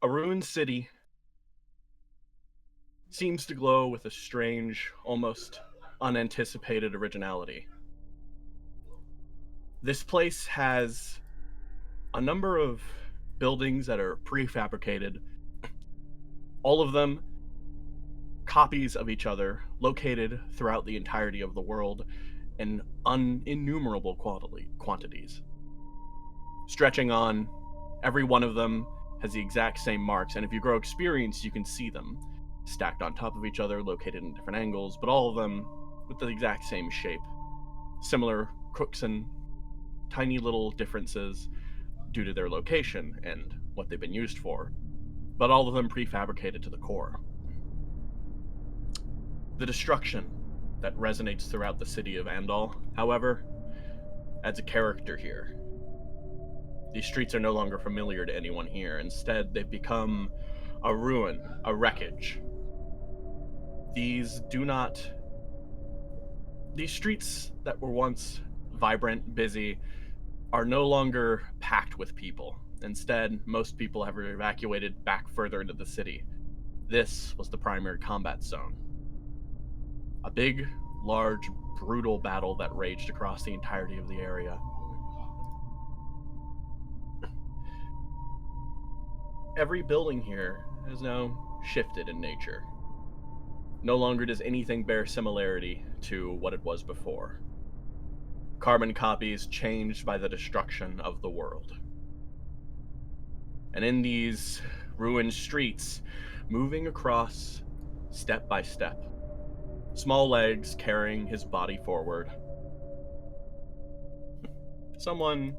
A ruined city seems to glow with a strange, almost unanticipated originality. This place has a number of buildings that are prefabricated, all of them copies of each other, located throughout the entirety of the world in innumerable quantities. Stretching on, every one of them has the exact same marks, and if you grow experience, you can see them stacked on top of each other, located in different angles, but all of them with the exact same shape. Similar crooks and tiny little differences due to their location and what they've been used for, but all of them prefabricated to the core. The destruction that resonates throughout the city of Andal, however, adds a character here. These streets are no longer familiar to anyone here. Instead, they've become a ruin, a wreckage. These streets that were once vibrant, busy, are no longer packed with people. Instead, most people have evacuated back further into the city. This was the primary combat zone. A big, large, brutal battle that raged across the entirety of the area. Every building here has now shifted in nature. No longer does anything bear similarity to what it was before. Carbon copies changed by the destruction of the world. And in these ruined streets, moving across step by step, small legs carrying his body forward, someone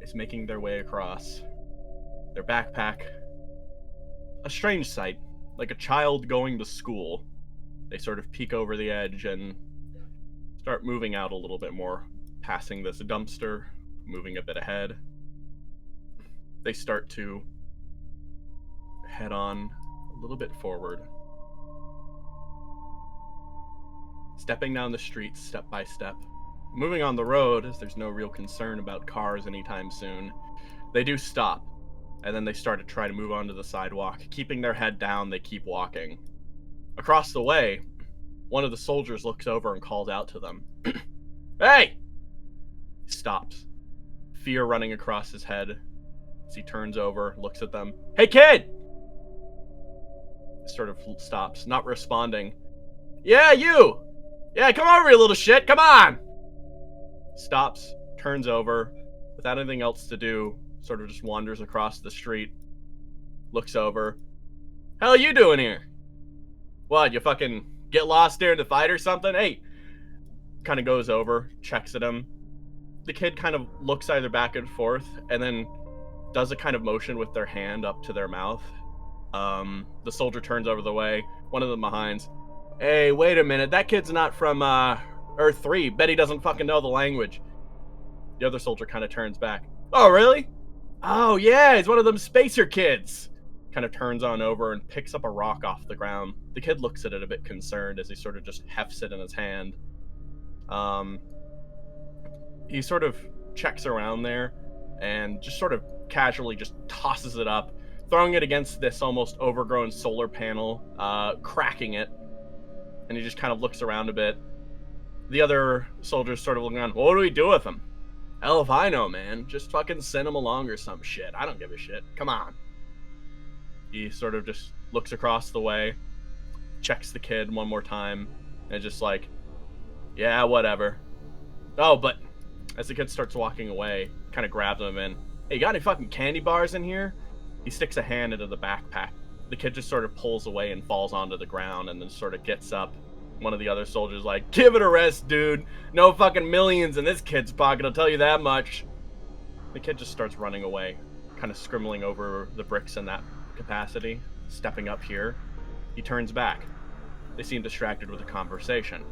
is making their way across, their backpack. A strange sight, like a child going to school. They sort of peek over the edge and start moving out a little bit more, passing this dumpster, moving a bit ahead. They start to head on a little bit forward, stepping down the street step by step. Moving on the road, as there's no real concern about cars anytime soon, they do stop, and then they start to try to move onto the sidewalk. Keeping their head down, they keep walking. Across the way, one of the soldiers looks over and calls out to them. Hey! He stops, fear running across his head as he turns over, looks at them. Hey, kid! He sort of stops, not responding. Yeah, you! Yeah, come over, you little shit, come on! Stops, turns over, without anything else to do, sort of just wanders across the street, looks over. Hell you doing here? What, you fucking get lost during the fight or something? Hey! Kind of goes over, checks at him. The kid kind of looks either back and forth, and then does a kind of motion with their hand up to their mouth. The soldier turns over the way, one of them behind. Hey, wait a minute, that kid's not from, Earth 3. Bet he doesn't fucking know the language. The other soldier kind of turns back. Oh, really? Oh, yeah, he's one of them spacer kids. Kind of turns on over and picks up a rock off the ground. The kid looks at it a bit concerned as he sort of just hefts it in his hand. He sort of checks around there and just sort of casually just tosses it up, throwing it against this almost overgrown solar panel, cracking it. And he just kind of looks around a bit. The other soldiers sort of looking around. What do we do with him? Hell if I know, man. Just fucking send him along or some shit. I don't give a shit. Come on. He sort of just looks across the way, checks the kid one more time, and just like, yeah, whatever. Oh, but as the kid starts walking away, kind of grabs him and, hey, you got any fucking candy bars in here? He sticks a hand into the backpack. The kid just sort of pulls away and falls onto the ground and then sort of gets up. One of the other soldiers like, give it a rest, dude. No fucking millions in this kid's pocket, I'll tell you that much. The kid just starts running away, kind of scribbling over the bricks in that capacity, stepping up here. He turns back. They seem distracted with a conversation.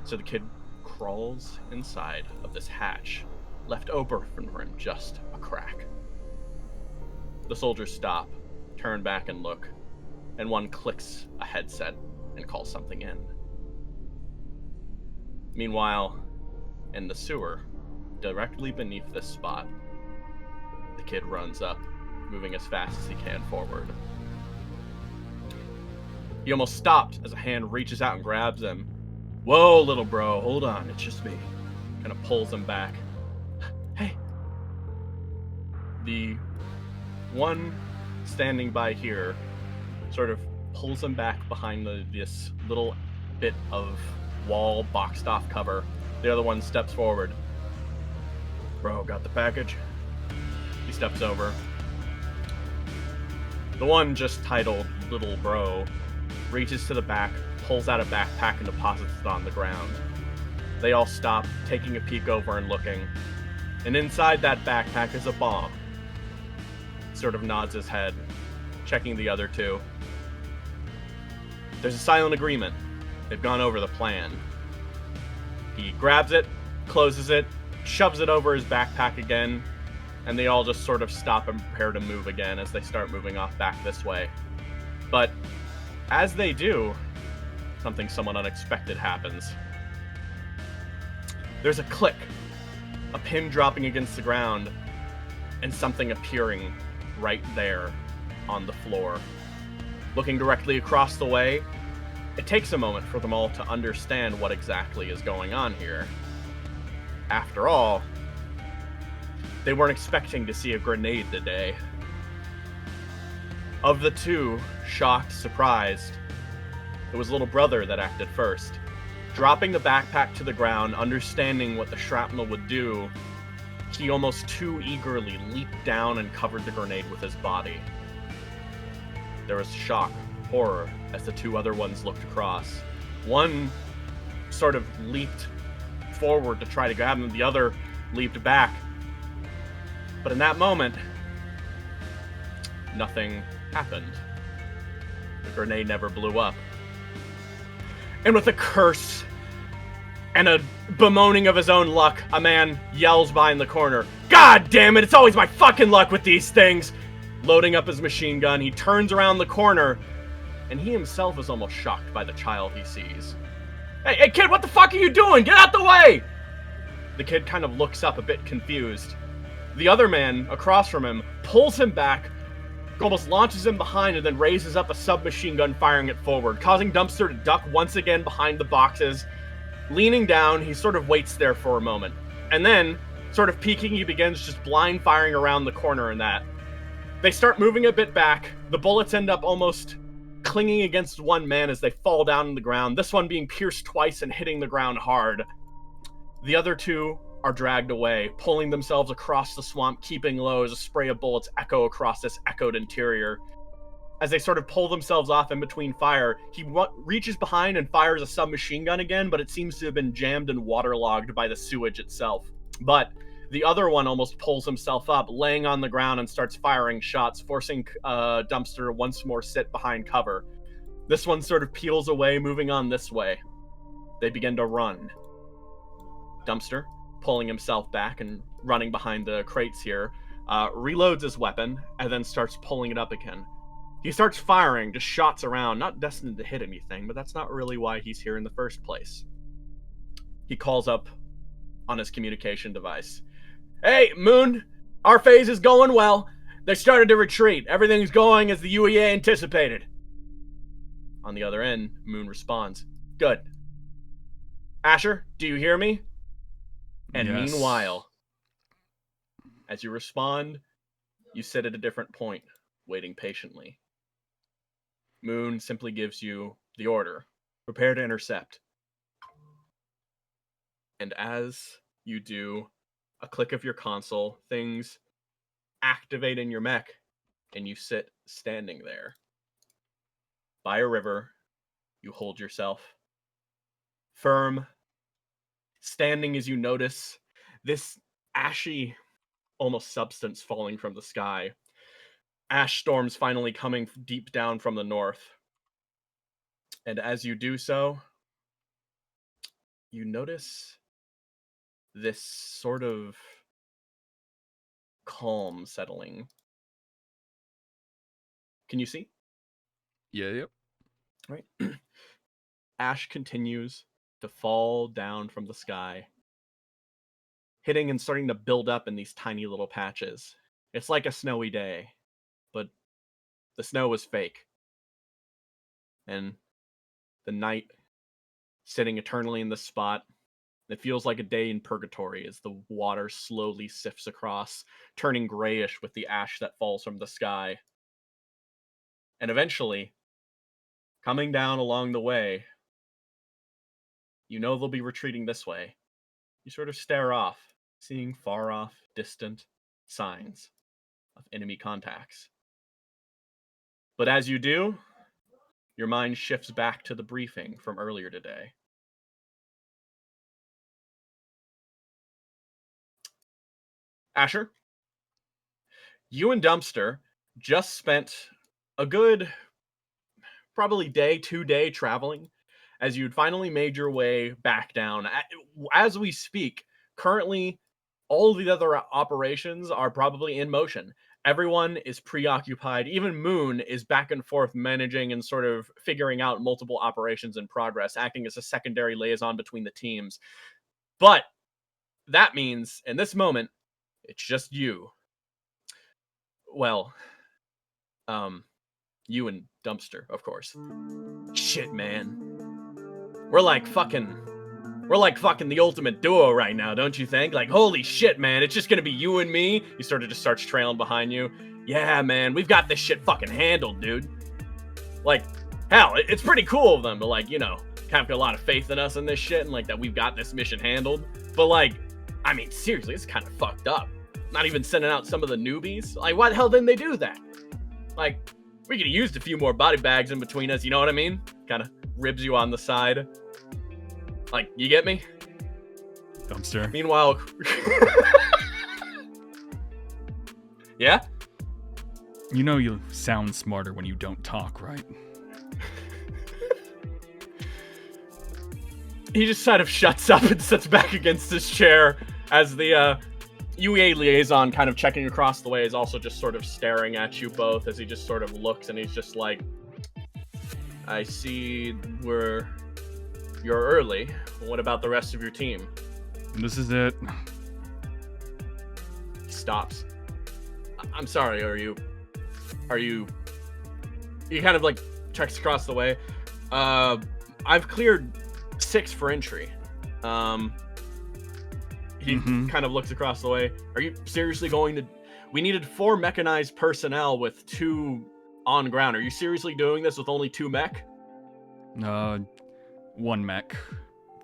So the kid crawls inside of this hatch, left open for him just a crack. The soldiers stop, turn back and look, and one clicks a headset and calls something in. Meanwhile, in the sewer, directly beneath this spot, the kid runs up, moving as fast as he can forward. He almost stopped as a hand reaches out and grabs him. Whoa, little bro, hold on, it's just me. Kind of pulls him back. Hey. The one standing by here sort of pulls him back behind this little bit of wall boxed off cover. The other one steps forward. Bro, got the package? He steps over. The one just titled Little Bro reaches to the back, pulls out a backpack and deposits it on the ground. They all stop, taking a peek over and looking. And inside that backpack is a bomb. Sort of nods his head, checking the other two. There's a silent agreement. They've gone over the plan. He grabs it, closes it, shoves it over his backpack again, and they all just sort of stop and prepare to move again as they start moving off back this way. But as they do, something somewhat unexpected happens. There's a click, a pin dropping against the ground, and something appearing right there on the floor. Looking directly across the way, it takes a moment for them all to understand what exactly is going on here. After all, they weren't expecting to see a grenade today. Of the two, shocked, surprised, it was little brother that acted first. Dropping the backpack to the ground, understanding what the shrapnel would do, he almost too eagerly leaped down and covered the grenade with his body. There was shock, horror, as the two other ones looked across. One sort of leaped forward to try to grab him, the other leaped back. But in that moment, nothing happened. The grenade never blew up. And with a curse and a bemoaning of his own luck, a man yells behind the corner, "God damn it, it's always my fucking luck with these things!" Loading up his machine gun, he turns around the corner, and he himself is almost shocked by the child he sees. Hey kid, what the fuck are you doing? Get out the way! The kid kind of looks up a bit confused. The other man, across from him, pulls him back, almost launches him behind, and then raises up a submachine gun, firing it forward, causing Dumpster to duck once again behind the boxes. Leaning down, he sort of waits there for a moment. And then, sort of peeking, he begins just blind firing around the corner and that. They start moving a bit back. The bullets end up almost clinging against one man as they fall down on the ground, this one being pierced twice and hitting the ground hard. The other two are dragged away, pulling themselves across the swamp, keeping low as a spray of bullets echo across this echoed interior. As they sort of pull themselves off in between fire, he reaches behind and fires a submachine gun again, but it seems to have been jammed and waterlogged by the sewage itself. But the other one almost pulls himself up, laying on the ground and starts firing shots, forcing Dumpster to once more sit behind cover. This one sort of peels away, moving on this way. They begin to run. Dumpster, pulling himself back and running behind the crates here, reloads his weapon and then starts pulling it up again. He starts firing just shots around, not destined to hit anything, but that's not really why he's here in the first place. He calls up on his communication device. Hey, Moon, our phase is going well. They started to retreat. Everything's going as the UEA anticipated. On the other end, Moon responds, good. Asher, do you hear me? And yes. Meanwhile, as you respond, you sit at a different point, waiting patiently. Moon simply gives you the order. Prepare to intercept. And as you do, a click of your console, things activate in your mech, and you sit standing there. By a river, you hold yourself firm, standing as you notice this ashy, almost substance falling from the sky. Ash storms finally coming deep down from the north. And as you do so, you notice this sort of calm settling. Can you see? Yeah, yep. Right. Ash continues to fall down from the sky, hitting and starting to build up in these tiny little patches. It's like a snowy day. but the snow was fake. And the night, sitting eternally in the spot, it feels like a day in purgatory as the water slowly sifts across, turning grayish with the ash that falls from the sky. And eventually, coming down along the way, you know they'll be retreating this way. You sort of stare off, seeing far off, distant signs of enemy contacts. But as you do, your mind shifts back to the briefing from earlier today. Asher, you and Dumpster just spent a good, probably day, 2 day traveling as you'd finally made your way back down. As we speak, currently, all of the other operations are probably in motion. Everyone is preoccupied. Even Moon is back and forth managing and sort of figuring out multiple operations in progress, acting as a secondary liaison between the teams. But that means, in this moment, it's just you. Well, you and Dumpster, of course. Shit, man. We're like fucking the ultimate duo right now, don't you think? Like, holy shit, man, it's just gonna be you and me. He sort of just starts trailing behind you. Yeah, man, we've got this shit fucking handled, dude. Like, hell, it's pretty cool of them to, like, you know, have a lot of faith in us in this shit and, like, that we've got this mission handled. But, like, I mean, seriously, it's kind of fucked up. Not even sending out some of the newbies. Like, why the hell didn't they do that? Like, we could have used a few more body bags in between us, you know what I mean? Kind of ribs you on the side. Like, you get me? Dumpster. Meanwhile... Yeah? You know you sound smarter when you don't talk, right? He just kind of shuts up and sits back against his chair as the UEA liaison kind of checking across the way is also just sort of staring at you both as he just sort of looks and he's just like, I see you're early. What about the rest of your team? This is it. He stops. I'm sorry, he kind of like checks across the way. I've cleared 6 for entry. He kind of looks across the way. Are you seriously going to... We needed 4 mechanized personnel with 2 on ground. Are you seriously doing this with only 2 mech? 1 mech.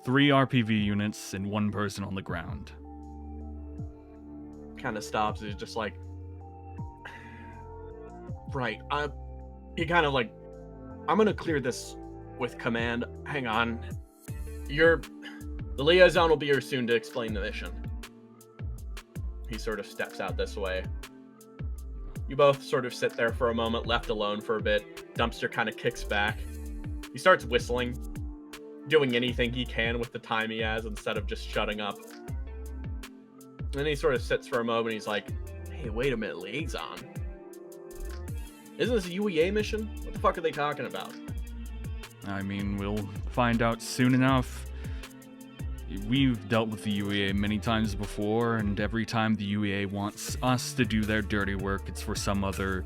3 RPV units and 1 person on the ground. Kind of stops. He's just like... Right. He kind of like... I'm going to clear this with command. Hang on. The liaison will be here soon to explain the mission. He sort of steps out this way. You both sort of sit there for a moment, left alone for a bit. Dumpster kind of kicks back. He starts whistling, doing anything he can with the time he has instead of just shutting up. Then he sort of sits for a moment. He's like, hey, wait a minute, liaison. Isn't this a UEA mission? What the fuck are they talking about? I mean, we'll find out soon enough. We've dealt with the UEA many times before, and every time the UEA wants us to do their dirty work, it's for some other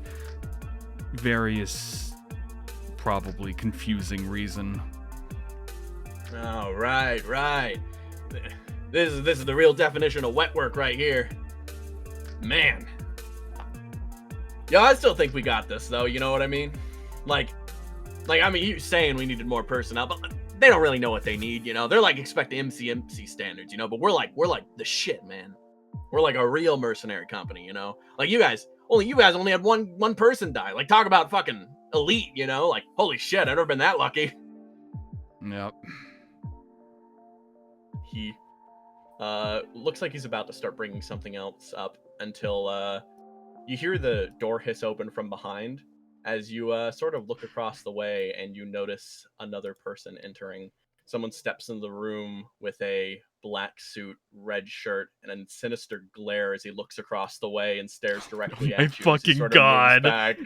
various, probably confusing reason. Oh, right. This is the real definition of wet work right here. Man. Yeah, I still think we got this, though, you know what I mean? Like, I mean, you're saying we needed more personnel, but they don't really know what they need, you know? They're like, expect MC standards, you know? But we're like the shit, man. We're like a real mercenary company, you know? Like, you guys only had one person die. Like, talk about fucking elite, you know? Like, holy shit, I've never been that lucky. Yep. He looks like he's about to start bringing something else up until you hear the door hiss open from behind as you sort of look across the way and you notice another person entering. Someone steps into the room with a black suit, red shirt, and a sinister glare as he looks across the way and stares directly at you. My fucking god.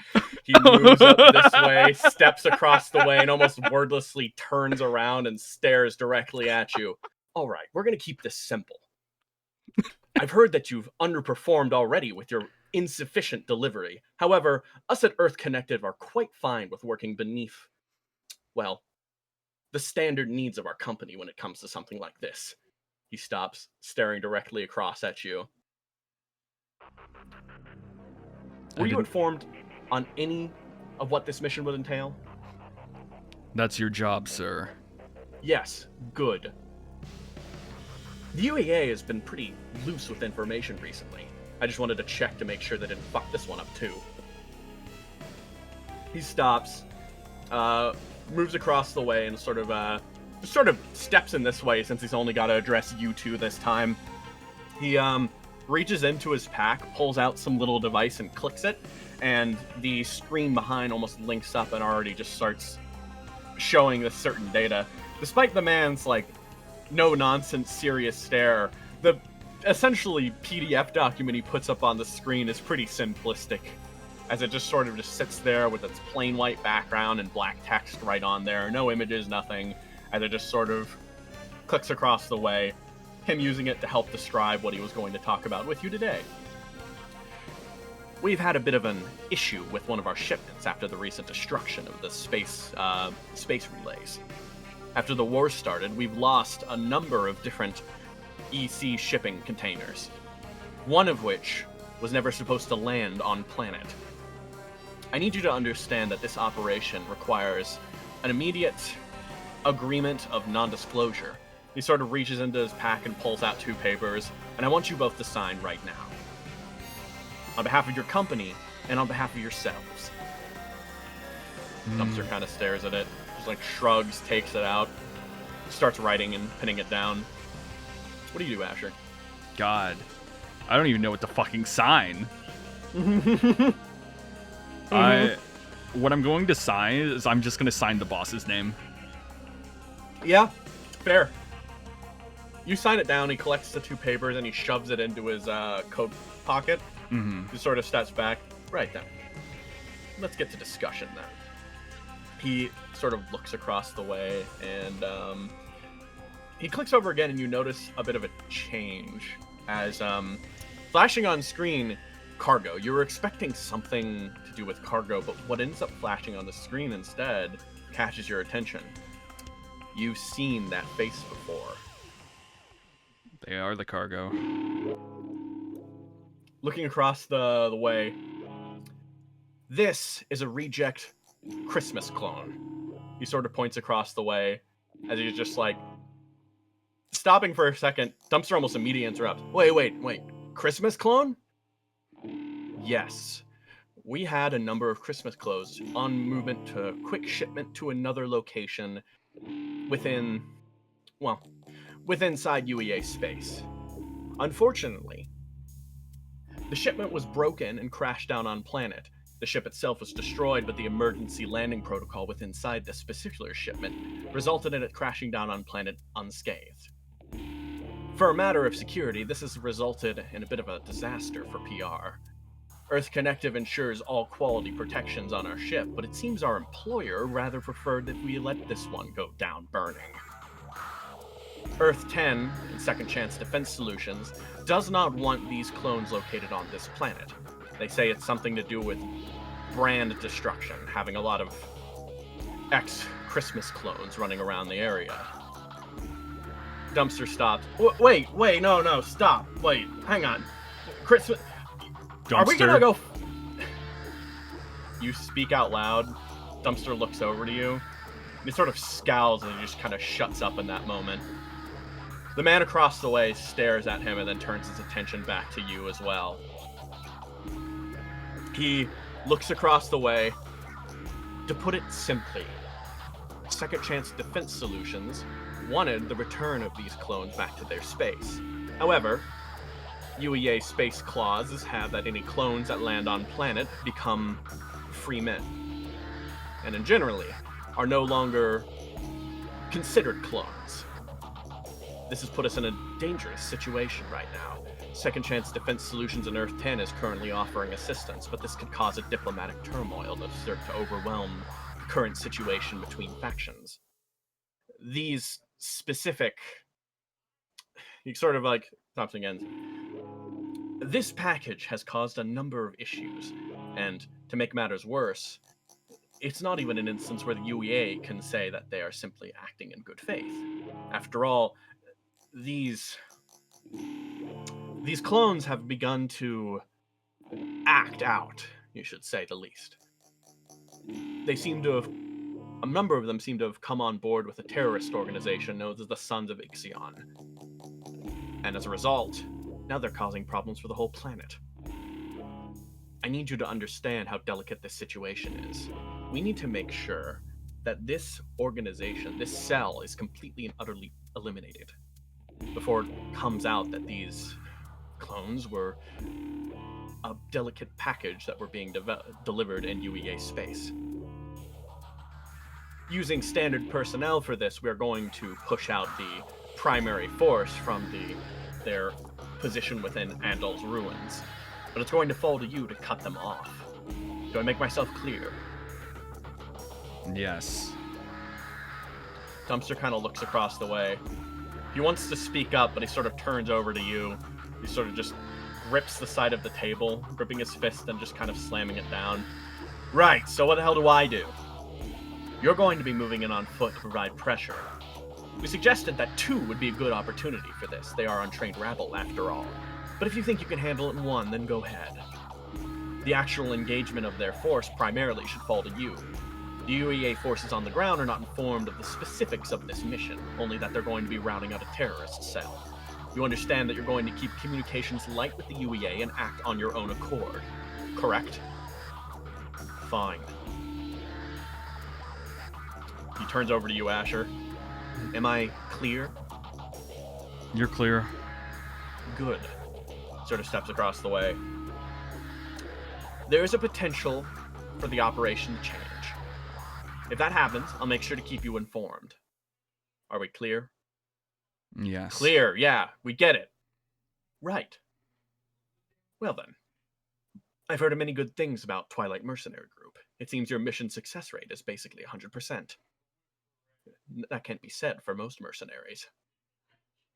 He moves up this way, steps across the way, and almost wordlessly turns around and stares directly at you. All right, we're going to keep this simple. I've heard that you've underperformed already with your insufficient delivery. However, us at Earth Connective are quite fine with working beneath, well, the standard needs of our company when it comes to something like this. He stops, staring directly across at you. Were you informed on any of what this mission would entail? That's your job, sir. Yes, good. The UEA has been pretty loose with information recently. I just wanted to check to make sure they didn't fuck this one up too. He stops, moves across the way and sort of steps in this way since he's only got to address you two this time. He reaches into his pack, pulls out some little device and clicks it, and the screen behind almost links up and already just starts showing this certain data. Despite the man's no-nonsense serious stare, the essentially PDF document he puts up on the screen is pretty simplistic, as it just sort of just sits there with its plain white background and black text right on there, no images, nothing, as it just sort of clicks across the way, him using it to help describe what he was going to talk about with you today. We've had a bit of an issue with one of our shipments after the recent destruction of the space relays. After the war started, we've lost a number of different EC shipping containers, one of which was never supposed to land on planet. I need you to understand that this operation requires an immediate agreement of non-disclosure. He sort of reaches into his pack and pulls out 2 papers, and I want you both to sign right now. On behalf of your company, and on behalf of yourselves. Dumpster kind of stares at it, just shrugs, takes it out, starts writing and pinning it down. What do you do, Asher? God, I don't even know what to fucking sign. What I'm going to sign is I'm just going to sign the boss's name. Yeah, fair. You sign it down, he collects the 2 papers, and he shoves it into his coat pocket. He sort of steps back. Right then. Let's get to discussion then. He sort of looks across the way, and he clicks over again, and you notice a bit of a change. As flashing on screen, cargo. You were expecting something to do with cargo, but what ends up flashing on the screen instead catches your attention. You've seen that face before. They are the cargo. Looking across the way, this is a reject Christmas clone. He sort of points across the way as he's just stopping for a second. Dumpster almost immediately interrupts. Wait. Christmas clone? Yes. We had a number of Christmas clothes on movement to quick shipment to another location within inside UEA space. Unfortunately, the shipment was broken and crashed down on planet. The ship itself was destroyed, but the emergency landing protocol within inside this particular shipment resulted in it crashing down on planet unscathed. For a matter of security, this has resulted in a bit of a disaster for PR. Earth Connective ensures all quality protections on our ship, but it seems our employer rather preferred that we let this one go down burning. Earth 10, and Second Chance Defense Solutions, does not want these clones located on this planet. They say it's something to do with brand destruction, having a lot of ex-Christmas clones running around the area. Dumpster stopped. Wait, no, stop. Wait, hang on. Christmas... Dumpster. Are we gonna go... You speak out loud. Dumpster looks over to you. He sort of scowls and he just kind of shuts up in that moment. The man across the way stares at him and then turns his attention back to you as well. He looks across the way. To put it simply, Second Chance Defense Solutions wanted the return of these clones back to their space. However, UEA space clauses have that any clones that land on planet become free men, and in generally are no longer considered clones. This has put us in a dangerous situation right now. Second Chance Defense Solutions in Earth 10 is currently offering assistance, but this could cause a diplomatic turmoil that start to overwhelm the current situation between factions. These specific... He sort of stops again. This package has caused a number of issues, and to make matters worse, it's not even an instance where the UEA can say that they are simply acting in good faith. After all, these clones have begun to act out, you should say the least. They seem to have, a number of them seem to have come on board with a terrorist organization known as the Sons of Ixion. And as a result, now they're causing problems for the whole planet. I need you to understand how delicate this situation is. We need to make sure that this organization, this cell, is completely and utterly eliminated before it comes out that these clones were a delicate package that were being delivered in UEA space. Using standard personnel for this, we're going to push out the primary force from their position within Andal's ruins. But it's going to fall to you to cut them off. Do I make myself clear? Yes. Dumpster kind of looks across the way. He wants to speak up, but he sort of turns over to you. He sort of just grips the side of the table, gripping his fist and just kind of slamming it down. Right, so what the hell do I do? You're going to be moving in on foot to provide pressure. We suggested that 2 would be a good opportunity for this. They are untrained rabble, after all. But if you think you can handle it in 1, then go ahead. The actual engagement of their force primarily should fall to you. The UEA forces on the ground are not informed of the specifics of this mission, only that they're going to be routing out a terrorist cell. You understand that you're going to keep communications light with the UEA and act on your own accord, correct? Fine. He turns over to you, Asher. Am I clear? You're clear. Good. Sort of steps across the way. There is a potential for the operation to change. If that happens, I'll make sure to keep you informed. Are we clear? Yes. Clear, yeah, we get it. Right. Well then. I've heard many good things about Twilight Mercenary Group. It seems your mission success rate is basically 100%. That can't be said for most mercenaries.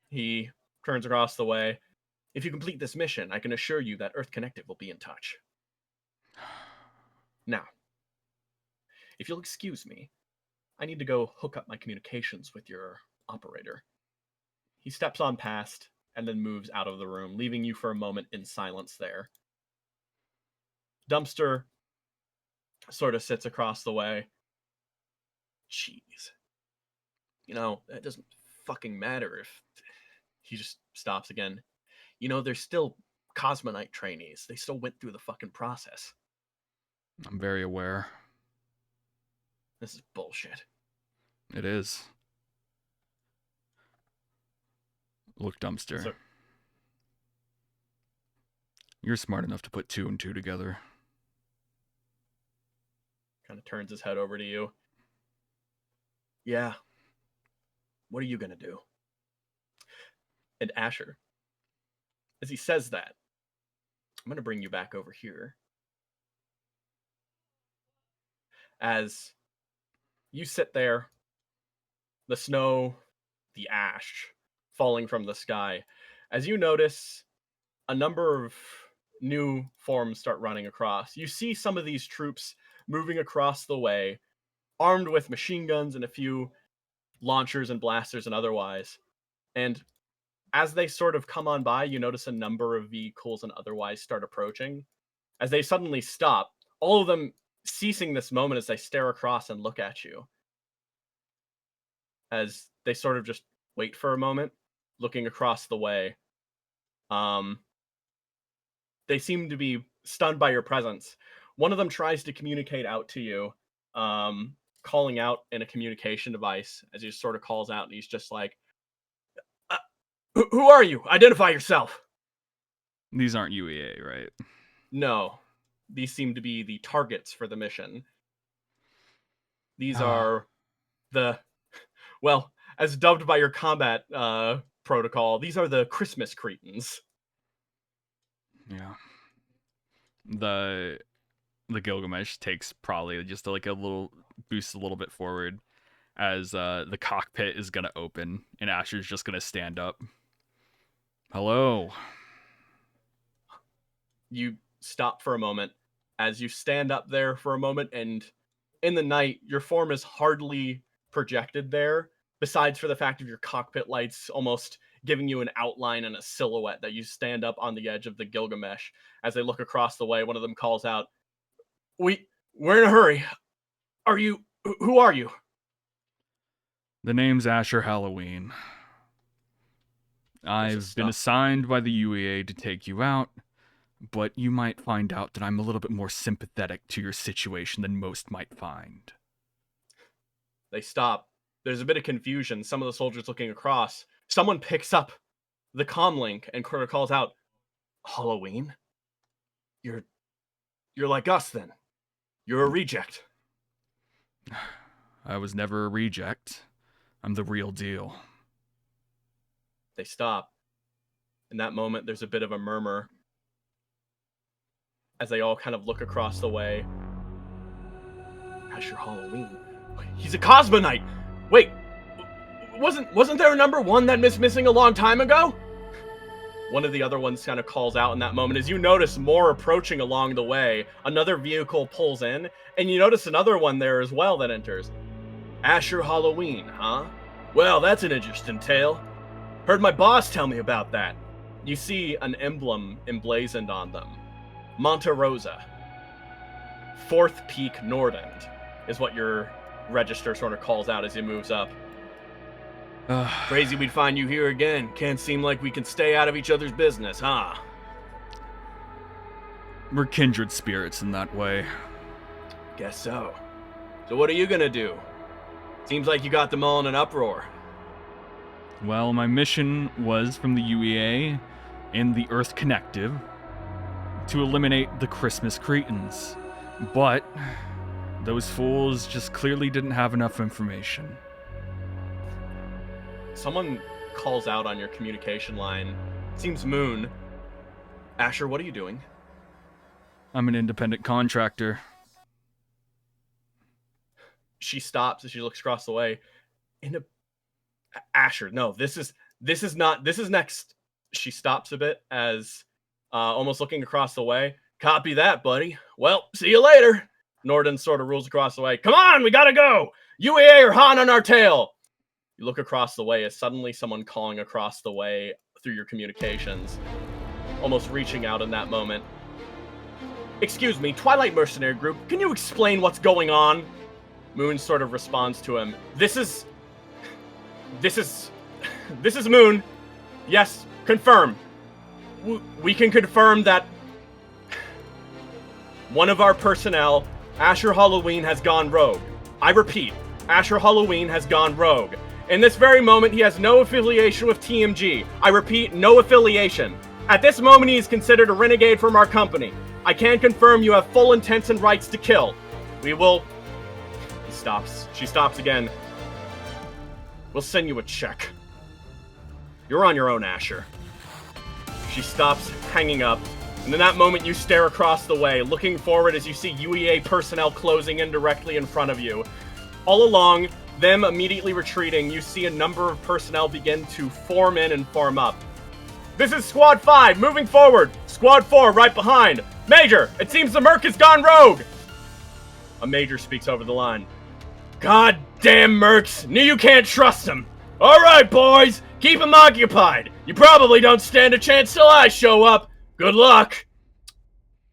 He turns across the way. If you complete this mission, I can assure you that Earth Connected will be in touch. Now, if you'll excuse me, I need to go hook up my communications with your operator. He steps on past and then moves out of the room, leaving you for a moment in silence there. Dumpster sort of sits across the way. Jeez. You know, it doesn't fucking matter if... He just stops again. You know, there's still Cosmonite trainees. They still went through the fucking process. I'm very aware. This is bullshit. It is. Look, Dumpster. So, you're smart enough to put 2 and 2 together. kind of turns his head over to you. Yeah. What are you going to do? And Asher, as he says that, I'm going to bring you back over here. As you sit there, the snow, the ash falling from the sky, as you notice a number of new forms start running across. You see some of these troops moving across the way, armed with machine guns and a few launchers and blasters and otherwise. And as they sort of come on by, you notice a number of vehicles and otherwise start approaching. As they suddenly stop, all of them ceasing this moment as they stare across and look at you. As they sort of just wait for a moment, looking across the way. They seem to be stunned by your presence. One of them tries to communicate out to you, calling out in a communication device as he sort of calls out, and he's just like, who are you? Identify yourself. These aren't UEA, right? No. These seem to be the targets for the mission. These are the, well, as dubbed by your combat protocol, these are the Christmas Cretans. Yeah. The Gilgamesh takes probably just like a little boost a little bit forward as the cockpit is going to open and Asher's just going to stand up. Hello. you stop for a moment as you stand up there for a moment, and in the night, your form is hardly projected there, besides for the fact of your cockpit lights almost giving you an outline and a silhouette that you stand up on the edge of the Gilgamesh. As they look across the way, one of them calls out, We're in a hurry. Who are you? The name's Asher Halloween. I've been assigned by the UEA to take you out, but you might find out that I'm a little bit more sympathetic to your situation than most might find. They stop. There's a bit of confusion. Some of the soldiers looking across. Someone picks up the comlink and calls out, Halloween? You're like us then. You're a reject. I was never a reject. I'm the real deal. They stop. In that moment, there's a bit of a murmur as they all kind of look across the way. Asher Halloween. He's a cosmonite. Wait, wasn't there a number 1 that missing a long time ago? One of the other ones kind of calls out in that moment as you notice more approaching along the way. Another vehicle pulls in, and you notice another one there as well that enters. Asher Halloween, huh? Well, that's an interesting tale. Heard my boss tell me about that. You see an emblem emblazoned on them. Monte Rosa. 4th Peak Nordend is what your register sort of calls out as he moves up. Crazy we'd find you here again. Can't seem like we can stay out of each other's business, huh? We're kindred spirits in that way. Guess so. So what are you gonna do? Seems like you got them all in an uproar. Well, my mission was from the UEA and the Earth Connective to eliminate the Christmas Cretans. But those fools just clearly didn't have enough information. Someone calls out on your communication line. Seems Moon. Asher, what are you doing? I'm an independent contractor. She stops as she looks across the way. Asher, no, this is next. She stops a bit as almost looking across the way. Copy that, buddy. Well, see you later. Norden sort of rules across the way. Come on, we gotta go. UEA are hot on our tail. You look across the way as suddenly someone calling across the way through your communications, almost reaching out in that moment. Excuse me, Twilight Mercenary Group, can you explain what's going on? Moon sort of responds to him. This is Moon. Yes, confirm. We can confirm that one of our personnel, Asher Halloween, has gone rogue. I repeat, Asher Halloween has gone rogue. In this very moment, he has no affiliation with TMG. I repeat, no affiliation. At this moment, he is considered a renegade from our company. I can confirm you have full intents and rights to kill. We will... He stops. She stops again. We'll send you a check. You're on your own, Asher. She stops, hanging up, and in that moment you stare across the way, looking forward as you see UEA personnel closing in directly in front of you. All along, them immediately retreating, you see a number of personnel begin to form in and form up. This is Squad 5, moving forward. Squad 4, right behind. Major, it seems the Merc has gone rogue. A Major speaks over the line. God damn Mercs, knew you can't trust them. All right, boys, keep them occupied. You probably don't stand a chance till I show up. Good luck.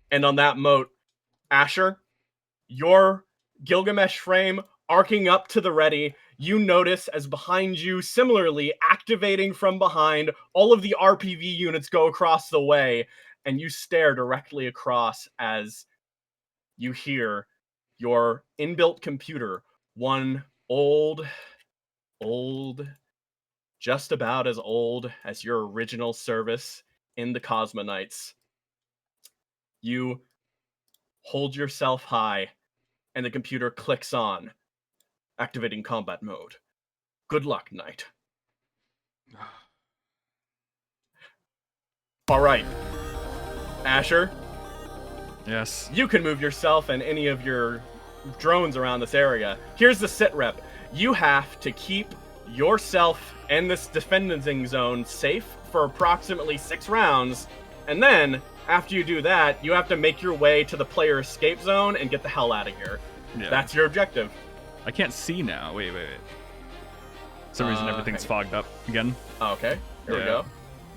And on that note, Asher, your Gilgamesh frame arcing up to the ready, you notice as behind you, similarly activating from behind, all of the RPV units go across the way, and you stare directly across as you hear your inbuilt computer, one old, just about as old as your original service in the Cosmonites. You hold yourself high, and the computer clicks on. Activating combat mode. Good luck, Knight. Alright. Asher? Yes. You can move yourself and any of your drones around this area. Here's the sit rep. You have to keep yourself and this defending zone safe for approximately 6 rounds, and then, after you do that, you have to make your way to the player escape zone and get the hell out of here. Yeah. That's your objective. I can't see now. Wait. For some reason, everything's fogged up again. Okay, here we go.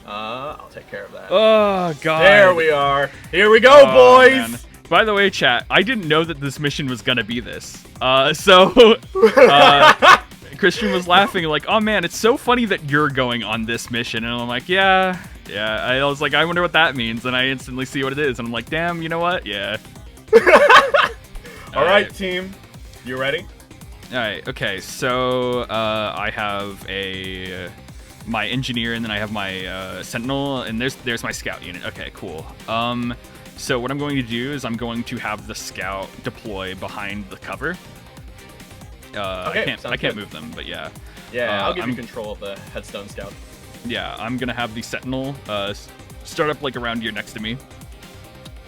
I'll take care of that. Oh, God. There we are. Here we go, boys! Man. By the way, chat, I didn't know that this mission was gonna be this. Christian was laughing like, oh man, it's so funny that you're going on this mission. And I'm like, yeah. I was like, I wonder what that means. And I instantly see what it is. And I'm like, damn, you know what? Yeah. All right, team. You ready? All right. Okay. So I have my engineer, and then I have my sentinel, and there's my scout unit. Okay, cool. So what I'm going to do is I'm going to have the scout deploy behind the cover. Okay, I can't move them, but yeah. Yeah, I'll give you control of the headstone scout. Yeah, I'm gonna have the sentinel start up like around here next to me.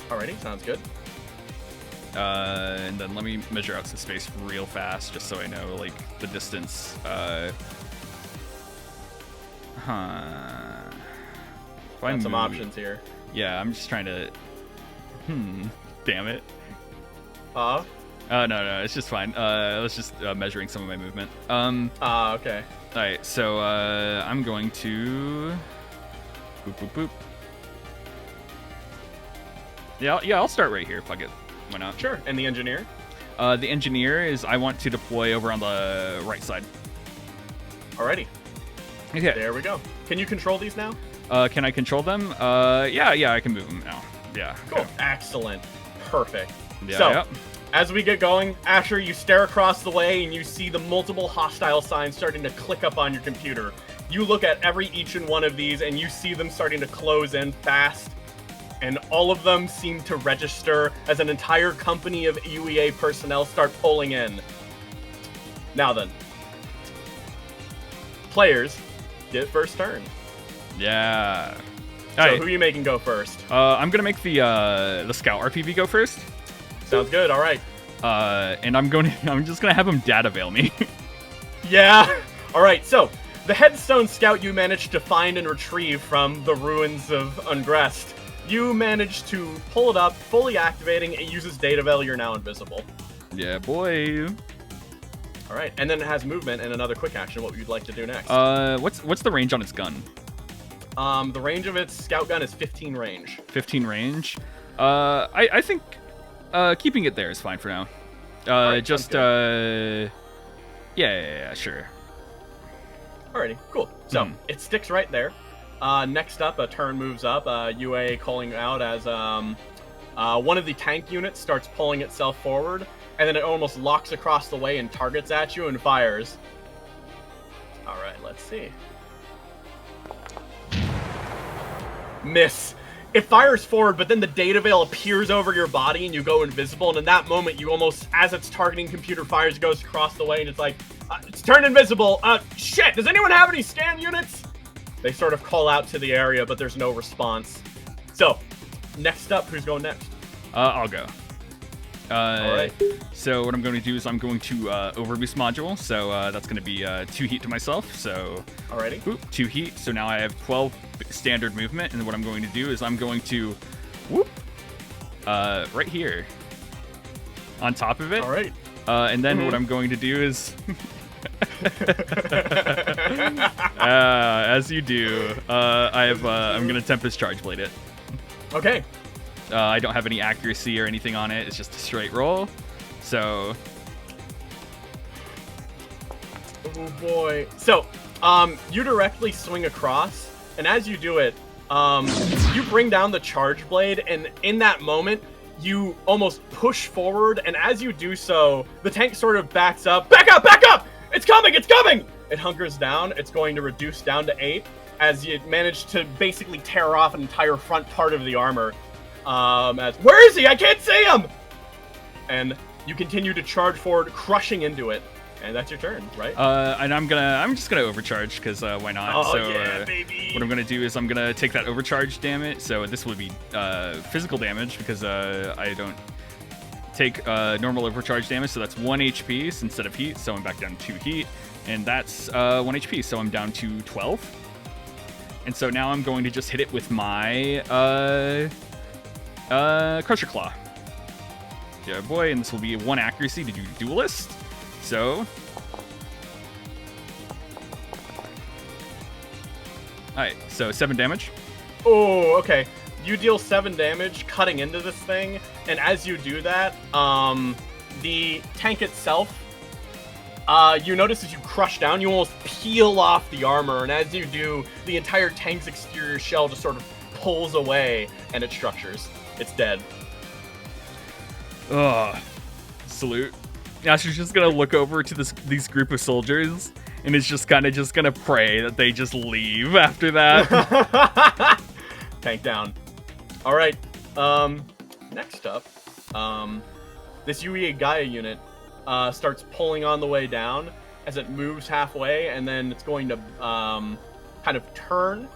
Alrighty, sounds good. And then let me measure out some space real fast, just so I know like the distance. Got some options here. Yeah, I'm just trying to. Damn it. No, it's just fine. Let's just measuring some of my movement. Okay. All right, so I'm going to. Boop. Yeah, I'll start right here. Fuck it. Why not? Sure. And the engineer? The engineer is I want to deploy over on the right side. Alrighty. Okay. There we go. Can you control these now? Can I control them? Yeah, I can move them now. Yeah. Cool. Okay. Excellent. Perfect. Yeah, so, yep. As we get going, Asher, you stare across the way and you see the multiple hostile signs starting to click up on your computer. You look at each and one of these and you see them starting to close in fast. And all of them seem to register as an entire company of UEA personnel start pulling in. Now then, players get first turn. Yeah. So who are you making go first? I'm gonna make the scout RPV go first. Sounds good. All right. And I'm just gonna have him data veil me. Yeah. All right. So the headstone scout you managed to find and retrieve from the ruins of Ungrest. You managed to pull it up, fully activating. It uses data veil. You're now invisible. Yeah, boy. All right, and then it has movement and another quick action. What would you like to do next? What's the range on its gun? The range of its scout gun is 15 range. 15 range. I think keeping it there is fine for now. Right, just yeah, sure. Alrighty, cool. So it sticks right there. Next up, a turn moves up. UA calling out as one of the tank units starts pulling itself forward, and then it almost locks across the way and targets at you and fires. All right, let's see. Miss. It fires forward, but then the data veil appears over your body and you go invisible. And in that moment, you almost, as it's targeting computer fires, goes across the way and it's like, it's turned invisible. Shit, does anyone have any scan units? They sort of call out to the area, but there's no response. So, next up, who's going next? I'll go. All right. So what I'm going to do is I'm going to overboost module. So that's going to be 2 heat to myself. So alrighty. Whoop, 2 heat. So now I have 12 standard movement. And what I'm going to do is I'm going to whoop right here on top of it. All right. And then what I'm going to do is as you do, I'm going to Tempest Charge Blade it. Okay. I don't have any accuracy or anything on it. It's just a straight roll. So. Oh boy. So, you directly swing across, and as you do it, you bring down the charge blade, and in that moment, you almost push forward, and as you do so, the tank sort of backs up. Back up! Back up! It's coming! It's coming! It hunkers down. It's going to reduce down to 8 as you manage to basically tear off an entire front part of the armor. Where is he? I can't see him! And you continue to charge forward, crushing into it. And that's your turn, right? And I'm just gonna overcharge, because why not? Oh, so, yeah, baby! What I'm gonna do is I'm gonna take that overcharge damage. So this would be physical damage, because I don't take normal overcharge damage. So that's 1 HP instead of heat. So I'm back down to 2 heat. And that's 1 HP. So I'm down to 12. And so now I'm going to just hit it with my Crusher Claw. Yeah, boy, and this will be 1 accuracy to do Duelist. So... Alright, so 7 damage. Oh, okay. You deal 7 damage cutting into this thing, and as you do that, the tank itself, you notice as you crush down, you almost peel off the armor, and as you do, the entire tank's exterior shell just sort of pulls away, and it structures. It's dead. Ugh. Salute. Asher's just gonna look over to these group of soldiers, and is just kind of gonna pray that they just leave after that. Tank down. All right. Next up, this UEA Gaia unit starts pulling on the way down as it moves halfway, and then it's going to kind of turn,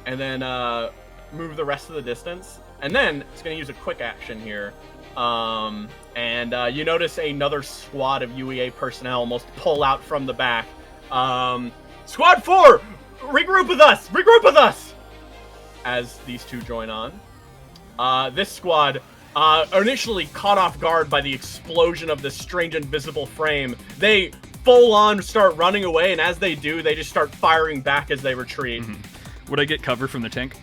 and then move the rest of the distance, and then it's going to use a quick action here. You notice another squad of UEA personnel almost pull out from the back. Squad 4, regroup with us! Regroup with us! As these two join on. This squad, initially caught off guard by the explosion of this strange invisible frame, they full-on start running away, and as they do, they just start firing back as they retreat. Mm-hmm. Would I get cover from the tank?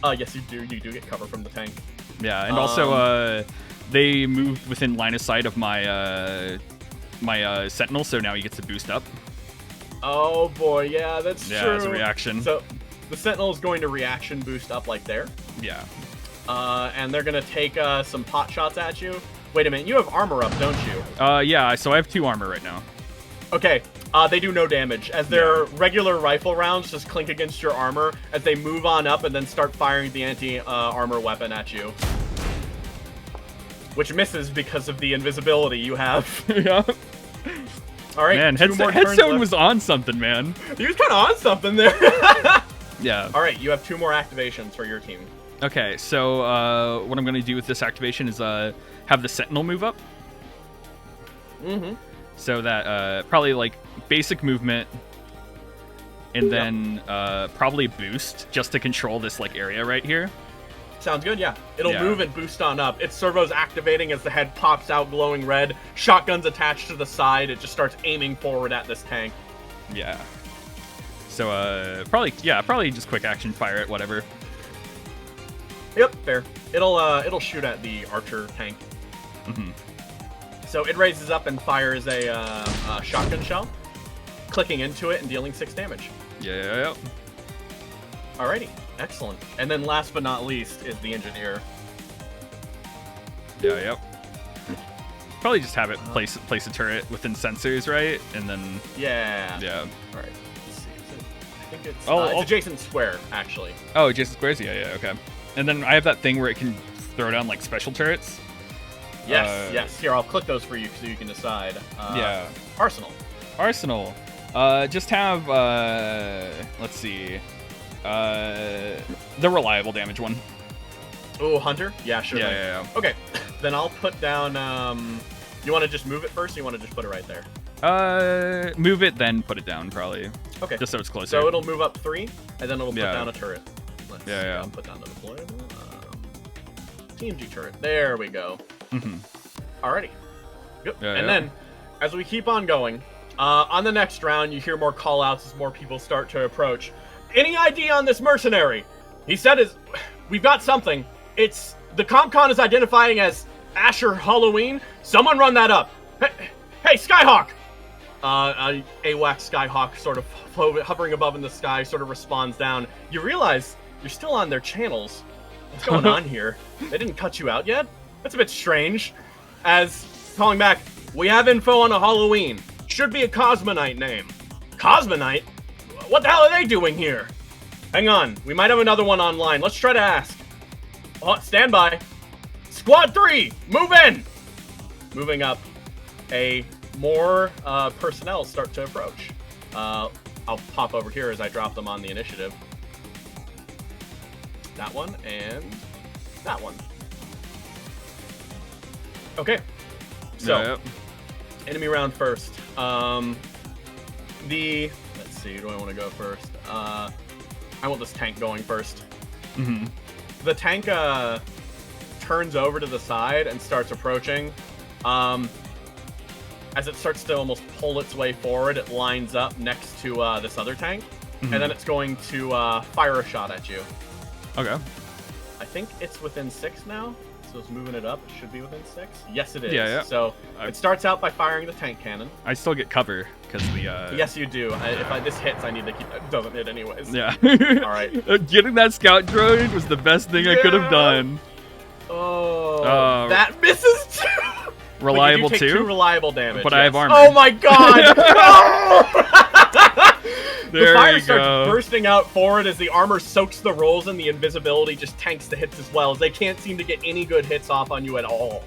Yes, you do. You do get cover from the tank. Yeah, and also, they moved within line of sight of my my Sentinel, so now he gets a boost up. Oh boy, yeah, that's true. Yeah, as a reaction. So, the Sentinel is going to reaction boost up like there. Yeah. And they're going to take some pot shots at you. Wait a minute, you have armor up, don't you? Yeah, so I have 2 armor right now. Okay, they do no damage, as their regular rifle rounds just clink against your armor as they move on up and then start firing the anti-armor weapon at you. Which misses because of the invisibility you have. Yeah. Alright, man, Headstone was on something, man. He was kind of on something there. Yeah. Alright, you have 2 more activations for your team. Okay, so what I'm going to do with this activation is have the Sentinel move up. Mm-hmm. So that probably like basic movement, and then probably boost just to control this like area right here. Sounds good, yeah. It'll move and boost on up. Its servo's activating as the head pops out glowing red. Shotgun's attached to the side. It just starts aiming forward at this tank. Yeah. So probably just quick action fire it, whatever. Yep, fair. It'll shoot at the archer tank. Mm-hmm. So it raises up and fires a shotgun shell, clicking into it and dealing 6 damage. Yeah. Alrighty, excellent. And then last but not least is the engineer. Yeah. Probably just have it place a turret within sensors, right? And then Yeah. All right. Let's see. I think it's it's adjacent square actually. Oh, adjacent squares. Yeah. Okay. And then I have that thing where it can throw down like special turrets. Yes. Here, I'll click those for you so you can decide. Yeah. Arsenal. Just have let's see. The reliable damage one. Oh, Hunter? Yeah, sure. Yeah. Okay, then I'll put down, you want to just move it first, or you want to just put it right there? Move it, then put it down, probably. Okay. Just so it's closer. So it'll move up 3, and then it'll put down a turret. Let's put down the deployable. TMG turret. There we go. Mm-hmm. Alrighty. Yep. Then, as we keep on going, on the next round, you hear more call-outs as more people start to approach. Any ID on this mercenary? He said we've got something. It's, the ComCon is identifying as Asher Halloween. Someone run that up. Hey, Skyhawk! AWAC Skyhawk, sort of hovering above in the sky, sort of responds down. You realize you're still on their channels. What's going on here? They didn't cut you out yet? That's a bit strange. As, calling back, we have info on a Halloween. Should be a Cosmonite name. Cosmonite? What the hell are they doing here? Hang on, we might have another one online. Let's try to ask. Oh, stand by. Squad 3, move in! Moving up, more personnel start to approach. I'll pop over here as I drop them on the initiative. That one and that one. Okay. So, enemy round first. Let's see, do I want to go first? I want this tank going first. Mm-hmm. the tank turns over to the side and starts approaching. As it starts to almost pull its way forward, it lines up next to this other tank, and then it's going to fire a shot at you. Okay. I think it's within 6 now, so it's moving it up. It should be within 6. Yes, it is. Yeah. So it starts out by firing the tank cannon. I still get cover because the. Yes, you do. If this hits, I need to keep. It doesn't hit anyways. Yeah. All right. Getting that scout drone was the best thing I could have done. Oh, that misses too. Reliable but you do take 2 reliable damage. But I have armor. Oh my god! There the fire you starts go. bursting out forward as the armor soaks the rolls and the invisibility just tanks the hits as well, as they can't seem to get any good hits off on you at all.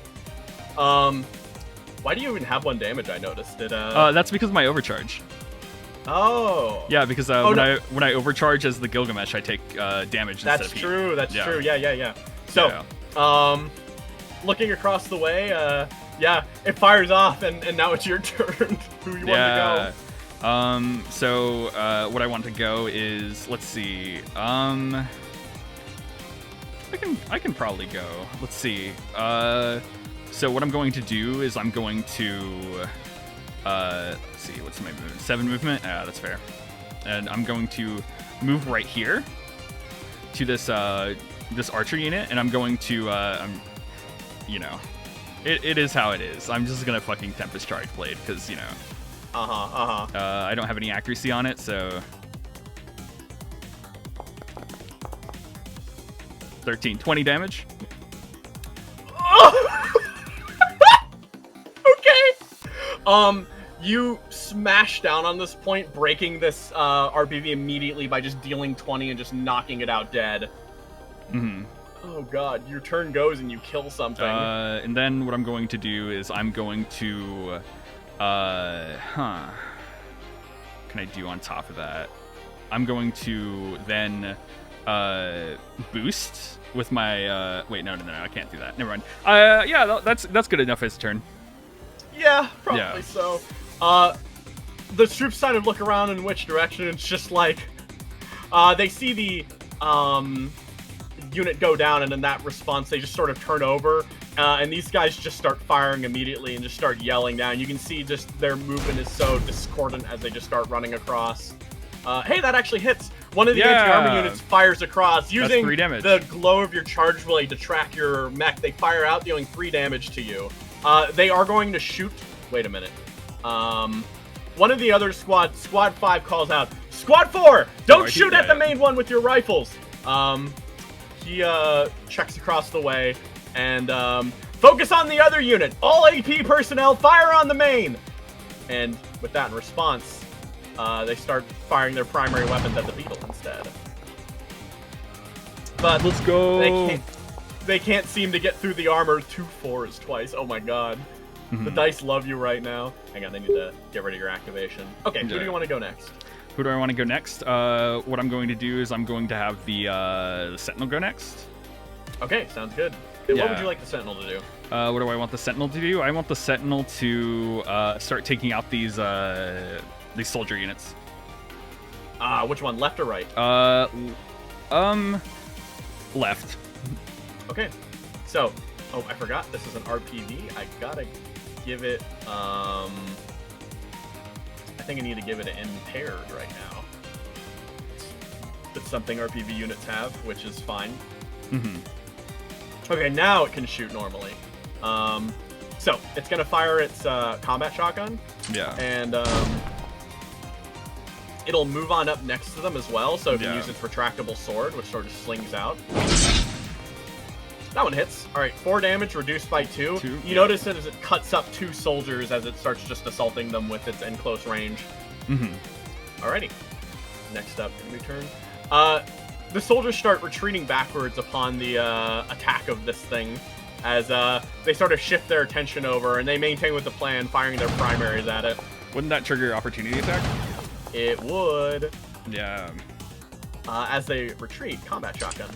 Why do you even have 1 damage? I noticed it. That's because of my overcharge. Oh. Yeah, because when I overcharge as the Gilgamesh, I take damage. That's instead of true. heat. That's true. Yeah. So, looking across the way, yeah, it fires off, and now it's your turn. Who you want to go? So what I want to go is, let's see. I can probably go. Let's see. So what I'm going to do is I'm going to let's see, what's my movement? 7 movement? That's fair. And I'm going to move right here to this this archer unit, and I'm going to you know, it is how it is. I'm just gonna fucking Tempest Charge Blade because, you know. I don't have any accuracy on it, so 13, 20 damage. Okay. You smash down on this point, breaking this RPV immediately by just dealing 20 and just knocking it out dead. Oh god, your turn goes and you kill something. And then what I'm going to do is I'm going to what can I do on top of that? I'm going to then boost with my wait, no, I can't do that. Never mind. Yeah, that's good enough as a turn. Yeah, probably so. The troops kind of look around in which direction. It's just like they see the unit go down, and in that response they just sort of turn over, and these guys just start firing immediately and just start yelling down. You can see just their movement is so discordant as they just start running across. Hey, that actually hits. One of the anti-armor units fires across using the glow of your charge blade to track your mech. They fire out, dealing 3 damage to you. They are going to shoot. Wait a minute. One of the other squad 5 calls out, Squad 4, don't shoot at the main one with your rifles. He checks across the way and focus on the other unit. All AP personnel, fire on the main. And with that in response, they start firing their primary weapons at the beetle instead. But let's go. They can't seem to get through the armor. 2 4s twice. Oh my god. The dice love you right now. Hang on, they need to get rid of your activation. Okay, who do you want to go next? Who do I want to go next? What I'm going to do is I'm going to have the Sentinel go next. Okay, sounds good. Okay, what would you like the Sentinel to do? What do I want the Sentinel to do? I want the Sentinel to start taking out these soldier units. Which one, left or right? Left. Okay, so, oh, I forgot, this is an RPV. I gotta give it, I think I need to give it an impaired right now. It's something RPV units have, which is fine. Okay, now it can shoot normally. So, it's gonna fire its combat shotgun. Yeah. And it'll move on up next to them as well, so it can use its retractable sword, which sort of slings out. That one hits. Alright, 4 damage, reduced by 2. You notice that as it cuts up 2 soldiers as it starts just assaulting them with its end close range. Alrighty. Next up, new turn. The soldiers start retreating backwards upon the attack of this thing, as they sort of shift their attention over, and they maintain with the plan, firing their primaries at it. Wouldn't that trigger your opportunity attack? It would. Yeah. As they retreat, combat shotgun.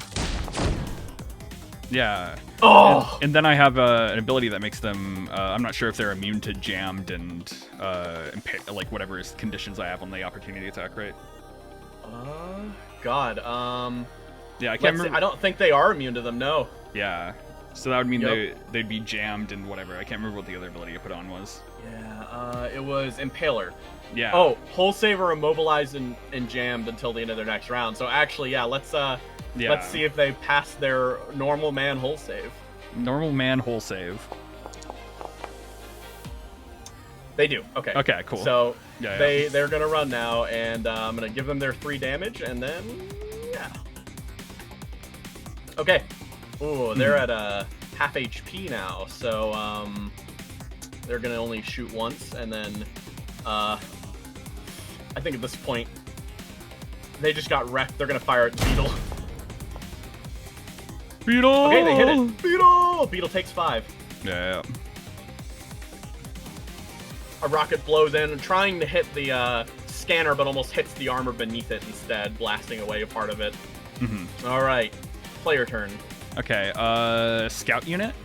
Yeah. Oh! And then I have an ability that makes them, I'm not sure if they're immune to jammed and like whatever conditions I have on the opportunity attack, right? God, Yeah, I can't remember. I don't think they are immune to them. No. Yeah. So that would mean Yep. they'd be jammed and whatever. I can't remember what the other ability I put on was. Yeah. It was Impaler. Yeah. Oh, Whole Save are immobilized and jammed until the end of their next round. So actually, yeah, let's see if they pass their normal man Whole Save. Normal man Whole Save. They do. Okay. Okay, cool. So Yeah, they're gonna run now, and I'm gonna give them their 3 damage, and then yeah. Okay. Ooh, they're at half HP now, so they're gonna only shoot once, and then I think at this point they just got wrecked. They're gonna fire at Beetle. Beetle. Okay, they hit it. Beetle. Beetle takes 5. Yeah. A rocket blows in, trying to hit the scanner, but almost hits the armor beneath it instead, blasting away a part of it. All right, player turn. Okay, scout unit.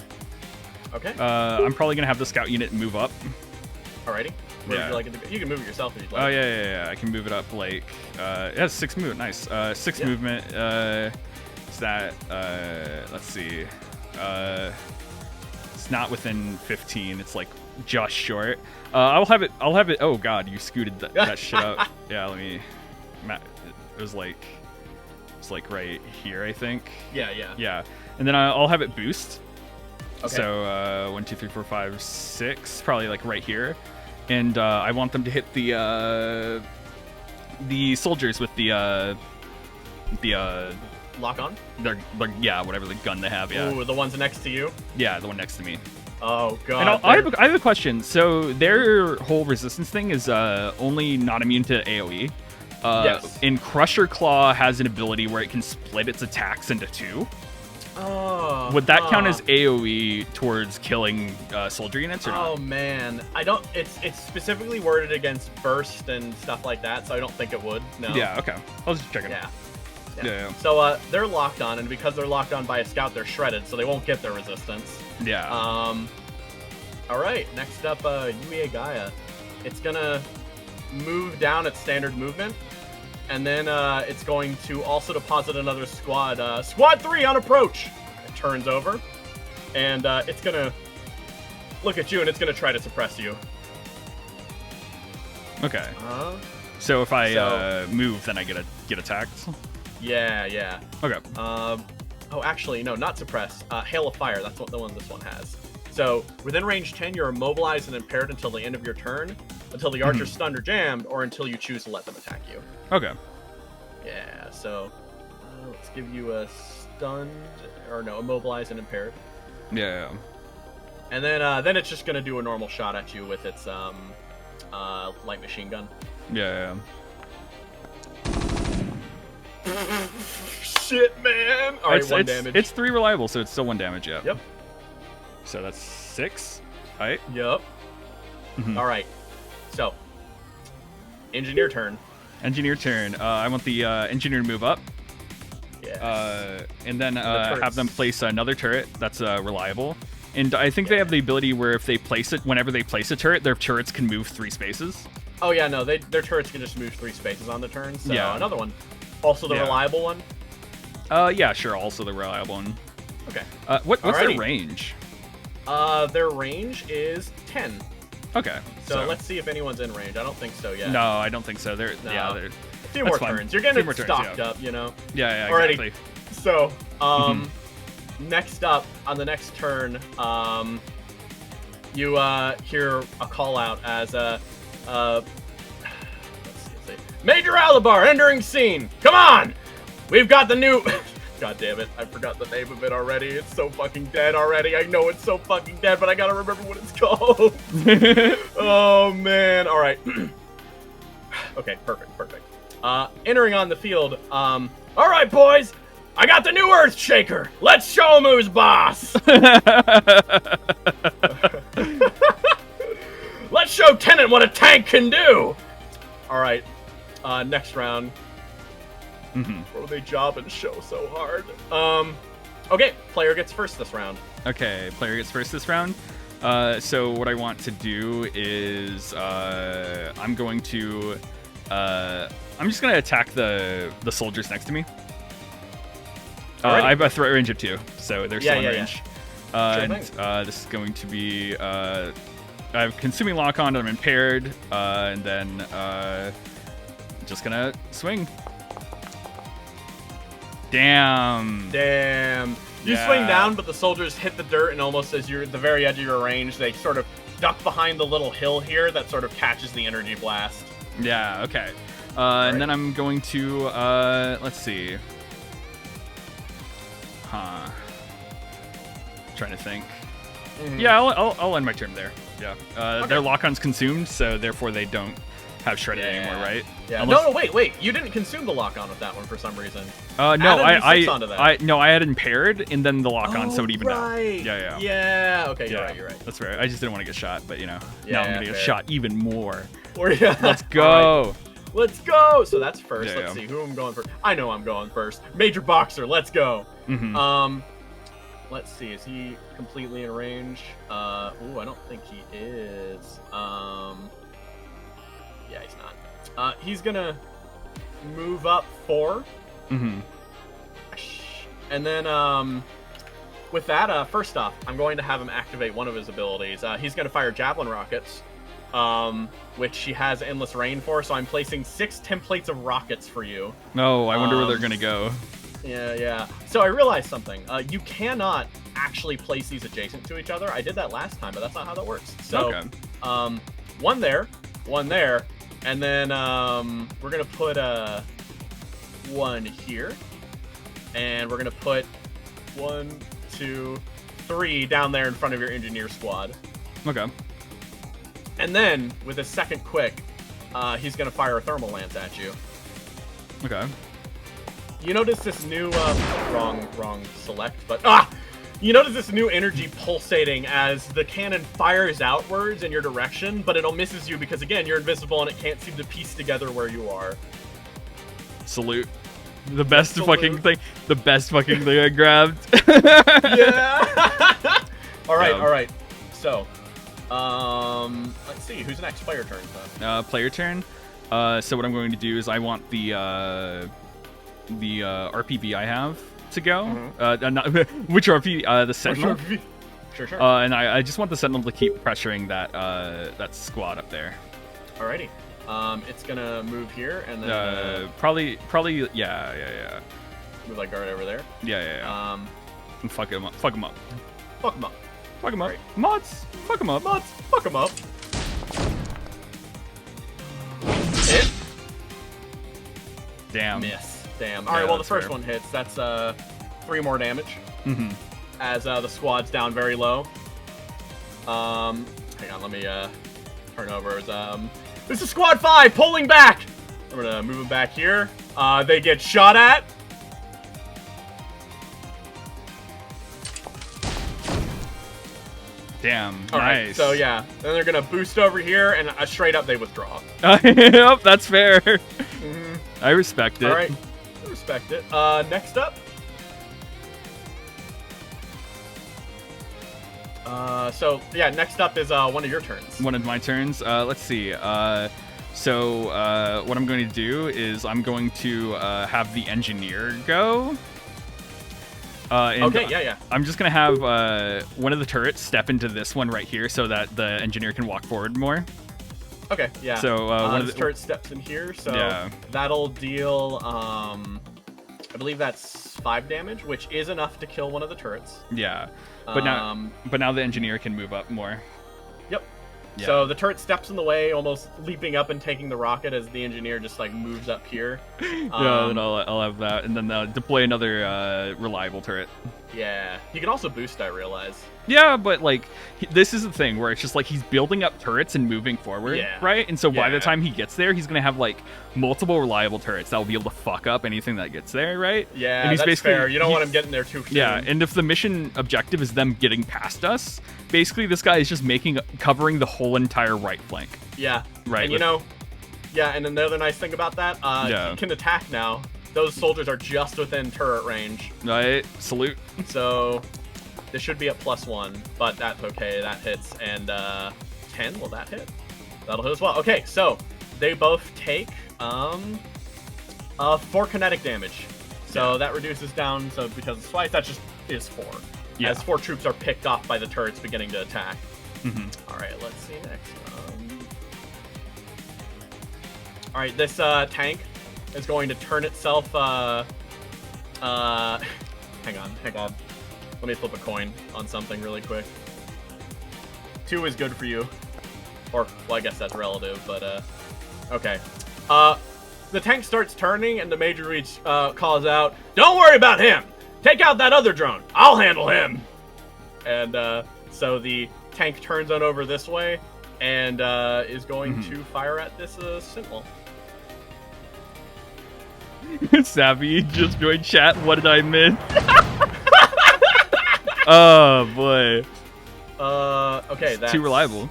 Okay. I'm probably gonna have the scout unit move up. Alrighty. Where Yeah. would you like it to go? You can move it yourself if you'd like. Oh yeah. I can move it up like it has 6 movement. Nice. 6 Yeah. movement. Is that let's see. It's not within 15. It's like just short. I'll have it. Oh god, you scooted that shit up. Yeah, let me. It was like right here, I think. Yeah. Yeah, and then I'll have it boost. Okay. So 1, 2, 3, 4, 5, 6, probably like right here, and I want them to hit the soldiers with the Lock on? their yeah, whatever the gun they have. Yeah, Ooh, the ones next to you? yeah, the one next to me. Oh, God. And I have a question. So their whole resistance thing is only not immune to AoE. Yes. And Crusher Claw has an ability where it can split its attacks into 2. Oh. Would that count as AoE towards killing soldier units or not? Oh, man. I don't... It's specifically worded against burst and stuff like that, so I don't think it would. No. Yeah, okay. I was just checking. Yeah. Yeah. So they're locked on, and because they're locked on by a scout, they're shredded, so they won't get their resistance. Yeah. All right, next up, Yue Gaia. It's gonna move down its standard movement, and then it's going to also deposit another squad. Squad 3 on approach. It turns over, and it's gonna look at you, and it's gonna try to suppress you. Okay. So if I so- move, then I get attacked. Yeah. Okay. Oh, actually, no, not suppress. Hail of Fire. That's what the one this one has. So within range 10, you're immobilized and impaired until the end of your turn, until the archer's stunned or jammed, or until you choose to let them attack you. Okay. Yeah. So let's give you a stunned, or no, immobilized and impaired. Yeah. And then it's just gonna do a normal shot at you with its light machine gun. Yeah. Shit, man! All right, 1 damage. It's 3 reliable, so it's still 1 damage. Yeah. Yep. So that's 6. All right. Yep. All right. So, engineer turn. Engineer turn. I want the engineer to move up. Yeah. And then turrets. have them place another turret that's reliable. And I think they have the ability where if they place it, whenever they place a turret, their turrets can move 3 spaces. Oh yeah, no, their turrets can just move 3 spaces on the turn. So Yeah. another one. Also the reliable one. Yeah, sure. Also the reliable one. Okay. What's their Alrighty. range? Their range is 10. Okay. So let's see if anyone's in range. I don't think so yet. No, I don't think so. They're No. yeah. They're, A few that's more fine. turns. You're Few getting more turns, stocked yeah. up, you know. Yeah, Alrighty. exactly. So, next up on the next turn, you hear a call out as let's see. Major Alabar entering scene. Come on, we've got the new. God damn it, I forgot the name of it already. It's so fucking dead already. I know it's so fucking dead, but I gotta remember what it's called. Oh man. All right. Okay, perfect. Entering on the field. All right, boys. I got the new Earth Shaker. Let's show him who's boss. Let's show Tenant what a tank can do. All right. Next round. Bro, they job and show so hard. Okay, player gets first this round. Okay, player gets first this round. So what I want to do is I'm going to I'm just gonna attack the soldiers next to me. Alrighty. I have a threat range of 2, so they're still in range. Sure And this is going to be I have consuming lock on. I'm impaired, and then just gonna swing. Damn. You swing down, but the soldiers hit the dirt, and almost as you're at the very edge of your range, they sort of duck behind the little hill here that sort of catches the energy blast. Yeah, okay. And then I'm going to, let's see. Trying to think. Yeah, I'll end my turn there. Yeah. Their lock-on's consumed, so therefore they don't have shredded anymore, right? Yeah. Unless... No, wait. You didn't consume the lock-on with that one for some reason. No, I had impaired, and then the lock-on, so it evened out. Yeah. Okay, you're right. That's right. I just didn't want to get shot, but now I'm gonna get shot even more. Let's go. Right. Let's go. So that's first. Let's see who I'm going first. I know I'm going first. Major Boxer. Let's go. Let's see. Is he completely in range? I don't think he is. Yeah, he's not. He's gonna move up 4. And then, with that, first off, I'm going to have him activate one of his abilities. He's gonna fire javelin rockets, which he has endless rain for. So I'm placing 6 templates of rockets for you. Oh, I wonder where they're gonna go. Yeah. So I realized something. You cannot actually place these adjacent to each other. I did that last time, but that's not how that works. So, one there, and then we're gonna put one here, and we're gonna put 1, 2, 3 down there in front of your engineer squad. Okay. And then with his second quick, he's gonna fire a thermal lance at you. Okay. You notice this new wrong select, but you notice this new energy pulsating as the cannon fires outwards in your direction, but it misses you because again you're invisible and it can't seem to piece together where you are. Salute. The best fucking thing. The best fucking thing I grabbed. Yeah. All right. So, let's see who's next. Player turn. Player turn. So what I'm going to do is I want the RPB I have to go. Which RPB? The Sentinel. Sure. And I just want the Sentinel to keep pressuring that squad up there. Alrighty. It's gonna move here and then probably yeah. Move like guard over there. Yeah. And fuck him up. Right. Mods. Fuck him up. Hit. Damn. Miss. Damn. All right. Well, the first one hits. That's 3 more damage. As the squad's down very low. Hang on. Let me turn over. This is squad 5 pulling back. I'm gonna move them back here. They get shot at. Damn. All nice. Right, so yeah, then they're gonna boost over here and straight up they withdraw. Yep, that's fair. I respect it. All right, I respect it. Next up. Next up is one of your turns. One of my turns. Let's see. So what I'm going to do is I'm going to have the engineer go. Yeah. I'm just going to have one of the turrets step into this one right here so that the engineer can walk forward more. Okay, yeah. So one of the turret steps in here, so that'll deal, I believe that's 5 damage, which is enough to kill one of the turrets. Yeah, but now the engineer can move up more. Yep. Yeah. So the turret steps in the way, almost leaping up and taking the rocket as the engineer just like moves up here. Yeah, then I'll have that, and then deploy another reliable turret. Yeah, he can also boost, I realize. Yeah, but like this is the thing where it's just like he's building up turrets and moving forward, right? And so by the time he gets there, he's gonna have like multiple reliable turrets that will be able to fuck up anything that gets there, right? Yeah, and he's that's fair. You don't want him getting there too soon. Yeah, and if the mission objective is them getting past us, basically this guy is just covering the whole entire right flank. Yeah, right. And and then the other nice thing about that, he can attack now. Those soldiers are just within turret range. Right, salute. So this should be at +1, but that's okay. That hits. And 10, will that hit? That'll hit as well. Okay, so they both take 4 kinetic damage. So that reduces down, so because it's twice, that just is 4. Yeah. As 4 troops are picked off by the turrets beginning to attack. Mm-hmm. Alright, let's see next. Alright, this tank is going to turn itself, hang on. Let me flip a coin on something really quick. 2 is good for you. Or, well, I guess that's relative, but, okay. The tank starts turning, and the Major Reach calls out, "Don't worry about him! Take out that other drone! I'll handle him!" And, so the tank turns on over this way, and, is going to fire at this, Sentinel. Savvy just joined chat. What did I miss? Oh, boy. Okay, that's... Too reliable.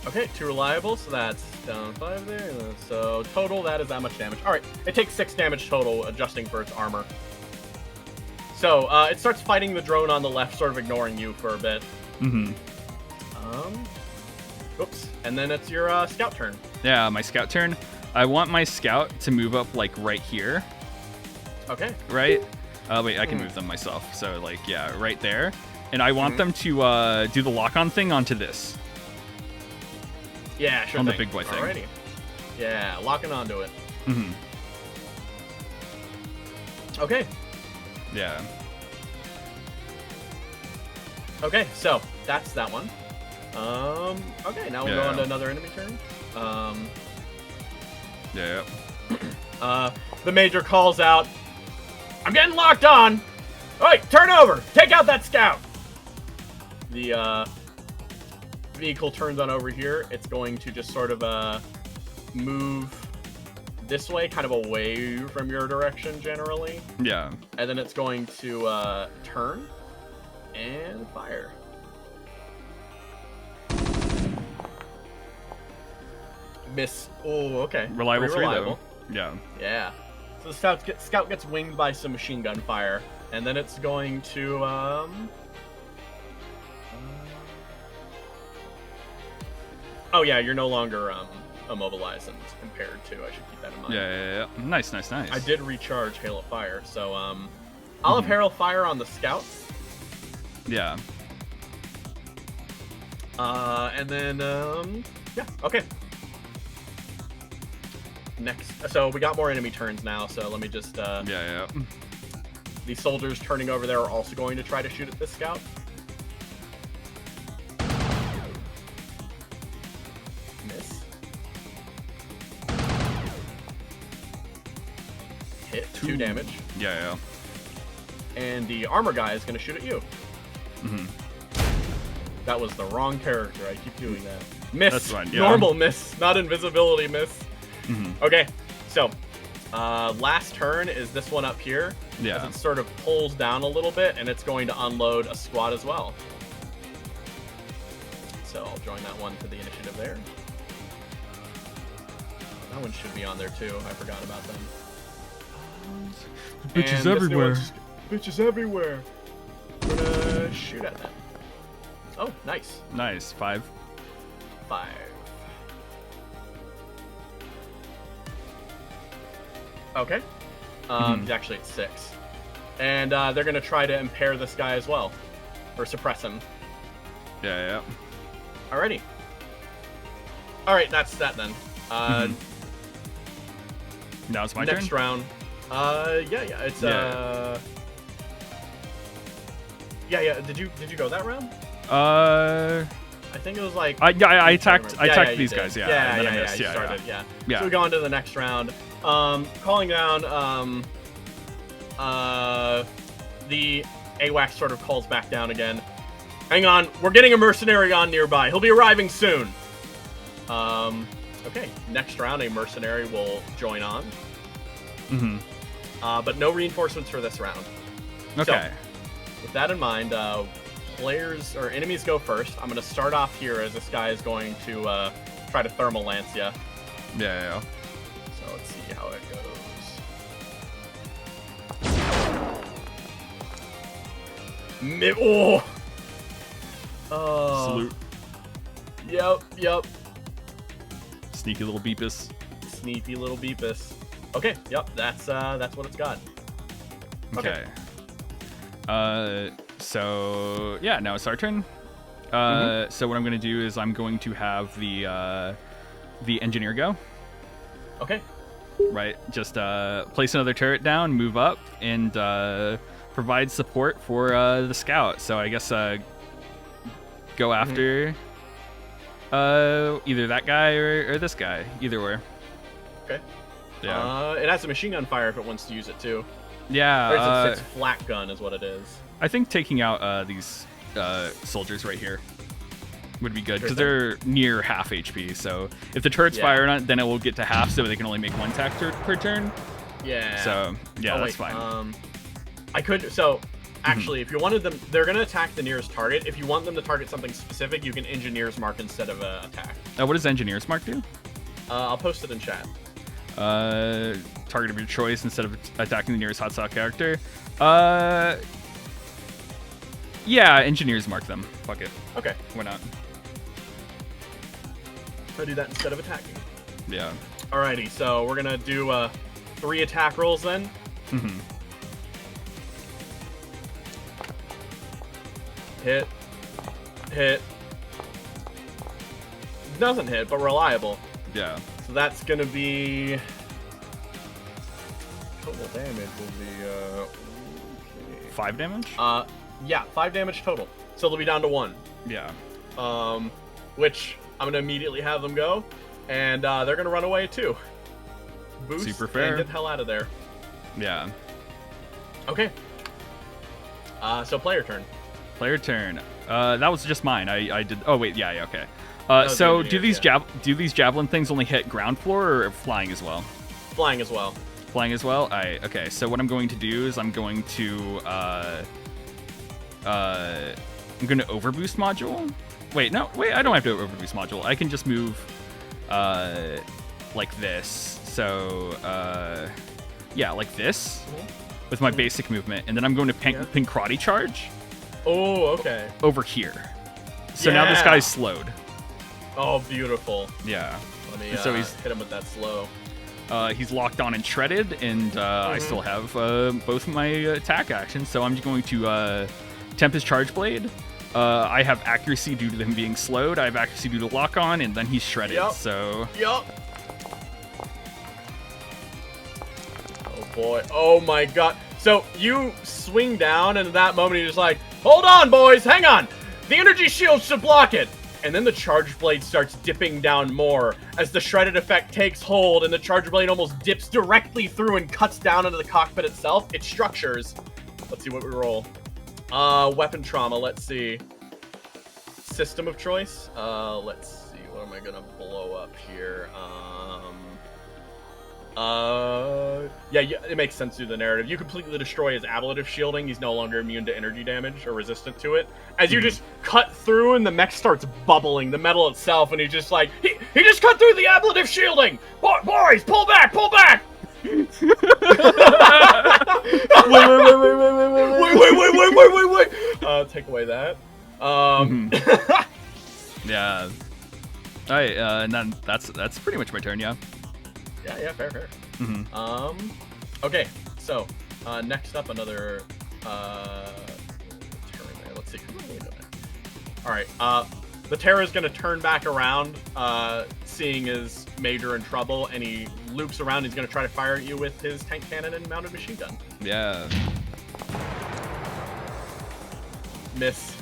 Okay, 2 reliable, so that's down 5 there. So total, that is that much damage. Alright, it takes 6 damage total, adjusting for its armor. So, it starts fighting the drone on the left, sort of ignoring you for a bit. Oops. And then it's your scout turn. Yeah, my scout turn. I want my scout to move up, like, right here. Okay. Right? Wait, I can move them myself. So, like, yeah, right there. And I want them to do the lock-on thing onto this. Yeah, sure on thing. the big boy thing. Alrighty. Yeah, locking onto it. Okay. Yeah. Okay, so that's that one. Okay, now we'll go on to another enemy turn. Yeah. The Major calls out, "I'm getting locked on! Alright, turn over! Take out that scout!" The, vehicle turns on over here. It's going to just sort of, move this way, kind of away from your direction, generally. Yeah. And then it's going to, turn and fire. Miss. Oh, okay. Reliable Pretty 3, though. Yeah. Yeah. So the scout gets winged by some machine gun fire, and then it's going to oh yeah, you're no longer immobilized and impaired too. I should keep that in mind. Yeah. Nice. I did recharge Hail of Fire, so I'll have Hail of Fire on the scout. Yeah. And then yeah, okay. Next, so we got more enemy turns now, so let me just Yeah. these soldiers turning over there are also going to try to shoot at this scout. Miss. Hit. 2 damage. Yeah. And the armor guy is going to shoot at you. That was the wrong character. I keep doing that. Miss. That's fine, yeah. Normal miss, not invisibility miss. Okay, so last turn is this one up here. Yeah. As it sort of pulls down a little bit, and it's going to unload a squad as well. So I'll join that one to the initiative there. That one should be on there too. I forgot about them. Bitches everywhere. Bitches everywhere. We're gonna shoot at them. Oh, nice. Nice. 5. 5. Okay. Actually, it's 6. And they're going to try to impair this guy as well. Or suppress him. Yeah. Alrighty. Alright, that's that then. Now it's my turn? Next round. Yeah, it's yeah. Did you go that round? I think it was like I attacked these guys, yeah. Yeah, and then I missed. you started, yeah. Yeah. So we go on to the next round. Calling down the AWACS sort of calls back down again. Hang on, we're getting a mercenary on nearby. He'll be arriving soon. Okay, next round a mercenary will join on. But no reinforcements for this round. Okay. So, with that in mind, players or enemies go first. I'm going to start off here as this guy is going to try to thermal lance you. Yeah. So let's see how it goes. Oh. Salute. Yep. Sneaky little Beepus. Sneaky little Beepus. Okay. Yep. That's what it's got. Okay. So yeah, now it's our turn. So what I'm gonna do is I'm going to have the engineer go. Okay. Right. Just place another turret down, move up, and provide support for the scout. So I guess go after either that guy or this guy. Either way. Okay. Yeah. It has a machine gun fire if it wants to use it too. Yeah. It's flat gun is what it is. I think taking out these soldiers right here would be good, because Sure they're near half HP. So if the turret's fired on it, then it will get to half, so they can only make one attack per turn. Yeah. So yeah, that's wait, fine. I could. So actually, if you wanted them, they're gonna attack the nearest target. If you want them to target something specific, you can engineer's mark instead of attack. What does engineer's mark do? I'll post it in chat. Target of your choice instead of attacking the nearest hostile character. Yeah, engineers mark them. Fuck it. Okay. Why not? I'll do that instead of attacking. Yeah. Alrighty, so we're gonna do 3 attack rolls then. Mm-hmm. Hit. Hit. Doesn't hit, but reliable. Yeah. So that's gonna be... Total damage will be, okay. 5 damage? Yeah, 5 damage total. So they'll be down to 1. Yeah. Which I'm gonna immediately have them go, and they're gonna run away too. Boost Super fair. and get the hell out of there. Yeah. Okay. So player turn. Player turn. That was just mine. I did. Oh wait, yeah, okay. was So the do these engineers, do these javelin things only hit ground floor or flying as well? Flying as well. Flying as well. Okay. So what I'm going to do is I'm going to overboost module. Wait, no, wait. I don't have to overboost module. I can just move like this. So yeah, like this with my basic movement, and then I'm going to pink karate charge. Oh, okay. Over here. So now this guy's slowed. Oh, beautiful. Yeah. Let me so he's hit him with that slow. He's locked on and shredded, and I still have both of my attack actions. So I'm just going to temp his charge blade. I have accuracy due to him being slowed. I have accuracy due to lock on, and then he's shredded. Yep. So. Yup. Oh boy. Oh my god. So you swing down, and at that moment you're just like, hold on, boys, hang on. The energy shield should block it. And then the charge blade starts dipping down more as the shredded effect takes hold, and the charge blade almost dips directly through and cuts down into the cockpit itself. It structures. Let's see what we roll. Weapon trauma. Let's see. System of choice. Let's see. What am I gonna blow up here? Yeah, it makes sense through the narrative. You completely destroy his ablative shielding. He's no longer immune to energy damage or resistant to it. As you just cut through and the mech starts bubbling, the metal itself, and he's just like, he just cut through the ablative shielding! Boys, pull back, pull back! wait! Take away that. Yeah. Alright, and then that's pretty much my turn, yeah. Yeah, fair. Mm-hmm. Okay, so next up, another Terra. Let's see. All right, the Terra is gonna turn back around, seeing his major in trouble, and he loops around. He's gonna try to fire at you with his tank cannon and mounted machine gun. Yeah. Miss.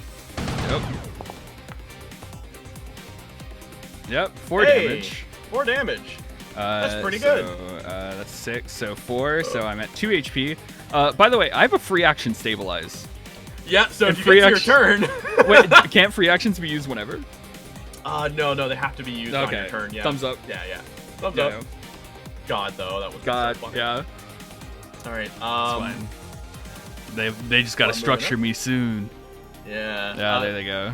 Yep. 4 damage. 4 damage. That's pretty good. That's 6, so 4, so I'm at 2 HP. By the way, I have a free action stabilize. Yeah, so if you get to your turn... Wait, can't free actions be used whenever? No, they have to be used on your turn, yeah. Thumbs up. Yeah. Thumbs up. God, though, that was God, so funny. yeah. Alright, fine. They just gotta structure me soon. Yeah. Yeah, there they go.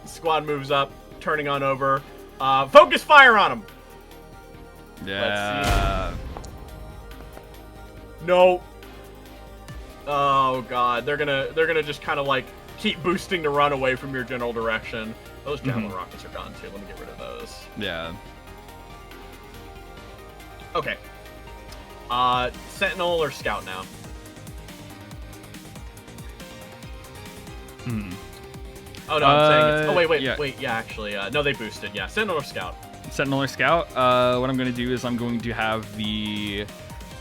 Squad moves up, turning on over. Focus fire on him! Yeah. No. Oh god, they're gonna just kind of like keep boosting to run away from your general direction. Those javelin rockets are gone too. Let me get rid of those. Yeah. Okay. Sentinel or Scout now? Oh no, I'm saying it's... Oh wait, yeah, actually, no, they boosted. Yeah, Sentinel or Scout. Sentinel or Scout. What I'm gonna do is I'm going to have the.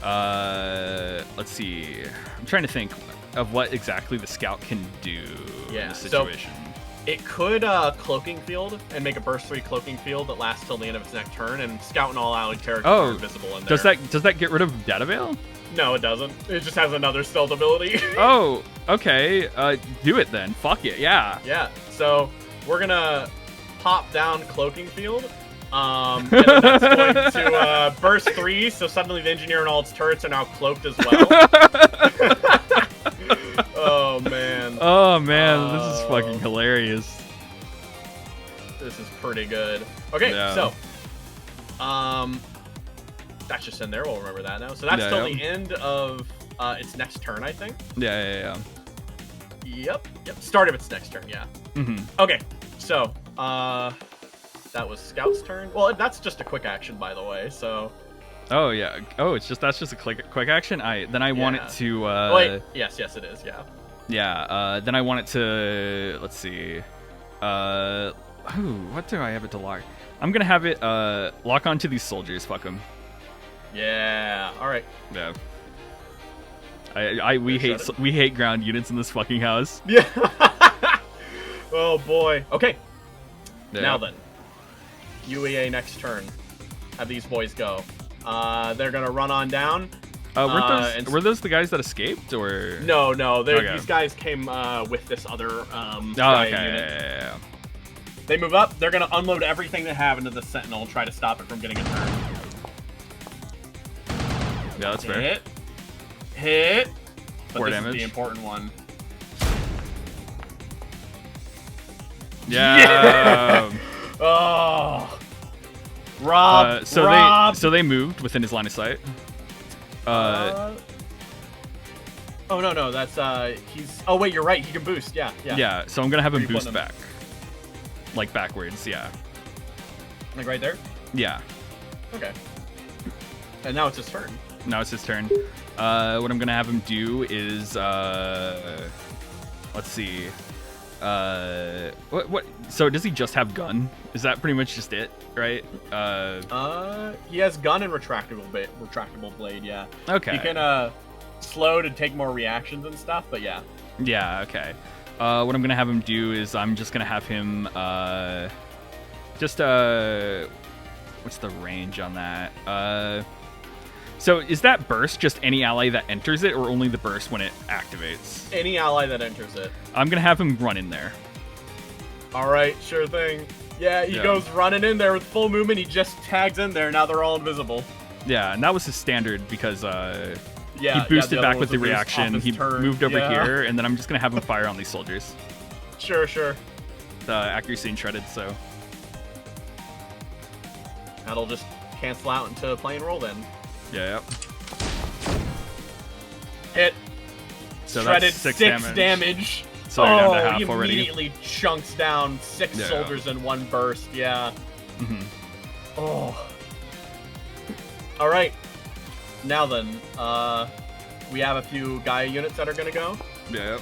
Let's see. I'm trying to think of what exactly the Scout can do in this situation. So it could Cloaking Field and make a Burst 3 Cloaking Field that lasts till the end of its next turn, and Scout and all allied characters are invisible in there. Does that get rid of Data Veil? No, it doesn't. It just has another stealth ability. Oh, okay. Do it then. Fuck it. Yeah. Yeah. So we're gonna pop down Cloaking Field. And then that's going to burst 3, so suddenly the engineer and all its turrets are now cloaked as well. Oh man. Oh man, this is fucking hilarious. This is pretty good. Okay, so that's just in there. We'll remember that now. So that's till the end of its next turn, I think. Yeah. Yep. Start of its next turn. Yeah. Okay. So that was Scout's turn. Well, that's just a quick action, by the way. So. Oh yeah. Oh, that's just a quick action. I want it to. Wait. Yes, it is. Yeah. Yeah. Then I want it to. Let's see. What do I have it to lock? I'm gonna have it lock onto these soldiers. Fuck them. Yeah. All right. Yeah. We hate ground units in this fucking house. Yeah. Oh boy. Okay. Yeah. Now then. UEA next turn. Have these boys go. They're gonna run on down. Were those the guys that escaped, or no? These guys came with this other unit. Yeah. They move up. They're gonna unload everything they have into the Sentinel and try to stop it from getting a turn. Yeah, that's fair. Hit. But 4 this damage. is the important one. Yeah. Oh. Rob. So they moved within his line of sight. Oh no, that's he's. Oh wait, you're right. He can boost. Yeah. Yeah. So I'm gonna have him boost back, like backwards. Yeah. Like right there. Yeah. Okay. And now it's his turn. Now it's his turn. What I'm gonna have him do is let's see. What? So does he just have gun? Is that pretty much just it, right? He has gun and retractable blade. Yeah. Okay. He can slow to take more reactions and stuff, but yeah. Yeah. Okay. What I'm gonna have him do is I'm just gonna have him what's the range on that? So is that burst just any ally that enters it, or only the burst when it activates? Any ally that enters it. I'm gonna have him run in there. All right, sure thing. Yeah, he goes running in there with full movement. He just tags in there. Now they're all invisible. Yeah, and that was his standard because he he boosted back with the reaction. He moved over here, and then I'm just gonna have him fire on these soldiers. Sure. The accuracy and shredded, so that'll just cancel out into plain roll then. Yeah. Hit. So shredded that's 6 damage. So you're down to half already. He immediately chunks down 6 soldiers in one burst. Yeah. Oh. All right. Now then, we have a few Gaia units that are gonna go. Yeah.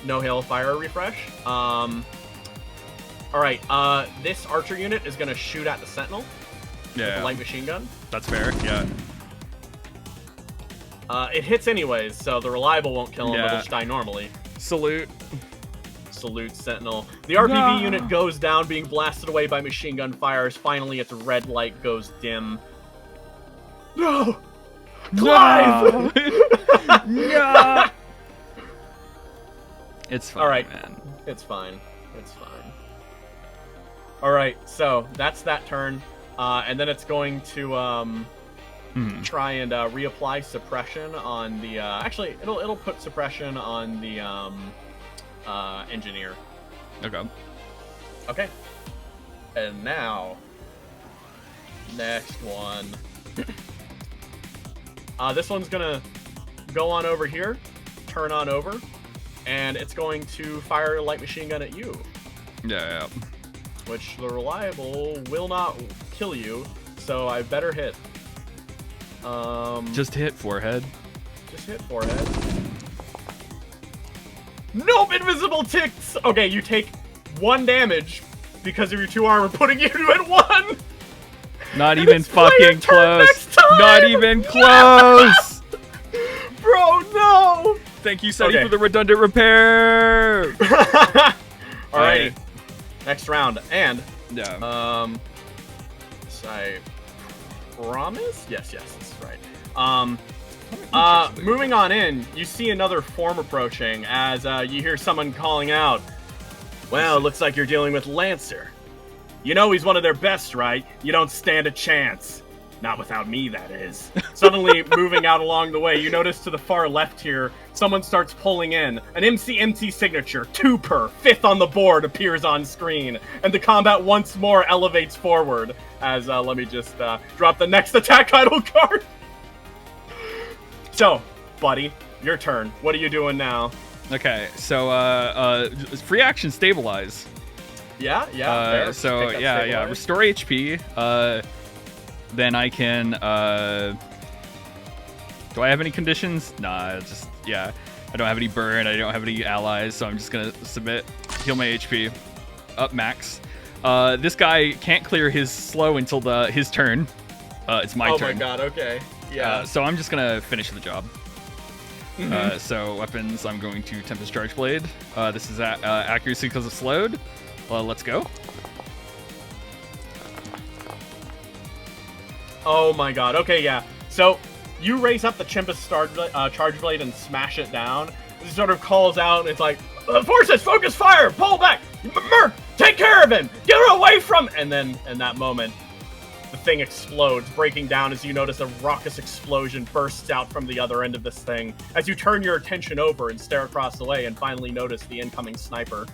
No Hailfire refresh. All right. This archer unit is gonna shoot at the Sentinel. Yeah. With a light machine gun. That's fair. Yeah. It hits anyways, so the reliable won't kill him. It'll just die normally. Salute, Sentinel. The RPV unit goes down, being blasted away by machine gun fires. Finally, its red light goes dim. No! Clive! No! It's fine, all right, man. It's fine. All right, so that's that turn. And then it's going to try and reapply suppression on the. Actually, it'll put suppression on the engineer. Okay. And now, next one. This one's gonna go on over here, turn on over, and it's going to fire a light machine gun at you. Yeah. Which the reliable will not kill you, so I better hit. Just hit forehead. Just hit forehead. Nope, invisible ticks! Okay, you take 1 damage because of your 2 armor, putting you at 1! Not even fucking close. Not even close! Bro, no! Thank you, Seti, for the redundant repair! Alrighty. Next round. And, yeah. I promise? Yes, that's right. Moving on in, you see another form approaching as you hear someone calling out, "Well, looks like you're dealing with Lancer. You know he's one of their best, right? You don't stand a chance. Not without me, that is." Suddenly, moving out along the way, you notice to the far left here, someone starts pulling in. An MCMT signature, 2 per, 5th on the board, appears on screen, and the combat once more elevates forward. As, let me just drop the next attack title card. So, buddy, your turn. What are you doing now? Okay, so free action stabilize. Yeah. Fair. So yeah, restore HP. Then I can. Do I have any conditions? Nah, just yeah. I don't have any burn. I don't have any allies, so I'm just gonna submit. Heal my HP. Up max. This guy can't clear his slow until his turn. It's my turn. Oh my god. Okay. Yeah. So I'm just gonna finish the job. So weapons, I'm going to Tempest Charge Blade. This is accuracy because of slowed. Let's go. Oh my god. Okay, yeah. So you raise up the Tempest Charge Blade and smash it down. It sort of calls out, and it's like, "Forces, focus fire! Pull back! Merc, take care of him! Get away from..." And then, in that moment, the thing explodes, breaking down as you notice a raucous explosion bursts out from the other end of this thing, as you turn your attention over and stare across the way and finally notice the incoming sniper.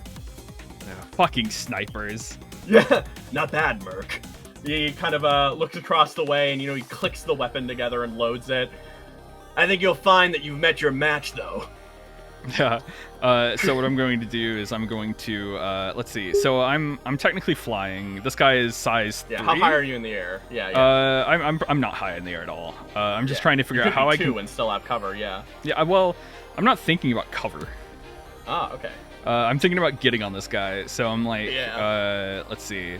Fucking snipers. Yeah, not bad, Merc. He kind of looks across the way and, he clicks the weapon together and loads it. "I think you'll find that you've met your match, though." Yeah. So what I'm going to do is I'm going to let's see. So I'm technically flying. This guy is size 3. Yeah. How high are you in the air? Yeah. I'm not high in the air at all. I'm just trying to figure out how I can. And still have cover. Yeah. Yeah. Well, I'm not thinking about cover. Ah. Okay. I'm thinking about getting on this guy. So I'm like, let's see.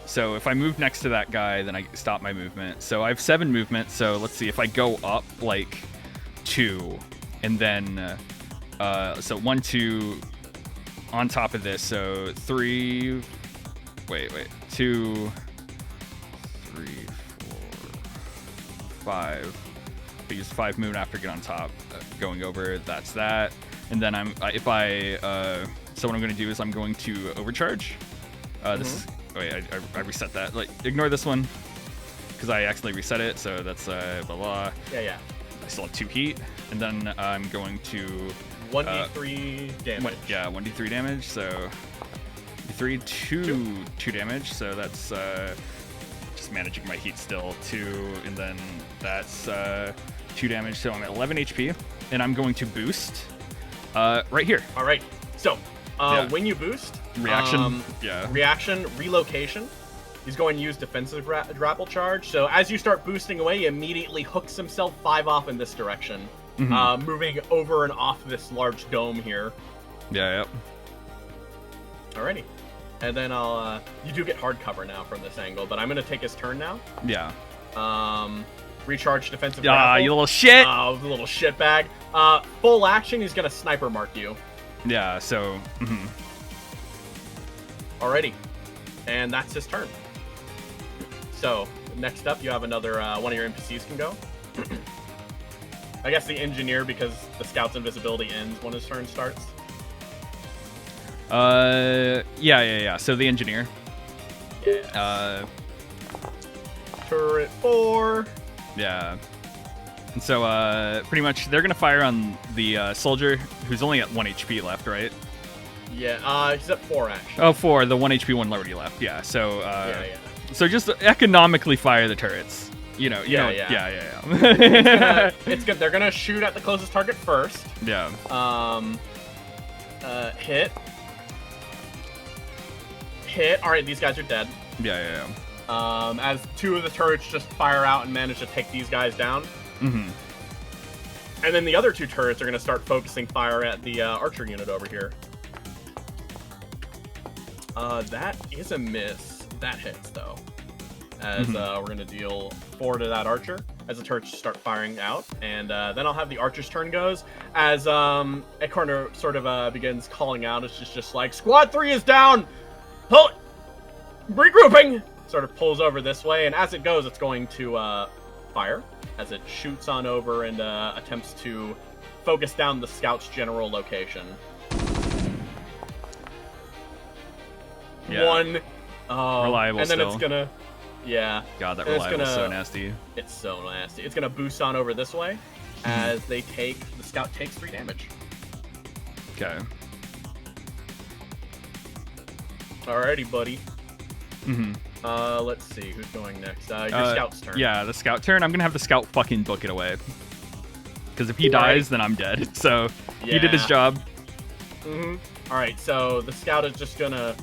So if I move next to that guy, then I stop my movement. So I have 7 movement. So let's see if I go up like 2, and then. So 1, 2 on top of this, so 3, wait, 2, 3, 4, 5. I use 5 movement after I get on top, going over, that's that. And then so what I'm going to do is I'm going to overcharge. This, wait, I reset that. Like, ignore this one, because I accidentally reset it, so that's blah, blah. Yeah. I still have 2 heat, and then I'm going to 1d3 damage. Yeah, 1d3 damage, so 2 damage, so that's just managing my heat still. 2, and then that's 2 damage, so I'm at 11 HP, and I'm going to boost right here. All right, so when you boost, reaction, reaction, relocation, he's going to use defensive grapple charge, so as you start boosting away, he immediately hooks himself 5 off in this direction. Moving over and off this large dome here. Yeah, yep. Alrighty. And then you do get hard cover now from this angle, but I'm going to take his turn now. Yeah. Recharge defensive grapple. Ah, you little shit! The little shit bag. Full action, he's going to sniper mark you. Yeah, so... Alrighty. And that's his turn. So, next up, you have another one of your NPCs can go. I guess the engineer, because the scout's invisibility ends when his turn starts. Yeah. So the engineer. Yeah. Turret 4. Yeah. And so, pretty much, they're gonna fire on the soldier who's only at 1 HP left, right? Yeah. He's at 4 actually. Oh, 4. The 1 HP one already left. Yeah. So. Yeah. So just economically fire the turrets. Yeah. It's good. They're gonna shoot at the closest target first. Yeah. Hit. All right, these guys are dead. Yeah. as 2 of the turrets just fire out and manage to take these guys down. Mm-hmm. And then the other 2 turrets are going to start focusing fire at the archer unit over here. That is a miss. That hits, though. As we're going to deal 4 to that archer as the turrets start firing out. And then I'll have the archer's turn goes. As Acorner sort of begins calling out, it's just like, Squad 3 is down! Pull! Regrouping! Sort of pulls over this way, and as it goes, it's going to fire. As it shoots on over and attempts to focus down the scout's general location. Yeah. 1. Reliable and then still. it's gonna... Yeah. God, that And it's reliable is so gonna- nasty. It's so nasty. It's gonna boost on over this way as the scout takes 3 damage. Okay. Alrighty, buddy. Mm-hmm. Let's see who's going next. Your scout's turn. Yeah, the scout turn. I'm gonna have the scout fucking book it away. Because if he dies, then I'm dead. So he did his Yeah. job. All right, so the scout is just gonna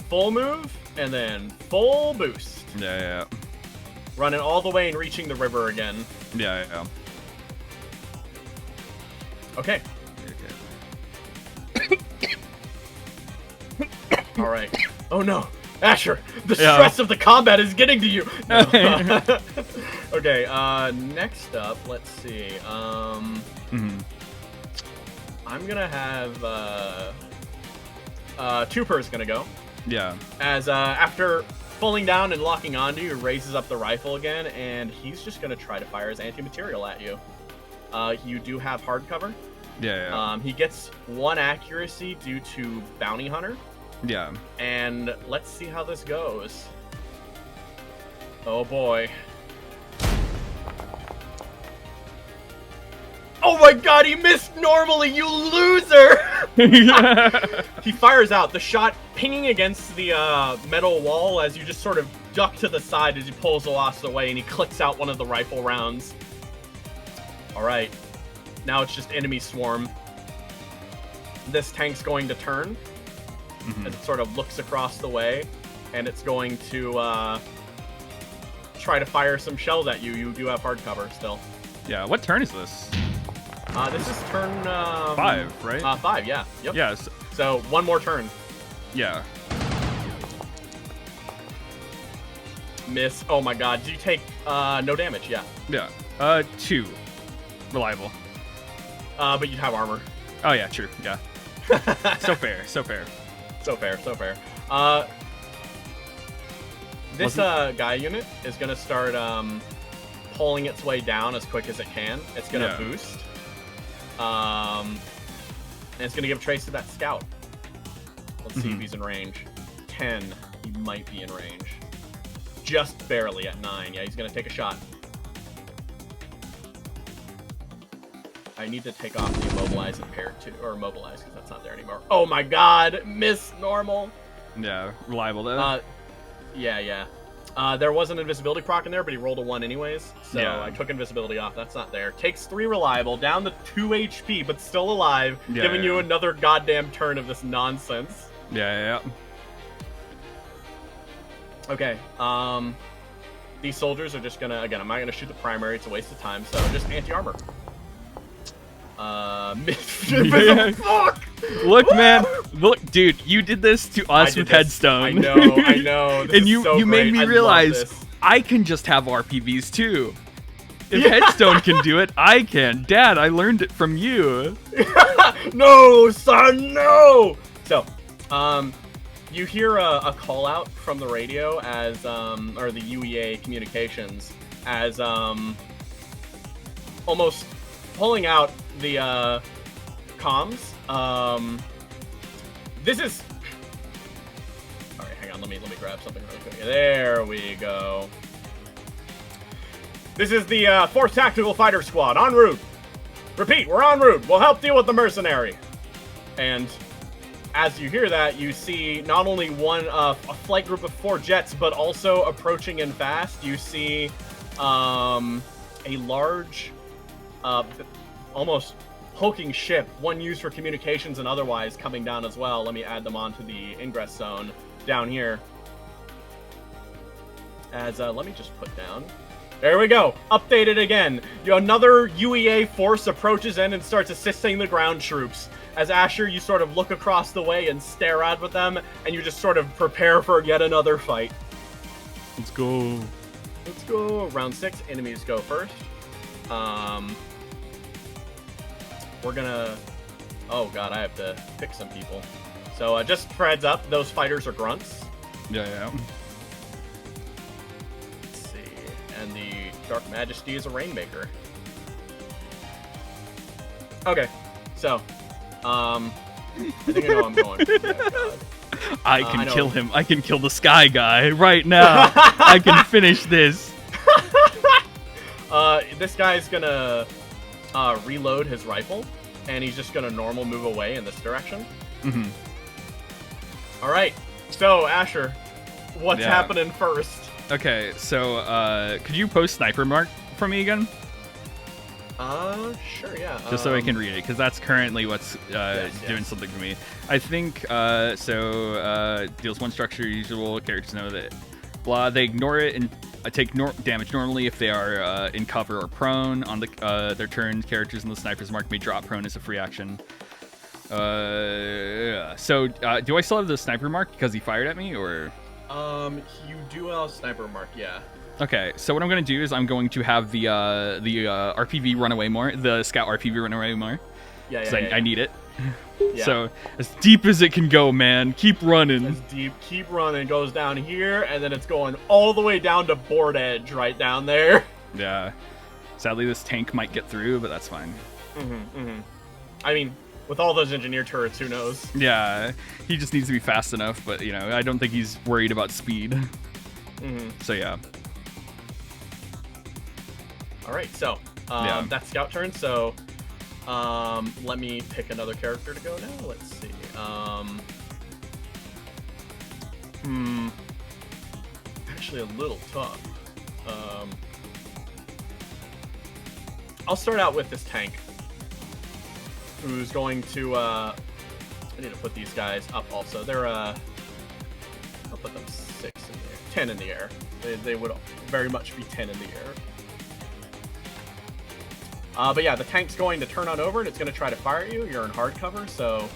full move and then full boost, Yeah. running all the way and reaching the river again. Yeah. Okay. All right. Oh no, Asher, the stress of the combat is getting to you. No. Okay. Next up, let's see. I'm gonna have Twoper's gonna go. Yeah. As after falling down and locking onto you, raises up the rifle again, and he's just gonna try to fire his anti-material at you. You do have hard cover. Yeah. He gets 1 accuracy due to Bounty Hunter. Yeah. And let's see how this goes. Oh boy. Oh my god, he missed normally, you loser! He fires out, the shot pinging against the metal wall as you just sort of duck to the side as he pulls the lost away, and he clicks out one of the rifle rounds. Alright, now it's just enemy swarm. This tank's going to turn. As it sort of looks across the way, and it's going to try to fire some shells at you. You do have hard cover still. Yeah. What turn is this? This is turn 5, right? 5, yeah. Yep. Yeah. So 1 more turn. Yeah. Miss. Oh my god. Do you take no damage? Yeah. Yeah. 2. Reliable. But you'd have armor. Oh yeah, true. Yeah. So fair. So fair. This guy unit is gonna start pulling its way down as quick as it can. It's gonna boost. And it's gonna give trace to that scout. Let's see if he's in range. 10. He might be in range. Just barely at 9. Yeah, he's gonna take a shot. I need to take off the immobilize and pair to, or immobilize because that's not there anymore. Oh my god, miss normal. Yeah, reliable though. Yeah. There was an invisibility proc in there, but he rolled a 1 anyways, so Yeah. I took invisibility off. That's not there. Takes 3 reliable, down to 2 HP, but still alive, giving you another goddamn turn of this nonsense. Yeah. Okay. These soldiers are just gonna, again, I'm not gonna shoot the primary. It's a waste of time. So just anti-armor. Fuck! Look, man. Look, dude. You did this to us with Headstone. I know. This And is you so made great. me I love realize this. I can just have RPVs too. If Headstone can do it, I can. Dad, I learned it from you. No, son, no! So, you hear a call out from the radio as, or the UEA communications as, almost pulling out the, comms. This is... Alright, hang on, let me grab something really quick. There we go. This is the 4th Tactical Fighter Squad, en route. Repeat, we're en route. We'll help deal with the mercenary. And as you hear that, you see not only a flight group of 4 jets, but also approaching in fast. You see a large, almost hulking ship, one used for communications and otherwise, coming down as well. Let me add them onto the ingress zone down here. As let me just put down. There we go. Updated again. Another UEA force approaches in and starts assisting the ground troops. As Asher, you sort of look across the way and stare out with them, and you just sort of prepare for yet another fight. Let's go. Let's go. Round 6. Enemies go first. We're gonna... Oh god, I have to pick some people. So just for heads up, those fighters are grunts. Yeah. Let's see. And the Dark Majesty is a Rainmaker. Okay. So, I think I know I'm going. I can kill him. I can kill the Sky Guy right now. I can finish this. This guy's gonna reload his rifle, and he's just gonna normal move away in this direction. Mm-hmm. All right. So Asher, what's happening first? Okay. So, could you post sniper mark for me again? Sure, yeah. Just so I can read it, because that's currently what's doing something for me. I think, deals 1 structure, usual, characters know that, blah, they ignore it and take damage normally if they are in cover or prone. On their turn, characters in the sniper's mark may drop prone as a free action. So, do I still have the sniper mark because he fired at me, or? You do have sniper mark, yeah. Okay, so what I'm going to do is I'm going to have the RPV run away more, the scout RPV run away more. Yeah, I need it. Yeah. So, as deep as it can go, man. Keep running. As deep, keep running. Goes down here, and then it's going all the way down to board edge right down there. Yeah. Sadly, this tank might get through, but that's fine. I mean, with all those engineer turrets, who knows? Yeah, he just needs to be fast enough, but, you know, I don't think he's worried about speed. So, yeah. All right, so that's scout turn. So let me pick another character to go now. Let's see. Actually, a little tough. I'll start out with this tank, who's going to. I need to put these guys up. Also, they're. I'll put them 6 in the air, 10 in the air. They would very much be 10 in the air. But yeah, the tank's going to turn on over and it's going to try to fire at you. You're in hard cover, so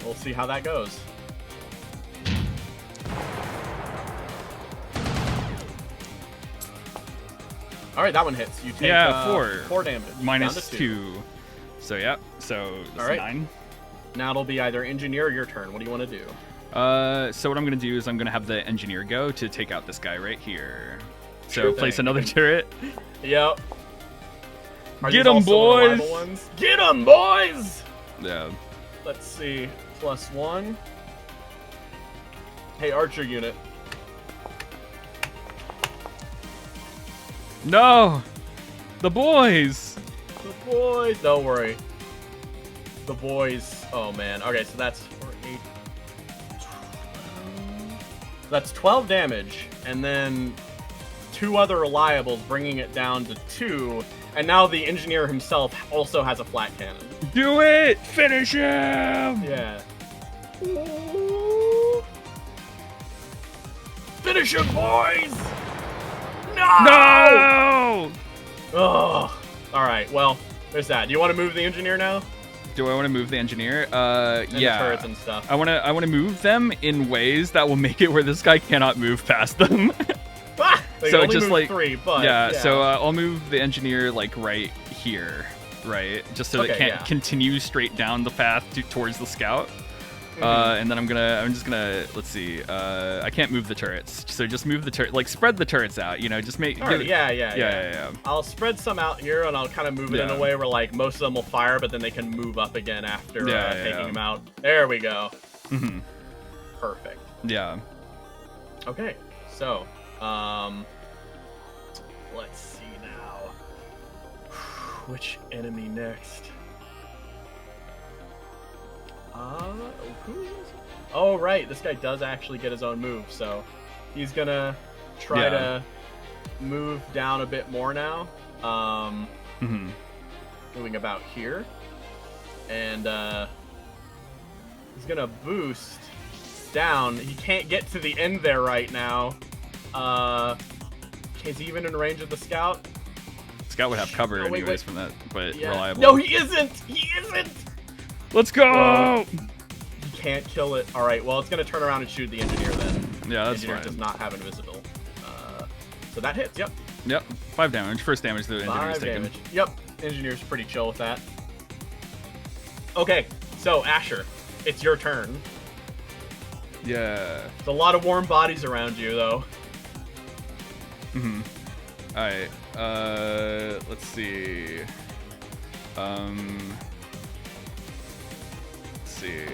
we'll see how that goes. All right, that one hits. You take 4 damage. Minus 2. So yeah, so all right. 9. Now it'll be either engineer or your turn. What do you want to do? So what I'm going to do is I'm going to have the engineer go to take out this guy right here. So Sure place thing. another turret. Yep. Get them, boys! Get them, boys! Yeah. Let's see. +1. Hey, archer unit. No! The boys! The boys! Don't worry. The boys. Oh, man. Okay, so that's 4, 8, 12. That's 12 damage. And then 2 other reliables, bringing it down to 2. And now the engineer himself also has a flat cannon. Do it! Finish him! Yeah. Ooh. Finish him, boys! No! No! Oh. Alright, well, there's that. Do you want to move the engineer now? Do I want to move the engineer? And Yeah. the turrets and stuff. I want to move them in ways that will make it where this guy cannot move past them. They so only just move like 3, but yeah. So I'll move the engineer like right here, right, just so it can't continue straight down the path towards the scout. And then I'm just gonna let's see. I can't move the turrets, so just move the turret. Like spread the turrets out. You know, just make. Right, yeah. I'll spread some out here, and I'll kind of move it in a way where like most of them will fire, but then they can move up again after taking them out. There we go. Perfect. Yeah. Okay, so let's see now. Which enemy next? Who is this? Oh, right. This guy does actually get his own move, so he's gonna try to move down a bit more now. Moving about here, and he's gonna boost down. He can't get to the end there right now. Is he even in range of the scout? Scout would have cover Oh, wait, anyways wait. from that, but Yeah. reliable. No, he isn't! He isn't! Let's go! He can't kill it. All right, well, it's going to turn around and shoot the engineer then. Yeah, that's Engineer fine. does not have invisible. So that hits, yep. Yep, 5 damage. First damage the engineer's 5 taken. damage. Yep, engineer's pretty chill with that. Okay, so Asher, it's your turn. Yeah. There's a lot of warm bodies around you, though. Mm-hmm. Alright, let's see. Let's see.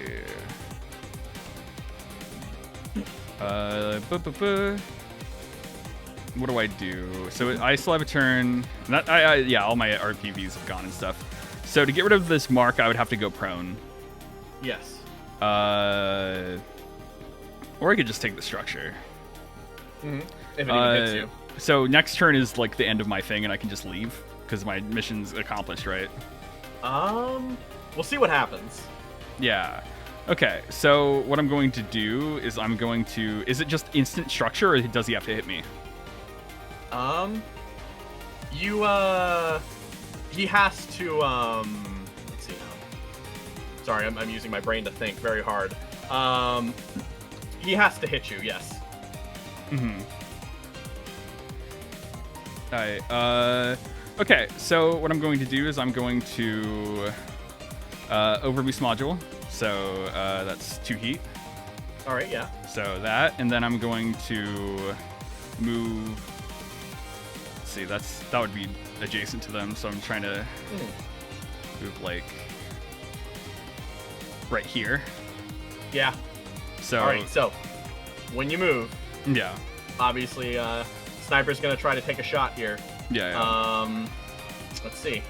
What do I do? So I still have a turn. Yeah, all my RPVs have gone and stuff. So to get rid of this mark, I would have to go prone. Yes. Or I could just take the structure. Mm-hmm. If it even hits you. So next turn is like the end of my thing, and I can just leave because my mission's accomplished, right? We'll see what happens. Yeah. Okay. So what I'm going to do is I'm going to. Is it just instant structure, or does he have to hit me? He has to, let's see now. Sorry, I'm using my brain to think very hard. He has to hit you, yes. Mm-hmm. Alright, okay, so what I'm going to do is I'm going to, overboost module, so, that's 2 heat. Alright, yeah. So that, and then I'm going to move. Let's see, that would be adjacent to them, so I'm trying to move like right here. Yeah. So. All right. So when you move, Yeah. obviously, sniper's gonna try to take a shot here. Yeah. Let's see.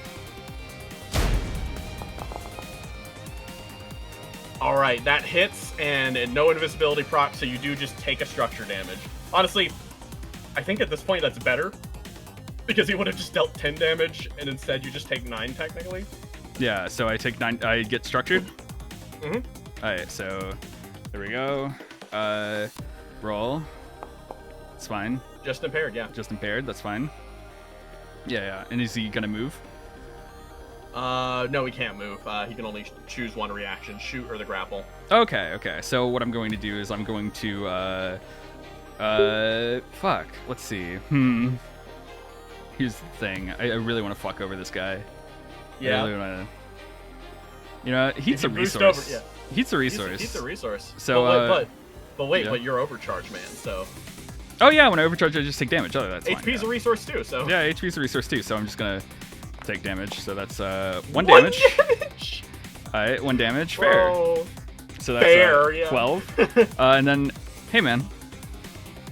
All right, that hits, and no invisibility proc, so you do just take a structure damage. Honestly, I think at this point that's better, because he would have just dealt 10 damage, and instead you just take 9 technically. Yeah. So I take 9. I get structured. Mm-hmm. All right. So there we go. Roll. It's fine. Just impaired, yeah. Just impaired. That's fine. Yeah. And is he gonna move? No, he can't move. He can only choose one reaction, shoot or the grapple. Okay. So what I'm going to do is I'm going to fuck. Let's see. Here's the thing. I really want to fuck over this guy. Yeah. I really want to. You know, heat's a If you boost resource. over- yeah. Heat's a resource. He's a resource. So, but wait, yeah. but you're overcharged, man. So Oh yeah, when I overcharge, I just take damage. Oh, that's fine. HP's yeah. a resource too. So Yeah, HP's a resource too. So I'm just gonna take damage. So that's 1 damage. All right, 1 damage. Fair. Whoa. So that's Fair, yeah. 12. And then, hey man,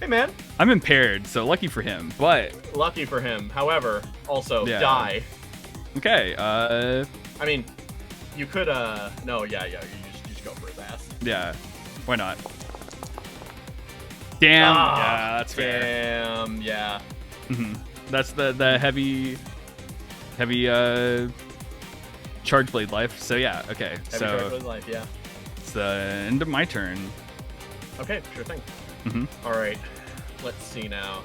Hey man, I'm impaired, so lucky for him. But lucky for him. However, also Yeah. die. okay, I mean, you could no, yeah, you just go for his ass. yeah, why not? Damn. Ah, Yeah, that's fair. Damn, yeah. That's the heavy charge blade life. So yeah, okay. Heavy charge with life, yeah. It's the end of my turn. Okay, sure thing. All right, let's see now.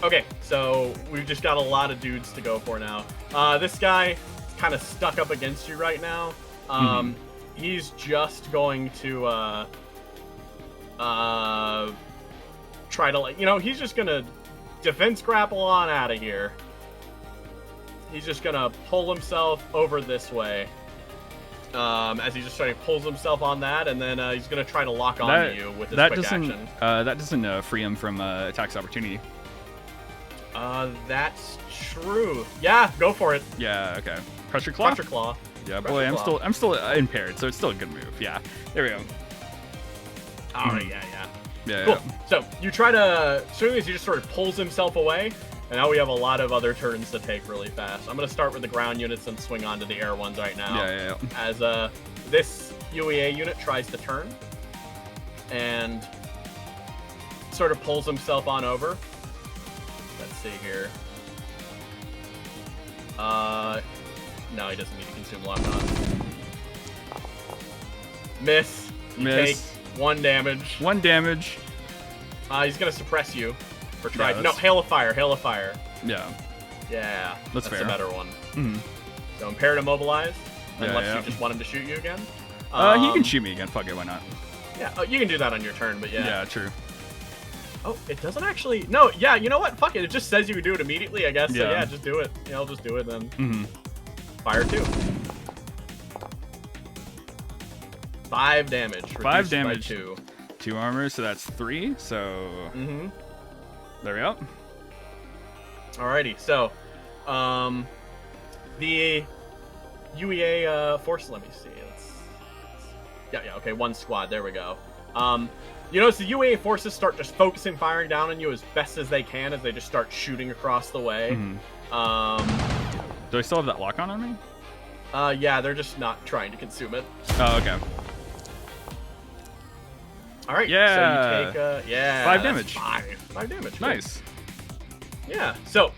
Okay, so we've just got a lot of dudes to go for now. This guy is kind of stuck up against you right now. He's just going to try to, like, he's just gonna defense grapple on out of here. He's just gonna pull himself over this way. As he just pulls himself on that, and then he's gonna try to lock onto you with his quick action. That doesn't free him from attacks opportunity. That's true. Yeah, go for it. Yeah. Okay. Pressure claw. Pressure claw. Yeah, Pressure boy, claw. I'm still impaired, so it's still a good move. Yeah. There we go. All right, yeah. Yeah. Cool. So you try to, as soon as he just sort of pulls himself away, and now we have a lot of other turns to take really fast. I'm gonna start with the ground units and swing on to the air ones right now. Yeah. As this UEA unit tries to turn and sort of pulls himself on over. Let's see here. No, he doesn't need to consume lock on. Miss. You Miss. take 1 damage. 1 damage. He's gonna suppress you. Or try. Yeah, No, hail of fire. Hail of fire. Yeah. Yeah. That's fair. a better one. Mm-hmm. So impaired immobilized. Yeah, Unless yeah. you just want him to shoot you again. He can shoot me again. Fuck it, why not? Yeah, you can do that on your turn, but yeah. Yeah, true. Oh, it doesn't actually. No, yeah, you know what? Fuck it. It just says you can do it immediately, I guess. So Yeah. yeah, just do it. Yeah, I'll just do it then. Mm-hmm. Fire 2. 5 damage. 5 damage. By 2. 2 armor, so that's 3. So Mm-hmm. there we go. Alrighty, so the UEA force. Let me see. Yeah, okay, 1 squad. There we go. You notice the UEA forces start just focusing firing down on you as best as they can as they just start shooting across the way. Mm-hmm. Do I still have that lock on me? Yeah, they're just not trying to consume it. Oh, okay. All right. Yeah. So you take 5 damage. 5 damage. Nice. Cool. Yeah. So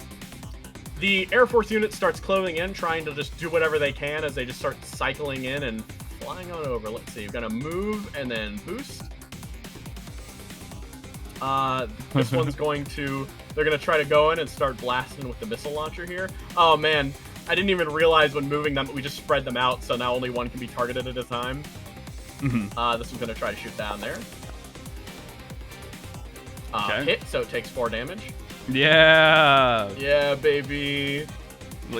the Air Force unit starts closing in, trying to just do whatever they can as they just start cycling in and flying on over. Let's see. You're gonna move and then boost. This one's going to. They're gonna try to go in and start blasting with the missile launcher here. Oh man, I didn't even realize when moving them we just spread them out, so now only one can be targeted at a time. Mm-hmm. This one's gonna try to shoot down there. Okay. Hit, so it takes 4 damage. Yeah. Yeah, baby.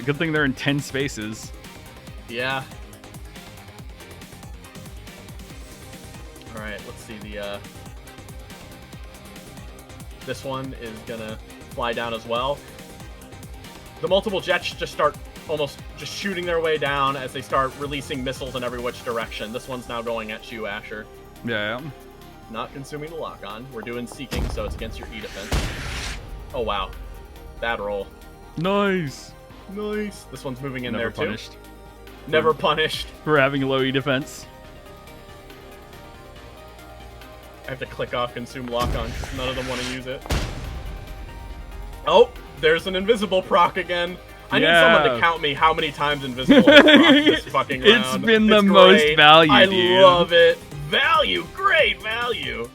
Good thing they're in 10 spaces. Yeah. All right, let's see the. This one is gonna fly down as well. The multiple jets just start almost just shooting their way down as they start releasing missiles in every which direction. This one's now going at you, Asher. Yeah. Not consuming the lock-on. We're doing seeking, so it's against your E defense. Oh, wow. Bad roll. Nice. Nice. This one's moving in Never there, punished. too. Never punished. For having a low E defense. I have to click off consume lock-on because none of them want to use it. Oh, there's an invisible proc again. I need someone to count me how many times invisible has procced this fucking round. It's been the most value, dude. I love it. Value. Great value.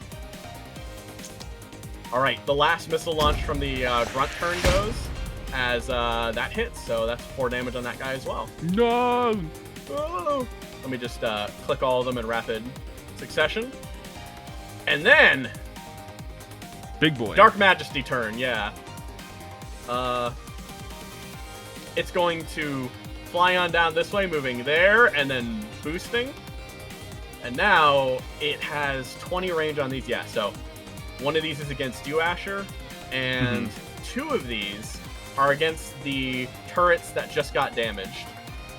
All right, the last missile launch from the grunt turn goes as that hits, so that's 4 damage on that guy as well. No. Oh. Let me just click all of them in rapid succession. And then... Big boy. Dark Majesty turn, yeah. It's going to fly on down this way, moving there, and then boosting. And now it has 20 range on these. Yeah, so one of these is against you, Asher, and 2 of these are against the turrets that just got damaged.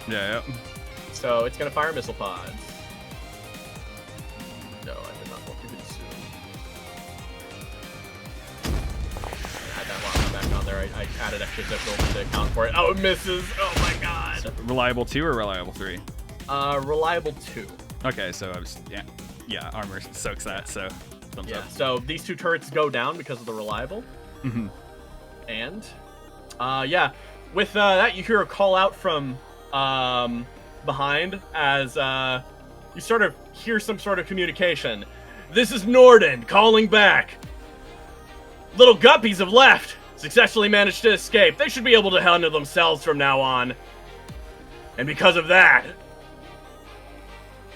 Yeah. So it's going to fire missile pods. No, I did not want to consume. I had that lock back on there. I added extra difficulty to account for it. Oh, it misses. Oh my god. So, reliable 2 or reliable 3? Reliable 2. Okay, so I was yeah, armor soaks that, so thumbs up. So these 2 turrets go down because of the reliable. And yeah, with that you hear a call out from behind as you sort of hear some sort of communication. This is Norden calling back. Little guppies have left. Successfully managed to escape. They should be able to handle themselves from now on. And because of that,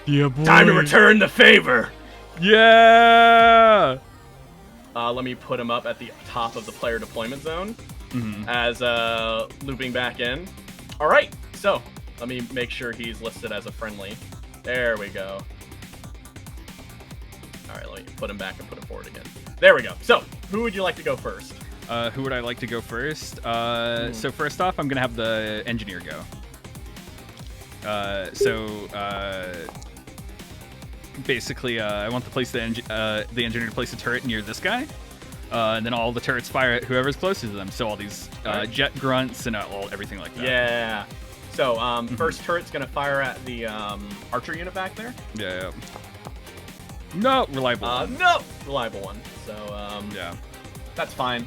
yeah, boy. time to return the favor. Yeah. Let me put him up at the top of the player deployment zone as looping back in. All right, so let me make sure he's listed as a friendly. There we go. All right, let me put him back and put him forward again. There we go. So, who would you like to go first? Who would I like to go first? So first off, I'm gonna have the engineer go. Basically, I want to place the engineer to place a turret near this guy, and then all the turrets fire at whoever's closest to them. So all these jet grunts and everything like that. Yeah. So first turret's gonna fire at the archer unit back there. Yeah. No, reliable. No, reliable one. So yeah, that's fine.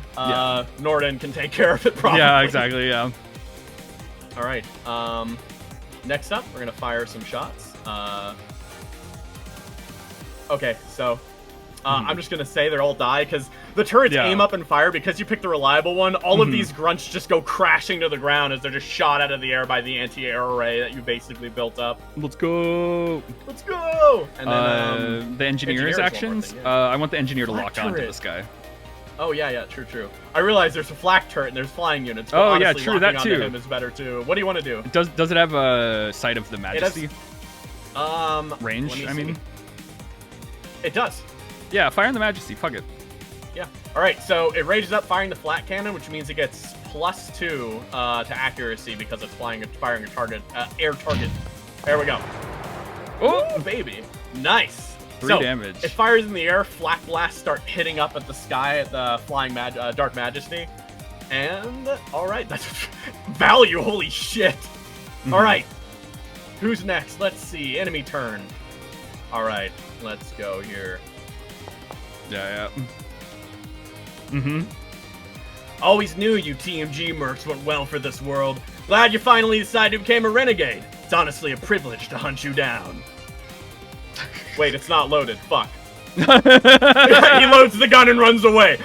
Norden can take care of it probably. Yeah, exactly. Yeah. All right. Next up, we're gonna fire some shots. Okay, so I'm just gonna say they all die because the turrets aim up and fire. Because you picked the reliable one, all of these grunts just go crashing to the ground as they're just shot out of the air by the anti-air array that you basically built up. Let's go. Let's go. And then the engineer's actions. I want the engineer to lock onto this guy. Oh yeah, true. I realize there's a flak turret and there's flying units. But oh yeah, honestly, true. That onto too. him is better too. What do you want to do? Does it have a sight of the Majesty? Range. I mean, it does. Yeah, fire on the Majesty. Fuck it. Yeah. All right. So it rages up firing the flat cannon, which means it gets +2 to accuracy because it's firing a target, air target. There we go. Oh baby, nice. 3 damage. It fires in the air. Flak blasts start hitting up at the sky at the flying Dark Majesty. And all right, that's value. Holy shit. All right. Who's next? Let's see. Enemy turn. All right. Let's go here. Yeah. Always knew you TMG mercs went well for this world. Glad you finally decided to become a renegade. It's honestly a privilege to hunt you down. Wait, it's not loaded. Fuck. He loads the gun and runs away.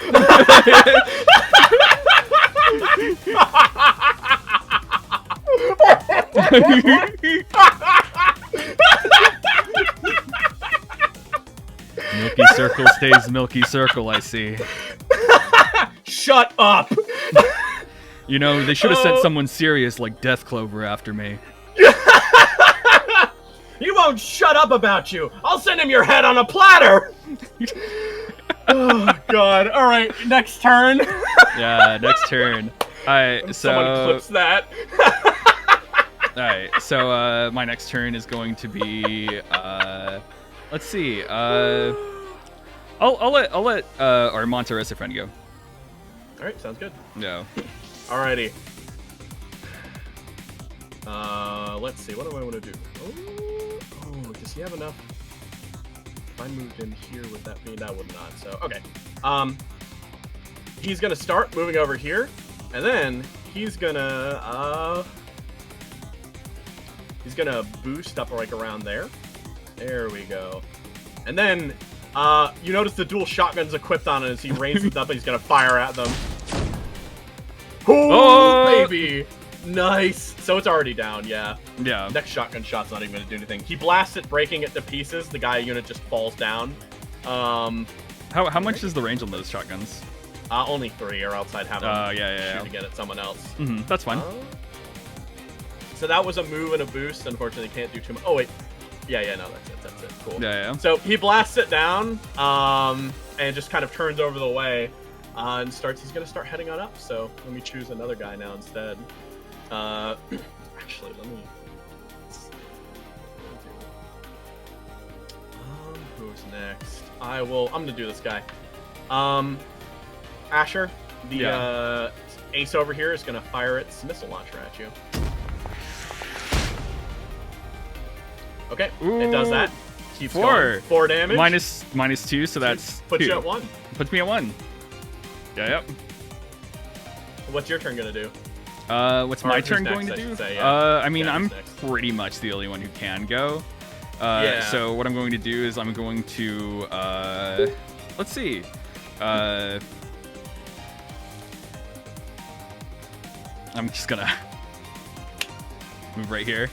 Milky circle stays milky circle, I see. Shut up! You know, they should have sent someone serious like Death Clover after me. He won't shut up about you! I'll send him your head on a platter! Oh, God. Alright, next turn. Yeah, next turn. Alright, so... Someone clips that. Alright, so my next turn is going to be... let's see. I'll let our Monteresa friend go. Alright, sounds good. No. Alrighty. Let's see. What do I want to do? Oh, does he have enough? If I moved in here, would that mean that would not? So, okay. He's gonna start moving over here, and then he's gonna boost up like around there. There we go. And then you notice the dual shotguns equipped on it as he raises them up and he's gonna fire at them. Oh, baby! Nice. So it's already down, yeah. Yeah. Next shotgun shot's not even gonna do anything. He blasts it, breaking it to pieces. The guy unit just falls down. How much is the range on those shotguns? Only 3, or else I'd have him shoot again at someone else. That's fine. So that was a move and a boost. Unfortunately, can't do too much. Oh wait. Yeah, no, that's it. Cool. Yeah. So he blasts it down, and just kind of turns over the way, and he's gonna start heading on up. So let me choose another guy now instead. Actually, let me. Who's next? I'm gonna do this guy. Asher, the ace over here is gonna fire its missile launcher at you. Okay, it does that. Keeps 4. going. 4 damage. -2, so that's puts 2. you at 1. Puts me at 1. Yeah. What's your turn gonna do? What's my turn going to do? I mean, I'm pretty much the only one who can go. So what I'm going to do is I'm going to, let's see. I'm just gonna move right here.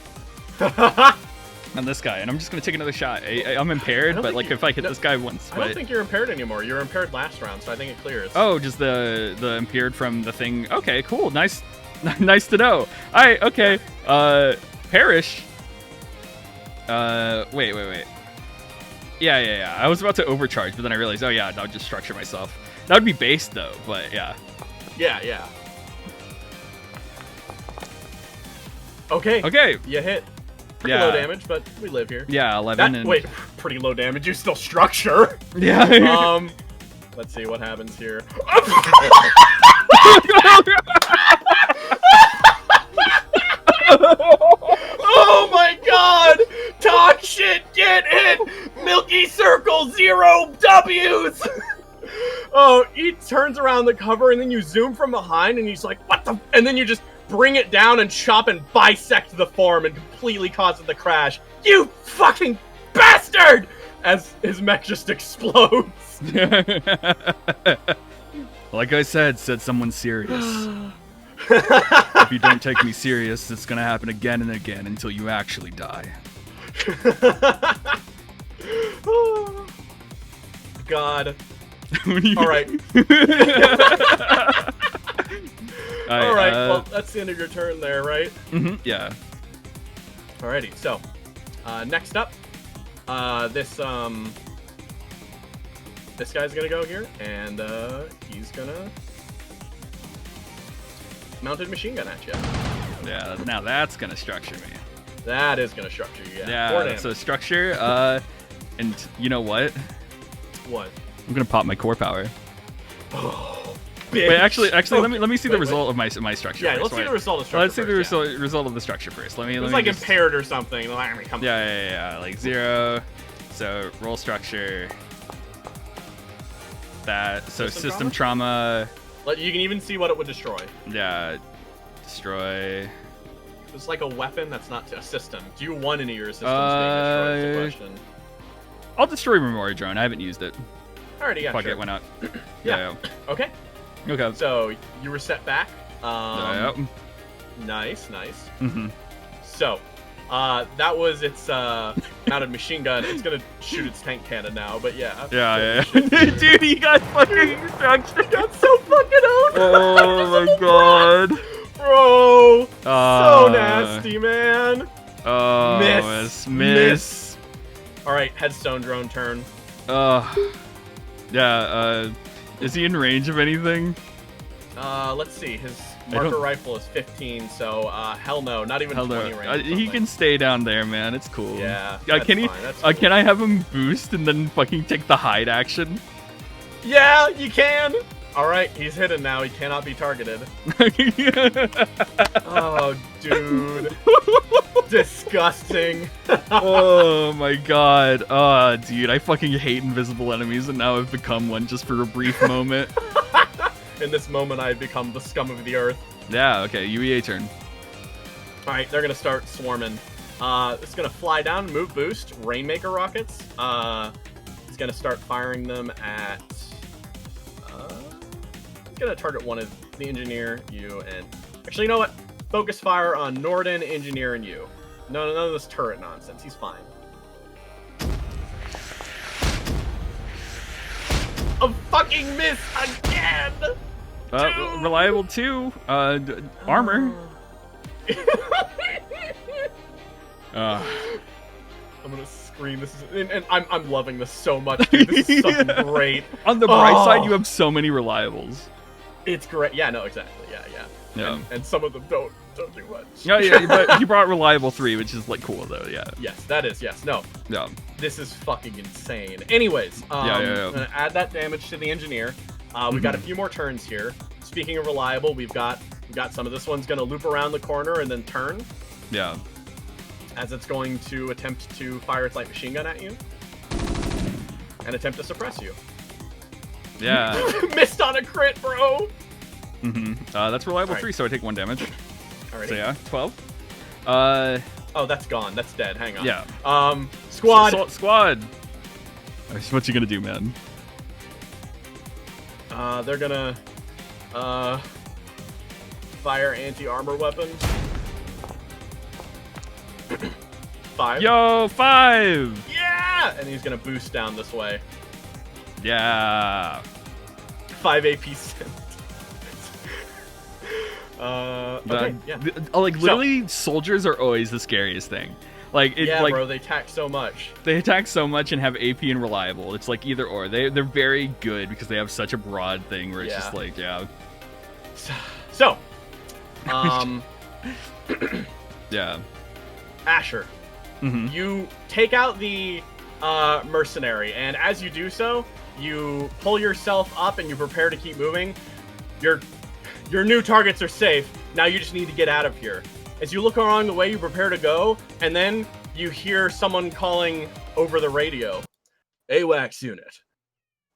On this guy, and I'm just gonna take another shot. I'm impaired, but like if I hit this guy once. I don't think you're impaired anymore. You were impaired last round, so I think it clears. Oh, just the impaired from the thing. Okay, cool, nice to know. All right, okay. Perish. Wait. Yeah. I was about to overcharge, but then I realized, oh yeah, that would just structure myself. That would be based though, but yeah. Yeah. Okay. You hit. Pretty low damage, but we live here. Yeah, 11. Wait, pretty low damage. You still structure. Yeah. Let's see what happens here. Oh my God! Talk shit, get hit. Milky circle, 0 W's. Oh, he turns around the cover, and then you zoom from behind, and he's like, "What the?" And then you just bring it down and chop and bisect the form and completely cause it to crash. You fucking bastard! as his mech just explodes. Like I said someone serious. If you don't take me serious, it's gonna happen again and again until you actually die. God. All right. All right. Well, that's the end of your turn there, right? Yeah. Alrighty. So, next up, this guy's gonna go here, and he's gonna mounted machine gun at you. Yeah. Now that's gonna structure me. That is gonna structure you. Yeah. So structure. And you know what? What? I'm gonna pop my core power. Oh, bitch. Wait, actually, let me see the result of my structure. Yeah, first. let's see the result of structure. Let's see the result of the structure first. Let me. It's like just... impaired or something. Yeah. Like 0. So roll structure. That. So system trauma. You can even see what it would destroy. Yeah. Destroy. It's like a weapon that's not a system. Do you want any of your systems being destroyed? Is the question. I'll destroy Memory Drone. I haven't used it. Alrighty, yeah, Fuck sure. it, why not? Yeah. Okay. Okay. So you were set back. Yep. Nice. So, that was its mounted machine gun. It's gonna shoot its tank cannon now, but yeah. Yeah. Dude, he got fucking structured. Got so fucking owned. Oh my god. Bro. So nasty, man. Oh, miss. Alright, headstone drone turn. Yeah, is he in range of anything? Let's see. His marker rifle is 15, so hell no, not even 20 range. He can stay down there, man. It's cool. Yeah. Can he? Cool. Can I have him boost and then fucking take the hide action? Yeah, you can. All right, he's hidden now. He cannot be targeted. Oh, dude. Disgusting. Oh my god. Oh, dude, I fucking hate invisible enemies, and now I've become one just for a brief moment. In this moment, I've become the scum of the earth. Yeah, okay, UEA turn. Alright, they're gonna start swarming. It's gonna fly down, move boost, Rainmaker rockets. It's gonna start firing them at... it's gonna target one of the engineer, you, and... Actually, you know what? Focus fire on Norden, engineer, and you. None of this turret nonsense. He's fine. A fucking miss again! Reliable 2. Armor. I'm gonna scream. This is, and I'm loving this so much, dude. This is so great. On the bright side, you have so many reliables. It's great. Yeah, no, exactly. Yeah. And some of them don't do much. Yeah, but you brought reliable 3, which is like cool though. Yeah. Yes, that is. Yes. No. Yeah. This is fucking insane. Anyways, yeah. I'm gonna add that damage to the engineer. We've got a few more turns here. Speaking of reliable, we've got some of this one's gonna loop around the corner and then turn. Yeah. As it's going to attempt to fire its light machine gun at you and attempt to suppress you. Yeah. Missed on a crit, bro. That's reliable 3, so I take 1 damage. Alrighty. So yeah, 12. Oh, that's gone. That's dead. Hang on. Yeah. Squad. Squad. What you gonna do, man? They're gonna fire anti-armor weapons. 5. Yo, 5. Yeah, and he's gonna boost down this way. Yeah. 5 AP sent. Okay, yeah. Like literally, soldiers are always the scariest thing. Like, like, bro, they attack so much. They attack so much and have AP and reliable. It's like either or. They're very good because they have such a broad thing where it's just like, yeah. So, yeah. Asher, you take out the mercenary, and as you do so, you pull yourself up and you prepare to keep moving. Your new targets are safe. Now you just need to get out of here. As you look along the way, you prepare to go, and then you hear someone calling over the radio. AWACS unit,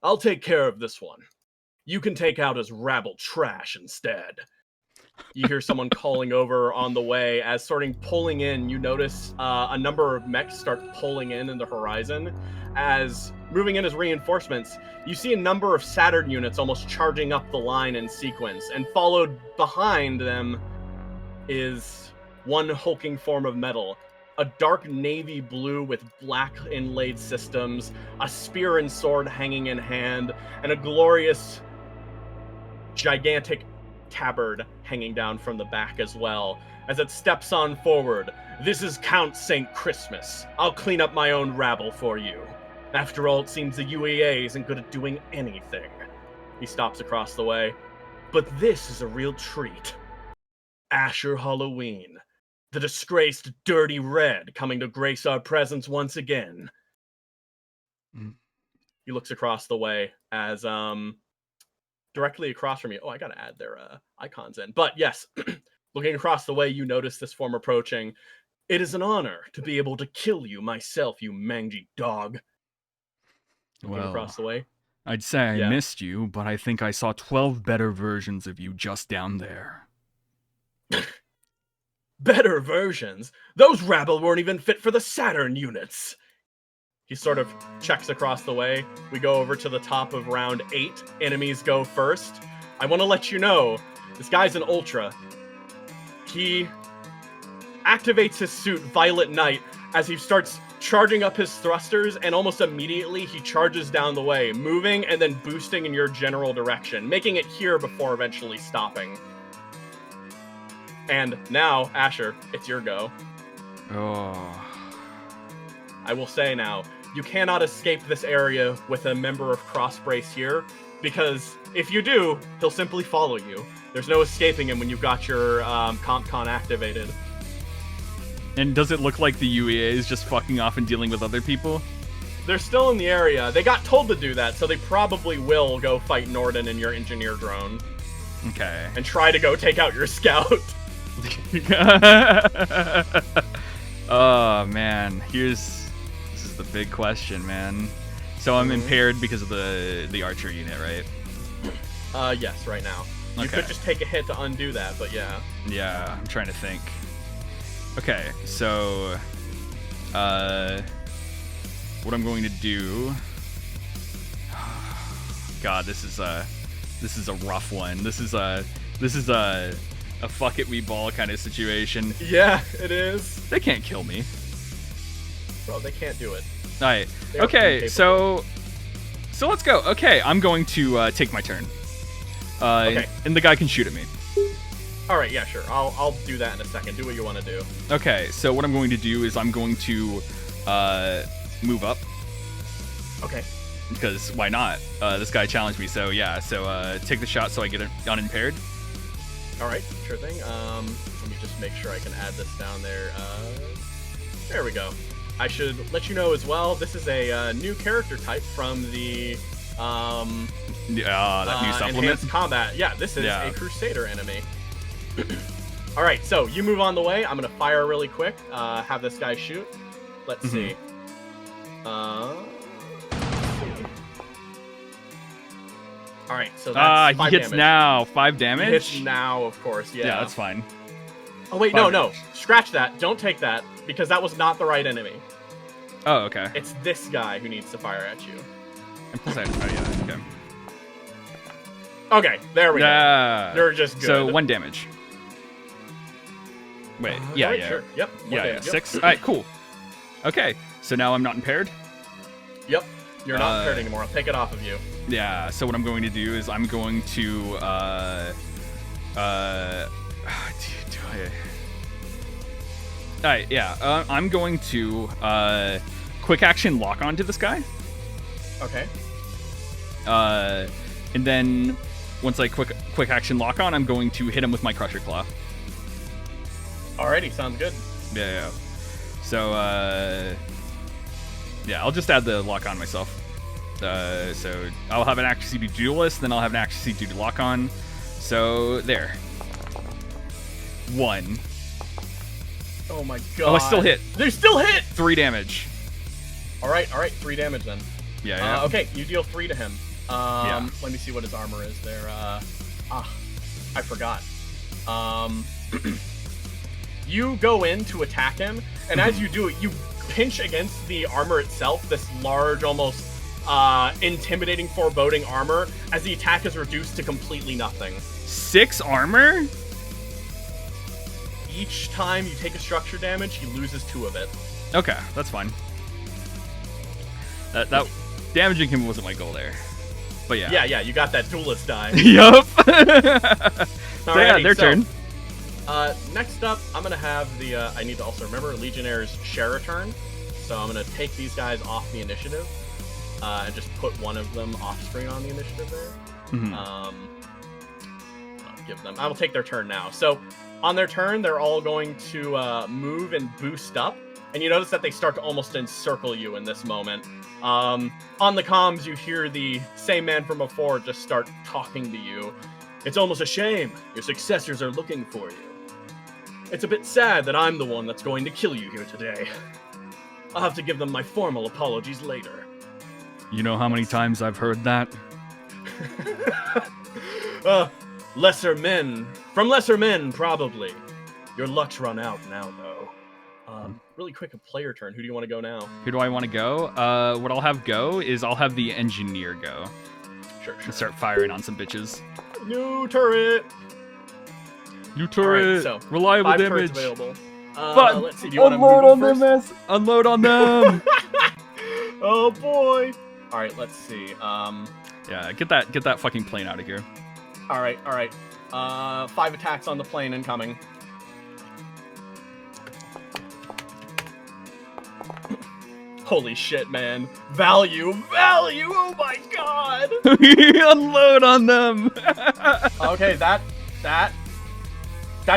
I'll take care of this one. You can take out his rabble trash instead. You hear someone calling over on the way. As starting pulling in, you notice a number of mechs start pulling in the horizon. As moving in as reinforcements, you see a number of Saturn units almost charging up the line in sequence, and followed behind them is one hulking form of metal. A dark navy blue with black inlaid systems, a spear and sword hanging in hand, and a glorious, gigantic tabard hanging down from the back as well. As it steps on forward, "This is Count St. Christmas. I'll clean up my own rabble for you. After all, it seems the UEA isn't good at doing anything." He stops across the way. "But this is a real treat. Asher Halloween. The disgraced Dirty Red coming to grace our presence once again." He looks across the way as directly across from you. Oh, I gotta add their icons in. But yes, looking across the way, you notice this form approaching. "It is an honor to be able to kill you myself, you mangy dog." Looking across the way. I'd say I missed you, but I think I saw 12 better versions of you just down there. "Better versions? Those rabble weren't even fit for the Saturn units." He sort of checks across the way. We go over to the top of round 8. Enemies go first. I want to let you know, this guy's an Ultra. He activates his suit, Violet Knight, as he starts charging up his thrusters, and almost immediately he charges down the way, moving and then boosting in your general direction, making it here before eventually stopping. And now, Asher, it's your go. Oh. I will say now, you cannot escape this area with a member of Crossbrace here, because if you do, he'll simply follow you. There's no escaping him when you've got your CompCon activated. And does it look like the UEA is just fucking off and dealing with other people? They're still in the area. They got told to do that, so they probably will go fight Norden and your engineer drone. Okay. And try to go take out your scout. Oh, man. This is the big question, man. So I'm impaired because of the archer unit, right? Yes, right now. You could just take a hit to undo that, but yeah. Yeah, I'm trying to think. Okay, so what I'm going to do. God, this is a rough one. This is a fuck it we ball kind of situation. Yeah, it is. They can't kill me. Bro, they can't do it. All right. Okay, so let's go. Okay, I'm going to take my turn. Okay. And the guy can shoot at me. All right, yeah, sure. I'll do that in a second. Do what you want to do. Okay, so what I'm going to do is I'm going to move up. Okay. Because why not? This guy challenged me, so yeah. So take the shot so I get unimpaired. All right, sure thing. Let me just make sure I can add this down there. There we go. I should let you know as well, this is a new character type from the that new supplement. Enhanced Combat. Yeah, this is a Crusader enemy. All right, so you move on the way. I'm gonna fire really quick. Have this guy shoot. Let's see. All right, so that's 5 he hits damage. now. 5 damage? He hits now, of course, yeah. Yeah, that's fine. Oh, wait, no. Scratch that. Don't take that, because that was not the right enemy. Oh, okay. It's this guy who needs to fire at you. And plus okay. Okay, there we go. You're just good. So 1 damage. Wait, yeah. Sure. Yep. Yeah. 6. All right, cool. Okay, so now I'm not impaired? Yep. You're not impaired anymore. I'll take it off of you. Yeah, so what I'm going to do is I'm going to, Alright, yeah, I'm going to, quick action lock onto this guy. Okay. And then, once I quick action lock on, I'm going to hit him with my Crusher Claw. Alrighty, sounds good. Yeah. So, yeah, I'll just add the lock on myself. So I'll have an accuracy to duelist, then I'll have an accuracy to lock on. So there. 1. Oh my god. Oh, I still hit. They still hit! 3 damage. Alright, 3 damage then. Yeah. Okay, you deal 3 to him. Let me see what his armor is there. I forgot. You go in to attack him, and as you do it, you pinch against the armor itself, this large, almost intimidating, foreboding armor, as the attack is reduced to completely nothing. 6 armor? Each time you take a structure damage, he loses 2 of it. Okay, that's fine. That damaging him wasn't my goal there. But yeah. Yeah, you got that duelist die. Yup. So Alrighty, yeah, their turn. Next up, I'm going to have the, I need to also remember, Legionnaires share a turn. So I'm going to take these guys off the initiative, and just put one of them off screen on the initiative there. Mm-hmm. I'll give them, I will take their turn now. So on their turn, they're all going to move and boost up. And you notice that they start to almost encircle you in this moment. On the comms, you hear the same man from before just start talking to you. It's almost a shame. Your successors are looking for you. It's a bit sad that I'm the one that's going to kill you here today. I'll have to give them my formal apologies later. You know how many times I've heard that? Lesser men. From lesser men, probably. Your luck's run out now, though. Really quick, a player turn. Who do you want to go now? Who do I want to go? What I'll have go is I'll have the engineer go. Sure. And start firing on some bitches. New turret! New turret! Right, so, reliable 5 damage. turrets available. But Let's see, do you want to unload move on first? them, ass! Unload on them! Oh boy! Alright, let's see. Yeah, get that fucking plane out of here. Alright. 5 attacks on the plane incoming. Holy shit, man. Value! Oh my god! Unload on them! Okay, that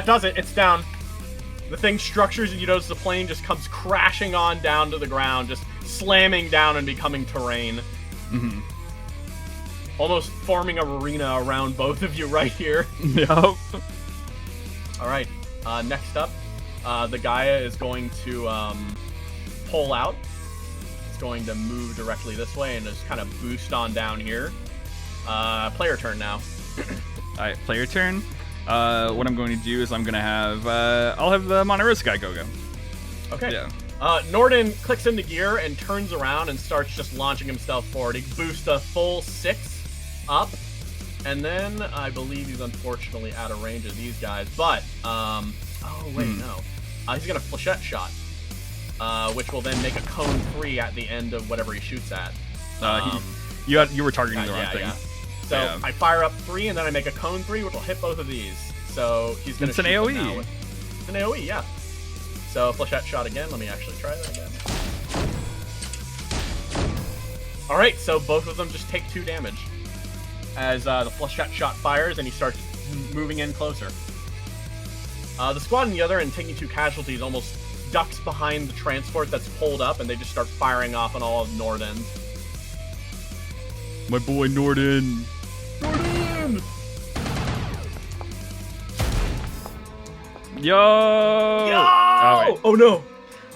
does it. It's down. The thing structures, and you notice the plane just comes crashing on down to the ground, just slamming down and becoming terrain. Mm-hmm. Almost forming an arena around both of you right here. Yup. Alright, next up, the Gaia is going to pull out. It's going to move directly this way and just kind of boost on down here. Player turn now. Alright, player turn. What I'm going to do is I'm going to have, I'll have the Monteris guy go. Okay. Yeah. Norden clicks into gear and turns around and starts just launching himself forward. He boosts a full 6 up, and then I believe he's unfortunately out of range of these guys. But, no. He's going to flechette shot, which will then make a cone 3 at the end of whatever he shoots at. You were targeting the wrong thing. Yeah. So I fire up 3, and then I make a cone 3, which will hit both of these. So he's going to shoot AoE. them now it's an AoE, yeah. So flechette shot again. Let me actually try that again. All right, so both of them just take 2 damage as the flechette shot fires, and he starts moving in closer. The squad on the other end, taking 2 casualties, almost ducks behind the transport that's pulled up, and they just start firing off on all of Norden. My boy Norden. Norden! Yo! Right. Oh no!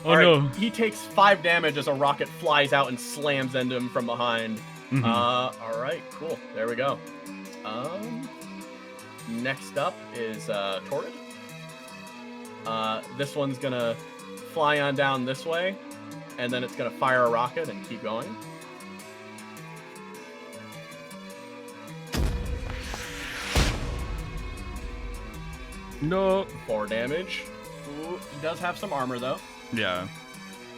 Oh no! He takes 5 damage as a rocket flies out and slams into him from behind. Mm-hmm. All right, cool. There we go. Next up is Torrid. This one's gonna fly on down this way, and then it's gonna fire a rocket and keep going. No. 4 damage. Ooh, he does have some armor though. Yeah.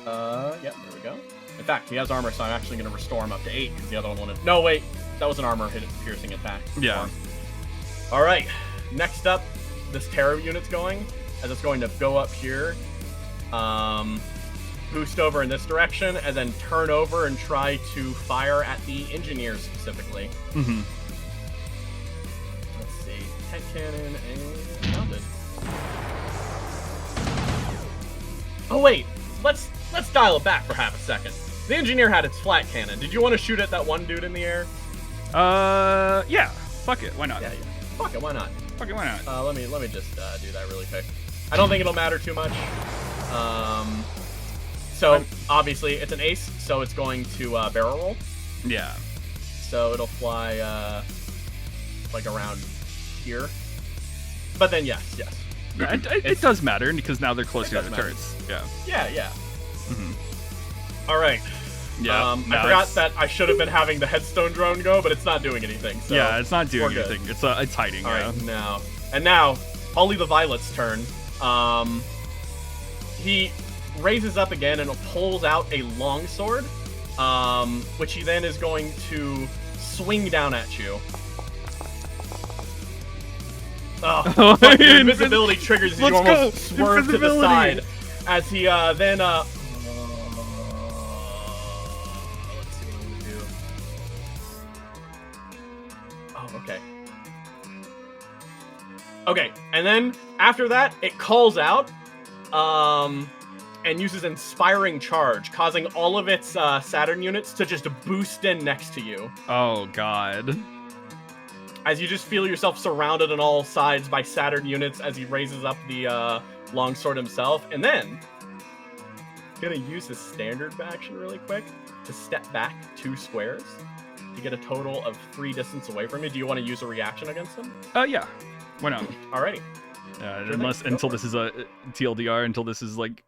Yeah, there we go. In fact, he has armor, so I'm actually going to restore him up to 8, because the other one wanted... No, wait. That was an armor piercing attack. Yeah. Alright. Next up, this terror unit's going, as it's going to go up here, boost over in this direction, and then turn over and try to fire at the engineers specifically. Mm-hmm. Let's see. Tank cannon and mounted. Oh, wait. Let's dial it back for half a second. The engineer had its flat cannon. Did you want to shoot at that one dude in the air? Yeah. Fuck it. Why not? Yeah. Fuck it. Why not? Fuck it. Why not? Let me just do that really quick. I don't think it'll matter too much. So obviously it's an ace, so it's going to barrel roll. Yeah. So it'll fly like around here. But then yes. Yeah, it does matter because now they're close to the turrets. Yeah. Yeah. Mm-hmm. All right. Yeah. I forgot that I should have been having the headstone drone go, but it's not doing anything. So yeah, it's not doing we're good. anything. It's hiding. All yeah. right, now, Holly the Violet's turn. He raises up again and pulls out a longsword, which he then is going to swing down at you. Oh, but your invisibility triggers as you almost swerve to the side. As he then let's see what I'm gonna do. Oh, okay. Okay, and then after that, it calls out, and uses Inspiring Charge, causing all of its Saturn units to just boost in next to you. Oh god. As you just feel yourself surrounded on all sides by Saturn units as he raises up the longsword himself, and then gonna use his standard action really quick to step back 2 squares to get a total of 3 distance away from you. Do you want to use a reaction against him? Yeah. Why not? Alrighty. Until this is a TLDR, until this is like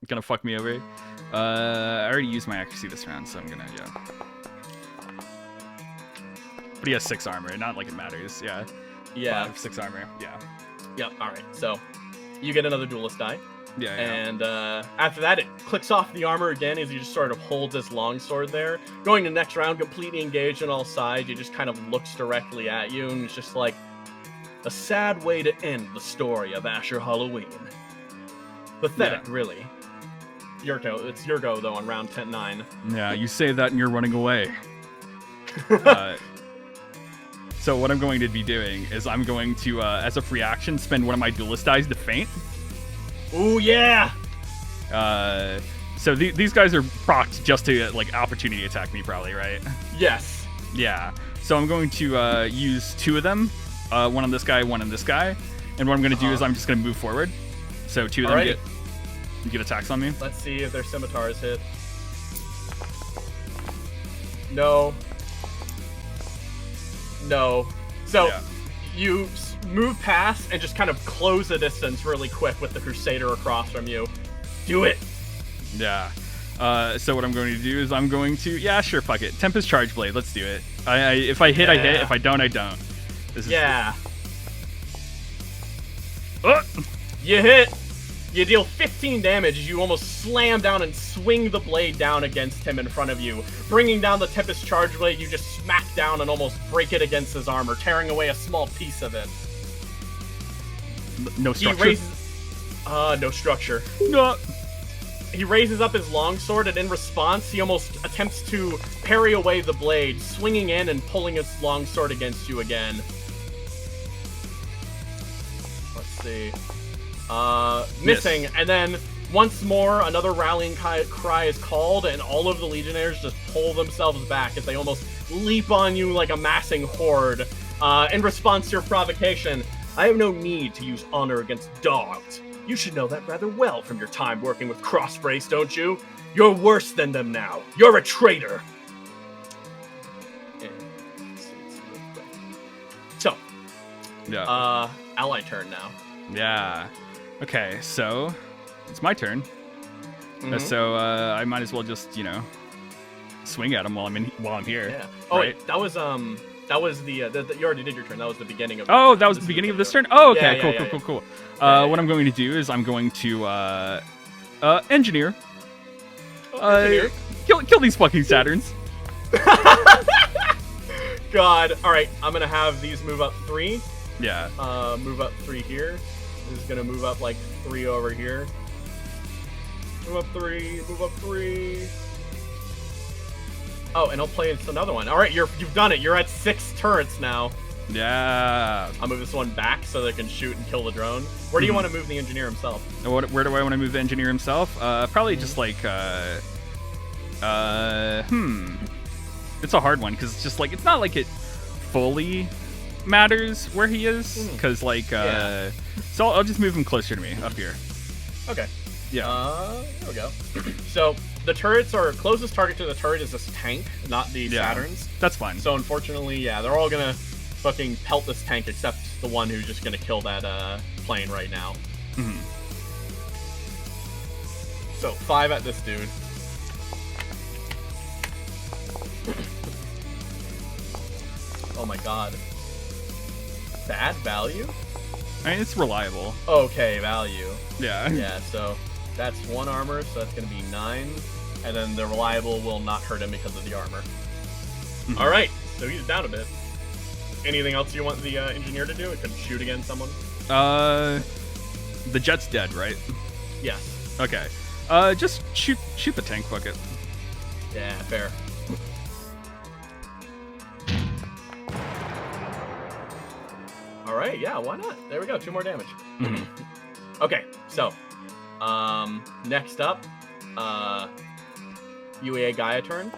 gonna fuck me over. I already used my accuracy this round, so I'm gonna But he has 6 armor, not like it matters. Yeah. 6 armor. Yeah. Yep. All right. So you get another duelist die. Yeah. And after that, it clicks off the armor again as you just sort of hold this longsword there. Going to the next round, completely engaged on all sides. He just kind of looks directly at you, and it's just like a sad way to end the story of Asher Halloween. Pathetic, really. It's your go though on round 10-9. Yeah, you say that and you're running away. So what I'm going to be doing is I'm going to, as a free action, spend one of my duelist dice to faint. Ooh, yeah! So these guys are procced just to, like, opportunity attack me, probably, right? Yes. Yeah. So I'm going to use 2 of them. One on this guy, one on this guy. And what I'm going to do is I'm just going to move forward. So 2 of them get attacks on me. Let's see if their scimitars hit. No. So you move past and just kind of close the distance really quick with the Crusader across from you. Do it. Yeah. So what I'm going to do is I'm going to... Yeah, sure, fuck it. Tempest Charge Blade. Let's do it. If I hit, I hit. If I don't, I don't. This is... Yeah. You hit. You deal 15 damage as you almost slam down and swing the blade down against him in front of you. Bringing down the Tempest Charge Blade, you just smack down and almost break it against his armor, tearing away a small piece of it. No structure? He raises... no structure. No. He raises up his longsword, and in response, he almost attempts to parry away the blade, swinging in and pulling his longsword against you again. Let's see. Missing, and then once more, another rallying cry is called, and all of the Legionnaires just pull themselves back as they almost leap on you like a massing horde. In response to your provocation, I have no need to use honor against dogs. You should know that rather well from your time working with Crossbrace, don't you? You're worse than them now. You're a traitor. So, yeah. Ally turn now. Yeah. Okay, so it's my turn. So I might as well just, swing at him while I'm here. Yeah. Oh, right? wait, that was the you already did your turn. That was the beginning of. Oh, that was the beginning of this turn. Oh, okay, yeah, cool. What I'm going to do is I'm going to engineer. Kill these fucking Saturns. God. All right, I'm gonna have these move up 3. Yeah. Move up 3 here. This is gonna move up like 3 over here. Move up 3. Move up 3. Oh, and I'll play another one. All right, you've done it. You're at 6 turrets now. Yeah. I'll move this one back so they can shoot and kill the drone. Where do you want to move the engineer himself? Where do I want to move the engineer himself? Probably just like It's a hard one because it's just like it's not like it fully matters where he is because so I'll just move him closer to me up here. Okay. Yeah. There we go. So the turrets are closest target to the turret is this tank, not the Saturns. That's fine. So unfortunately, they're all gonna fucking pelt this tank, except the one who's just gonna kill that plane right now. Mm-hmm. So 5 at this dude. Oh my god. Bad value? I mean, it's reliable. Okay, value. Yeah. Yeah, so that's 1 armor, so that's gonna be 9. And then the reliable will not hurt him because of the armor. Mm-hmm. Alright, so he's down a bit. Anything else you want the engineer to do? It could shoot against someone? The jet's dead, right? Yes. Okay. Just shoot the tank bucket. Yeah, fair. Alright, yeah, why not? There we go, 2 more damage. Mm-hmm. Okay, so, next up, UEA Gaia turn.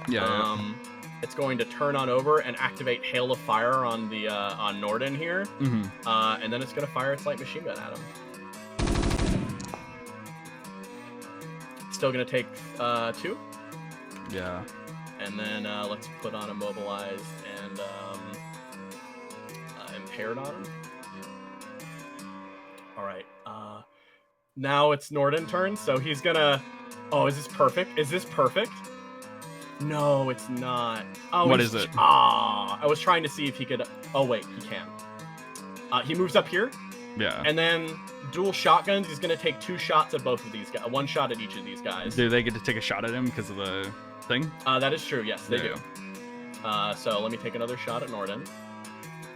Yeah. It's going to turn on over and activate Hail of Fire on the on Norden here, Mm-hmm. and then it's going to fire its light machine gun at him. Still going to take 2. Yeah. And then let's put on Immobilized and Impaired on him. Alright. Now it's Norden's turn, so he's gonna... Oh, is this perfect? Is this perfect? No, it's not. Oh, what is it? I was trying to see if he could... Oh, wait, he can. He moves up here. Yeah. And then dual shotguns, he's gonna take 2 shots at both of these guys. 1 shot at each of these guys. Do they get to take a shot at him because of the thing? That is true, yes, they do. So let me take another shot at Norden.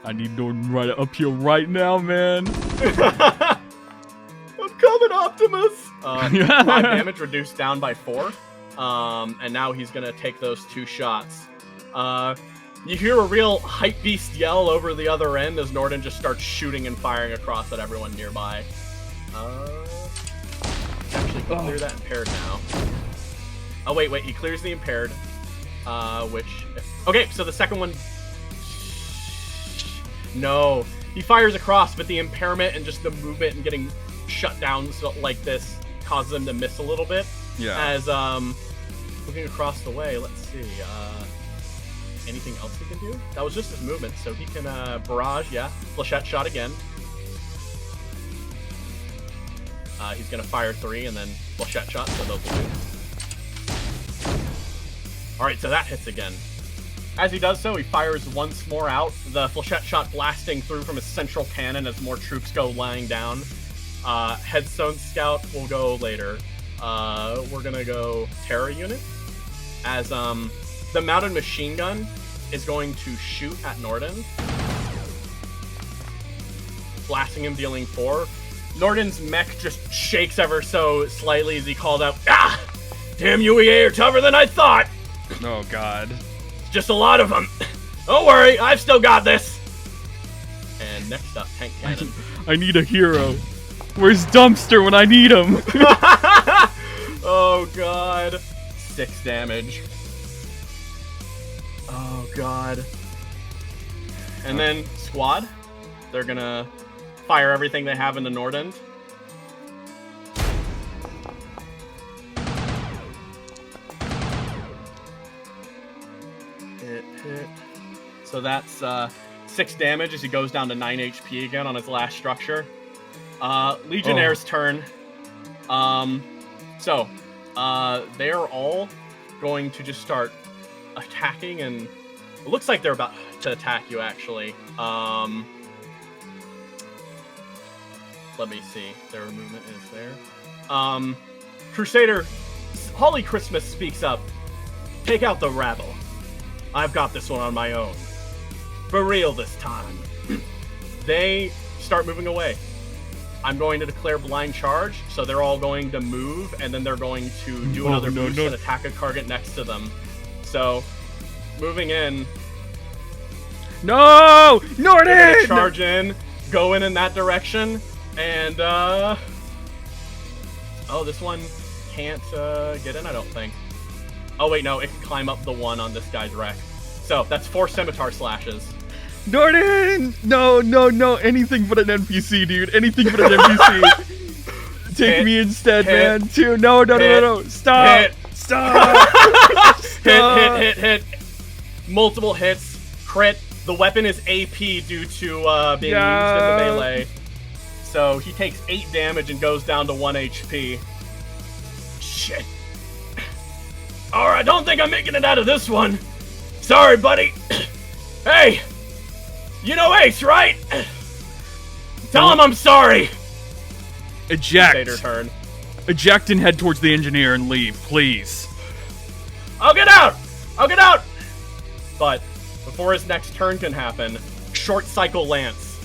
I need Norden right up here right now, man. I'm coming, Optimus! 5 damage reduced down by 4. And now he's gonna take those 2 shots. You hear a real hype beast yell over the other end as Norden just starts shooting and firing across at everyone nearby. Actually, can clear that impaired now. Oh, wait, he clears the impaired. Which... Okay, so the second one... No. He fires across, but the impairment and just the movement and getting shut down like this causes him to miss a little bit. Yeah. As, looking across the way, let's see, anything else he can do? That was just his movement, so he can, barrage, yeah. Flechette shot again. He's gonna fire 3 and then flechette shot, so those will do. Alright, so that hits again. As he does so, he fires once more out, the flechette shot blasting through from his central cannon as more troops go lying down. Headstone Scout will go later. We're gonna go Terra Unit, as the mounted machine gun is going to shoot at Norden, blasting him, dealing 4. Norden's mech just shakes ever so slightly as he called out, "Ah! Damn UEA are tougher than I thought! Oh, God. Just a lot of them. Don't worry, I've still got this." And next up, Tank Cannon. I need a hero. Where's Dumpster when I need him? Oh, God. 6 damage. Oh, God. And then Squad. They're gonna fire everything they have into Norden. Hit. So that's 6 damage as he goes down to 9 HP again on his last structure. Legionnaire's turn. So they are all going to just start attacking, and it looks like they're about to attack you, actually. Let me see. Their movement is there. Crusader, Holly Christmas speaks up. "Take out the rabble. I've got this one on my own. For real this time." They start moving away. I'm going to declare blind charge, so they're all going to move, and then they're going to do another boost and attack a target next to them. So, moving in. No! Norden! They're gonna charge in, go in that direction, and oh, this one can't get in, I don't think. Oh wait, no, it can climb up the one on this guy's wreck. So that's 4 scimitar slashes. Norden! No, anything but an NPC, dude. Anything but an NPC. Take me instead, man. 2. No. Stop. Stop. Hit. Multiple hits. Crit. The weapon is AP due to being used in the melee. So he takes 8 damage and goes down to 1 HP. Shit. Alright, I don't think I'm making it out of this one. Sorry, buddy. Hey! You know Ace, right? Tell him I'm sorry! Eject. Crusader turn. Eject and head towards the engineer and leave, please. I'll get out! I'll get out! But before his next turn can happen, short cycle lance.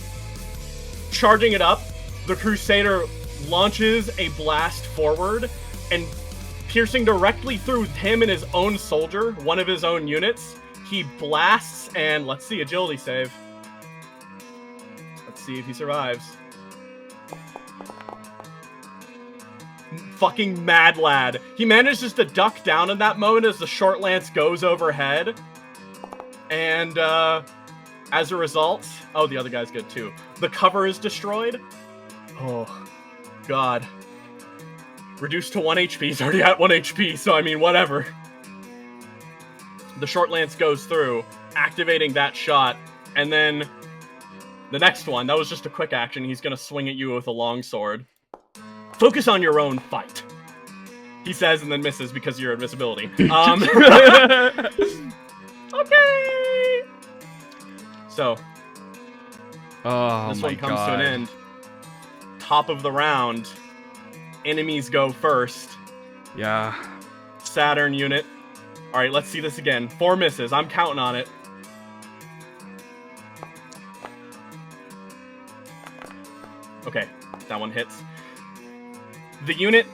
Charging it up, the Crusader launches a blast forward and piercing directly through him and his own soldier, one of his own units. He blasts and let's see, agility save. Let's see if he survives. Fucking mad lad. He manages to duck down in that moment as the short lance goes overhead. And as a result, oh, the other guy's good too. The cover is destroyed. Oh, God. Reduced to 1 HP. He's already at 1 HP, so I mean, whatever. The short lance goes through, activating that shot, and then the next one, that was just a quick action. He's gonna swing at you with a longsword. Focus on your own fight, he says, and then misses because of your invisibility. Okay. So, this one comes to an end. Top of the round. Enemies go first. Yeah. Saturn unit. All right, let's see this again. 4 misses. I'm counting on it. Okay, that one hits. The unit,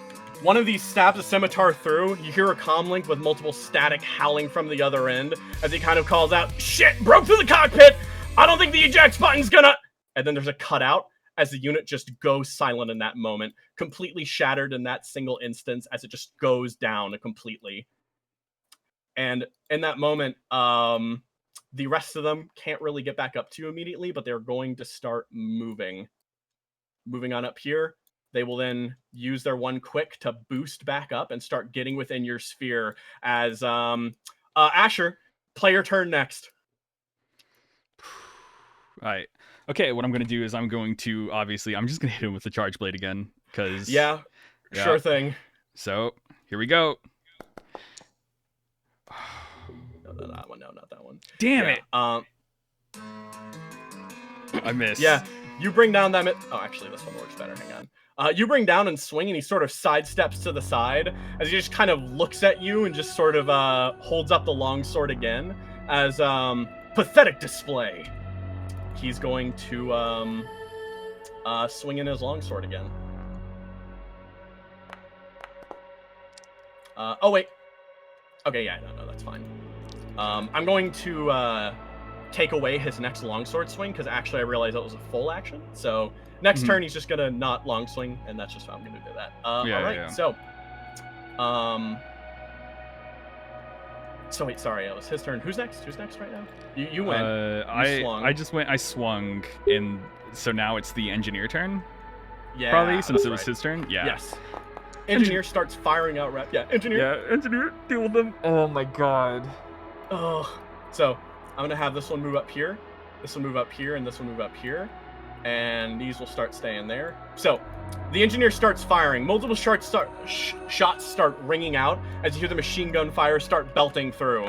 one of these stabs a scimitar through. You hear a comlink with multiple static howling from the other end as he kind of calls out, "Shit, broke through the cockpit! I don't think the eject button's gonna..." And then there's a cutout as the unit just goes silent in that moment, completely shattered in that single instance as it just goes down completely. And in that moment, the rest of them can't really get back up to you immediately, but they're going to start moving. Moving on up here. They will then use their 1 quick to boost back up and start getting within your sphere as, Asher, play your turn next. Alright. Okay, what I'm going to do is I'm going to, obviously, I'm just going to hit him with the charge blade again, because... Yeah, sure thing. So, here we go. No, that one. No, not that one. Damn it! I missed. Yeah, you bring down that... Oh, actually, this one works better. Hang on. You bring down and swing, and he sort of sidesteps to the side as he just kind of looks at you and just sort of holds up the longsword again as pathetic display. He's going to swing in his longsword again. Oh, wait. Okay, yeah, no, that's fine. I'm going to take away his next longsword swing because actually I realized that was a full action. So next turn he's just gonna not long swing, and that's just how I'm gonna do that. All right. So, so wait, sorry, it was his turn. Who's next? Who's next right now? You went. I just went. I swung in. So now it's the engineer turn. Yeah. Probably since it was his turn. Yeah. Yes. Engineer starts firing out rep. Yeah, engineer. Yeah, engineer, deal with them. Oh my god. Oh. So I'm gonna have this one move up here, this one move up here, and this one move up here, and these will start staying there. So the engineer starts firing. Multiple shots start ringing out as you hear the machine gun fire start belting through.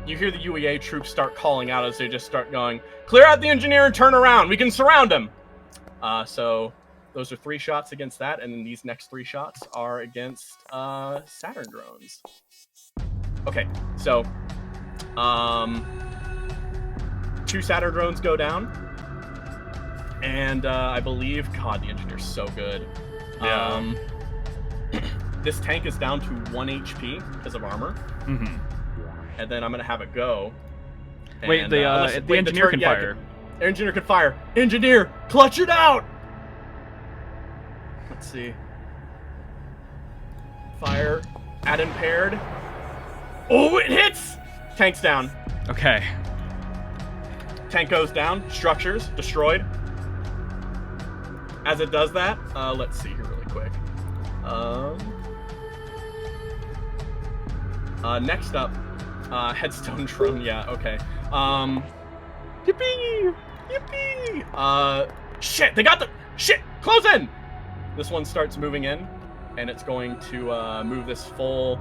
You hear the UEA troops start calling out as they just start going, "Clear out the engineer and turn around. We can surround him." So those are 3 shots against that, and then these next 3 shots are against Saturn drones. Okay, so 2 Saturn drones go down, and I believe, God, the engineer's so good. Yeah. This tank is down to 1 HP because of armor. Mm-hmm. And then I'm gonna have it go. Wait, the engineer can fire. Engineer can fire. Engineer, clutch it out. Let's see. Fire. Add impaired. Oh, it hits! Tank's down. Okay. Tank goes down. Structures destroyed. As it does that, let's see here really quick. Next up, headstone drone. Yeah, okay. Yippee! Yippee! Shit! They got the shit! Close in! This one starts moving in, and it's going to move this full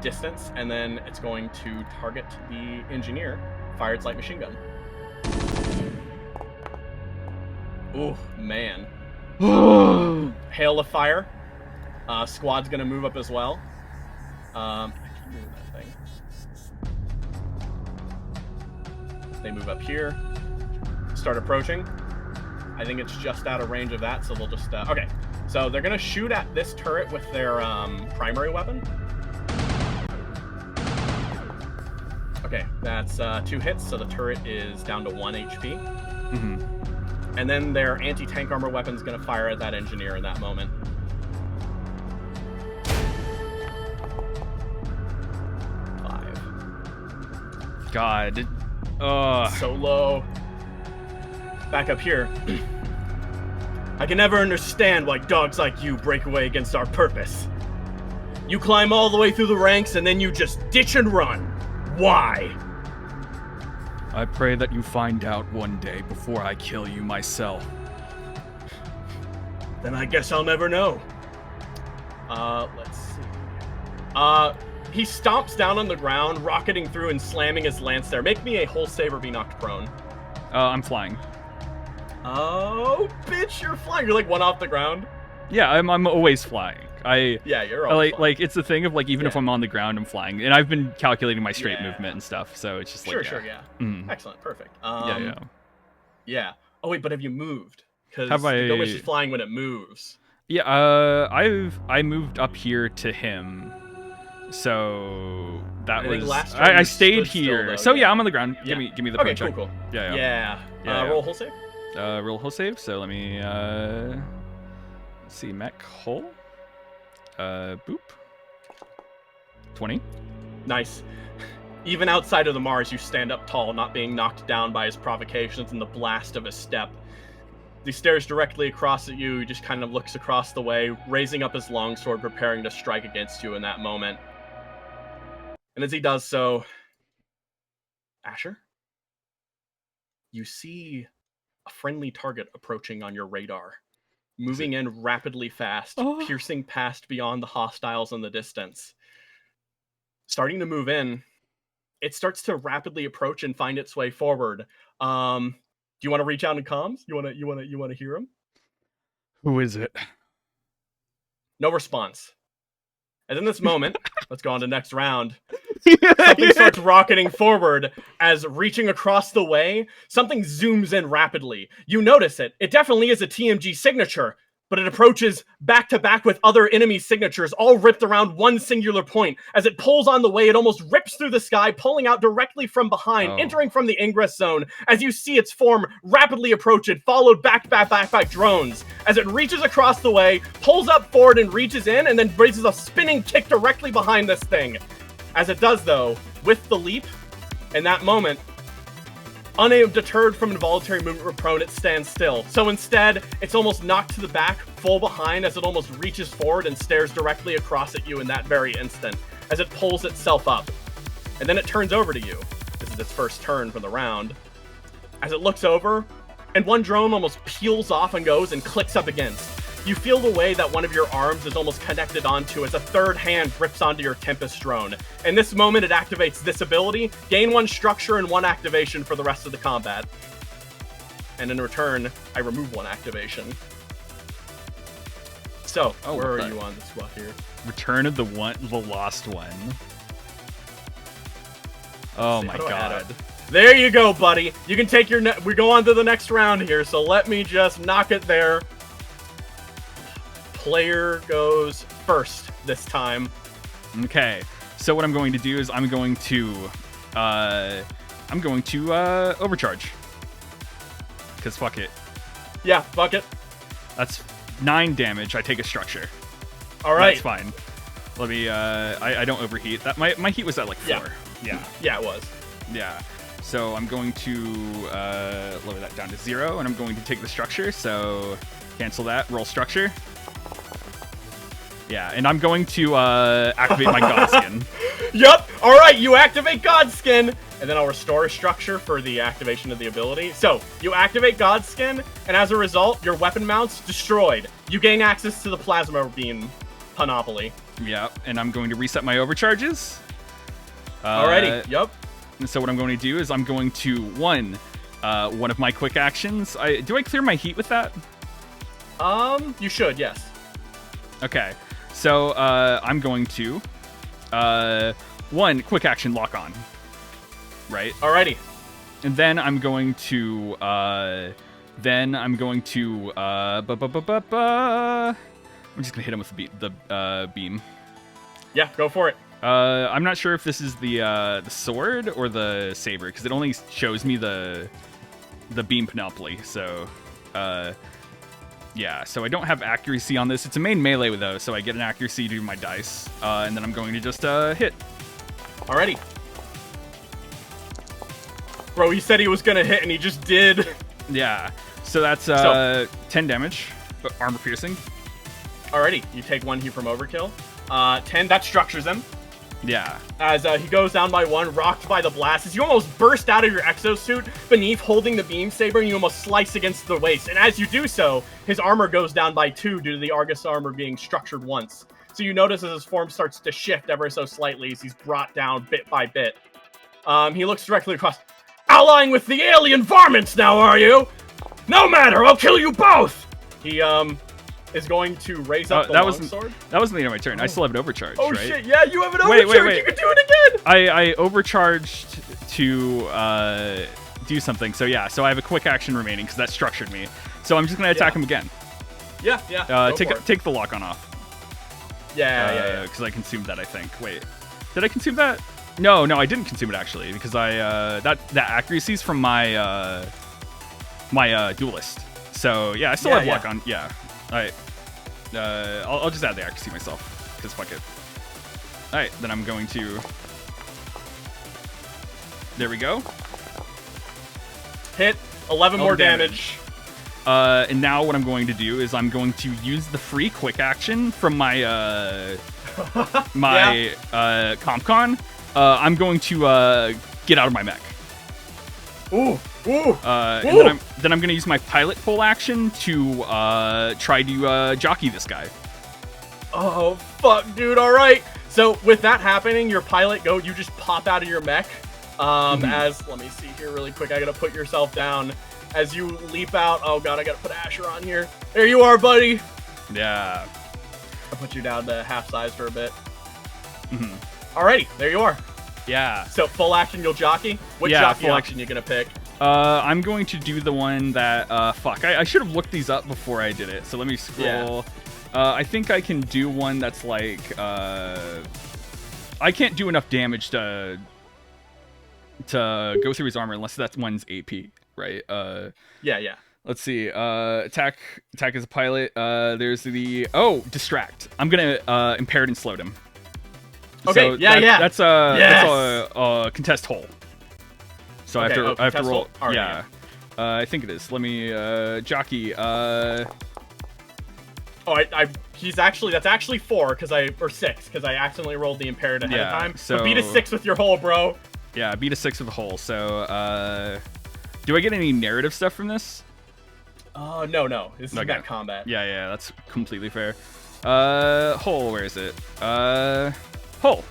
distance, and then it's going to target the engineer. Fire its light machine gun. Ooh, man. Hail of fire. Squad's gonna move up as well. I can move that thing. They move up here. Start approaching. I think it's just out of range of that, so they'll just... okay, so they're gonna shoot at this turret with their primary weapon. Okay, that's 2 hits, so the turret is down to 1 HP. Mm-hmm. And then their anti-tank armor weapon's gonna fire at that engineer in that moment. God. So low. Back up here. I can never understand why dogs like you break away against our purpose. You climb all the way through the ranks and then you just ditch and run. Why? I pray that you find out one day before I kill you myself. Then I guess I'll never know. Let's see. He stomps down on the ground, rocketing through and slamming his lance there. Make me a hull save or be knocked prone. I'm flying. Oh, bitch, you're flying. You're like 1 off the ground. Yeah, I'm always flying. Yeah, you're always like it's the thing of like even if I'm on the ground, I'm flying, and I've been calculating my straight movement and stuff. So it's just like sure, yeah. Excellent, perfect. Yeah. Oh wait, but have you moved? Because Gomez is flying when it moves. Yeah, I moved up here to him. So that was I stayed here. Still, so yeah, I'm on the ground. Give me the okay, project. Cool. Yeah. Roll hull save. Roll hull save. So let me let's see, mech hull. Boop. 20. Nice. Even outside of the Mars, you stand up tall, not being knocked down by his provocations and the blast of his step. He stares directly across at you. He just kind of looks across the way, raising up his longsword, preparing to strike against you in that moment. And as he does so, Asher, you see a friendly target approaching on your radar, moving in rapidly fast, piercing past beyond the hostiles in the distance. Starting to move in, it starts to rapidly approach and find its way forward. Do you want to reach out in comms? You want to hear him? Who is it? No response. And in this moment, let's go on to next round. Something starts rocketing forward as reaching across the way, something zooms in rapidly. You notice it. It definitely is a TMG signature, but it approaches back to back with other enemy signatures, all ripped around one singular point. As it pulls on the way, it almost rips through the sky, pulling out directly from behind, entering from the ingress zone. As you see its form rapidly approach it, followed back by drones. As it reaches across the way, pulls up forward and reaches in, and then raises a spinning kick directly behind this thing. As it does, though, with the leap, in that moment, deterred from involuntary movement or prone, it stands still. So instead, it's almost knocked to the back, full behind, as it almost reaches forward and stares directly across at you in that very instant, as it pulls itself up. And then it turns over to you. This is its first turn for the round. As it looks over, and one drone almost peels off and goes and clicks up against. You feel the way that one of your arms is almost connected onto as a third hand grips onto your Tempest drone. In this moment, it activates this ability, gain 1 structure and 1 activation for the rest of the combat. And in return, I remove 1 activation. So, where are you on the spot here? Return of the lost one. Oh my god. There you go, buddy. You can take your... we go on to the next round here, so let me just knock it there. Player goes first this time. Okay, so what I'm going to do is I'm going to overcharge. Cause fuck it. Yeah, fuck it. That's 9 damage. I take a structure. All right, that's fine. Let me. I don't overheat. That my heat was at like 4. Yeah, it was. Yeah. So I'm going to lower that down to 0, and I'm going to take the structure. So cancel that. Roll structure. Yeah, and I'm going to activate my Godskin. Yup. All right, you activate Godskin, and then I'll restore a structure for the activation of the ability. So, you activate Godskin, and as a result, your weapon mount's destroyed. You gain access to the Plasma Beam Panoply. Yeah, and I'm going to reset my overcharges. Alrighty, yep. And so what I'm going to do is I'm going to, one of my quick actions. Do I clear my heat with that? You should, yes. Okay, so I'm going to, one, quick action lock on. Right? Alrighty. And then I'm going to, I'm just gonna hit him with the beam. Yeah, go for it. I'm not sure if this is the sword or the saber, because it only shows me the beam panoply. So, yeah. So I don't have accuracy on this. It's a main melee though, so I get an accuracy to my dice, and then I'm going to just hit. Alrighty. Bro, he said he was gonna hit, and he just did. Yeah. So that's 10 damage, armor piercing. Alrighty, you take 1 heat from overkill. 10, that structures him. Yeah. As he goes down by 1, rocked by the blast, as you almost burst out of your exosuit beneath holding the beam saber, and you almost slice against the waist. And as you do so, his armor goes down by 2 due to the Argus armor being structured once. So you notice as his form starts to shift ever so slightly as he's brought down bit by bit. He looks directly across. Allying with the alien varmints now, are you? No matter, I'll kill you both! He, is going to raise up the longsword. That wasn't the end of my turn. I still have an overcharge, right? Oh shit, yeah, you have an overcharge! Wait. You can do it again! I overcharged to do something. So yeah, so I have a quick action remaining because that structured me. So I'm just going to attack him again. Yeah. Take the lock on off. Yeah. Because I consumed that, I think. Wait, did I consume that? No, I didn't consume it actually because that accuracy is from my my duelist. So yeah, I still have lock on. Yeah. All right. I'll just add the accuracy myself because fuck it. All right, then I'm going to. There we go. Hit 11 more damage. And now what I'm going to do is I'm going to use the free quick action from my CompCon. I'm going to get out of my mech. Ooh. And then I'm going to use my pilot pull action to try to jockey this guy. Oh, fuck, dude. All right. So with that happening, your pilot you just pop out of your mech. As, let me see here really quick. I got to put yourself down. As you leap out. Oh, God, I got to put Asher on here. There you are, buddy. Yeah. I'll put you down to half size for a bit. Alrighty, there you are. Yeah. So full action, you'll jockey? What jockey action you gonna pick? I'm going to do the one that, fuck, I should have looked these up before I did it. So let me scroll. Yeah. I think I can do one that's like, I can't do enough damage to go through his armor unless that one's AP, right? Yeah. Let's see. Attack as a pilot. There's the distract. I'm gonna impaired and slowed him. Okay. So yeah. That's a contest hole. So I have to roll. Right, yeah. I think it is. Let me jockey. That's actually 4 or 6 because I accidentally rolled the impaired ahead of time. So beat a 6 with your hole, bro. Yeah, beat a 6 with a hole. So do I get any narrative stuff from this? No. This is not combat. Yeah, that's completely fair. Hole, where is it? Hole.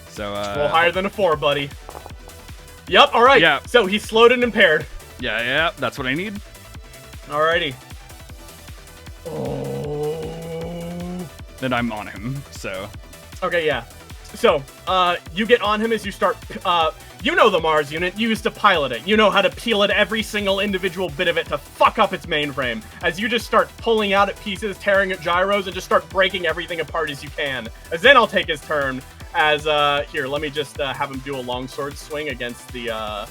So, roll higher than a 4, buddy. Yep, alright. Yeah. So he's slowed and impaired. Yeah, that's what I need. Alrighty. Then I'm on him, so. Okay, yeah. So, you get on him as you start, you know the Mars unit, you used to pilot it. You know how to peel at every single individual bit of it to fuck up its mainframe. As you just start pulling out at pieces, tearing at gyros, and just start breaking everything apart as you can. As then I'll take his turn as, here, let me just have him do a longsword swing against the,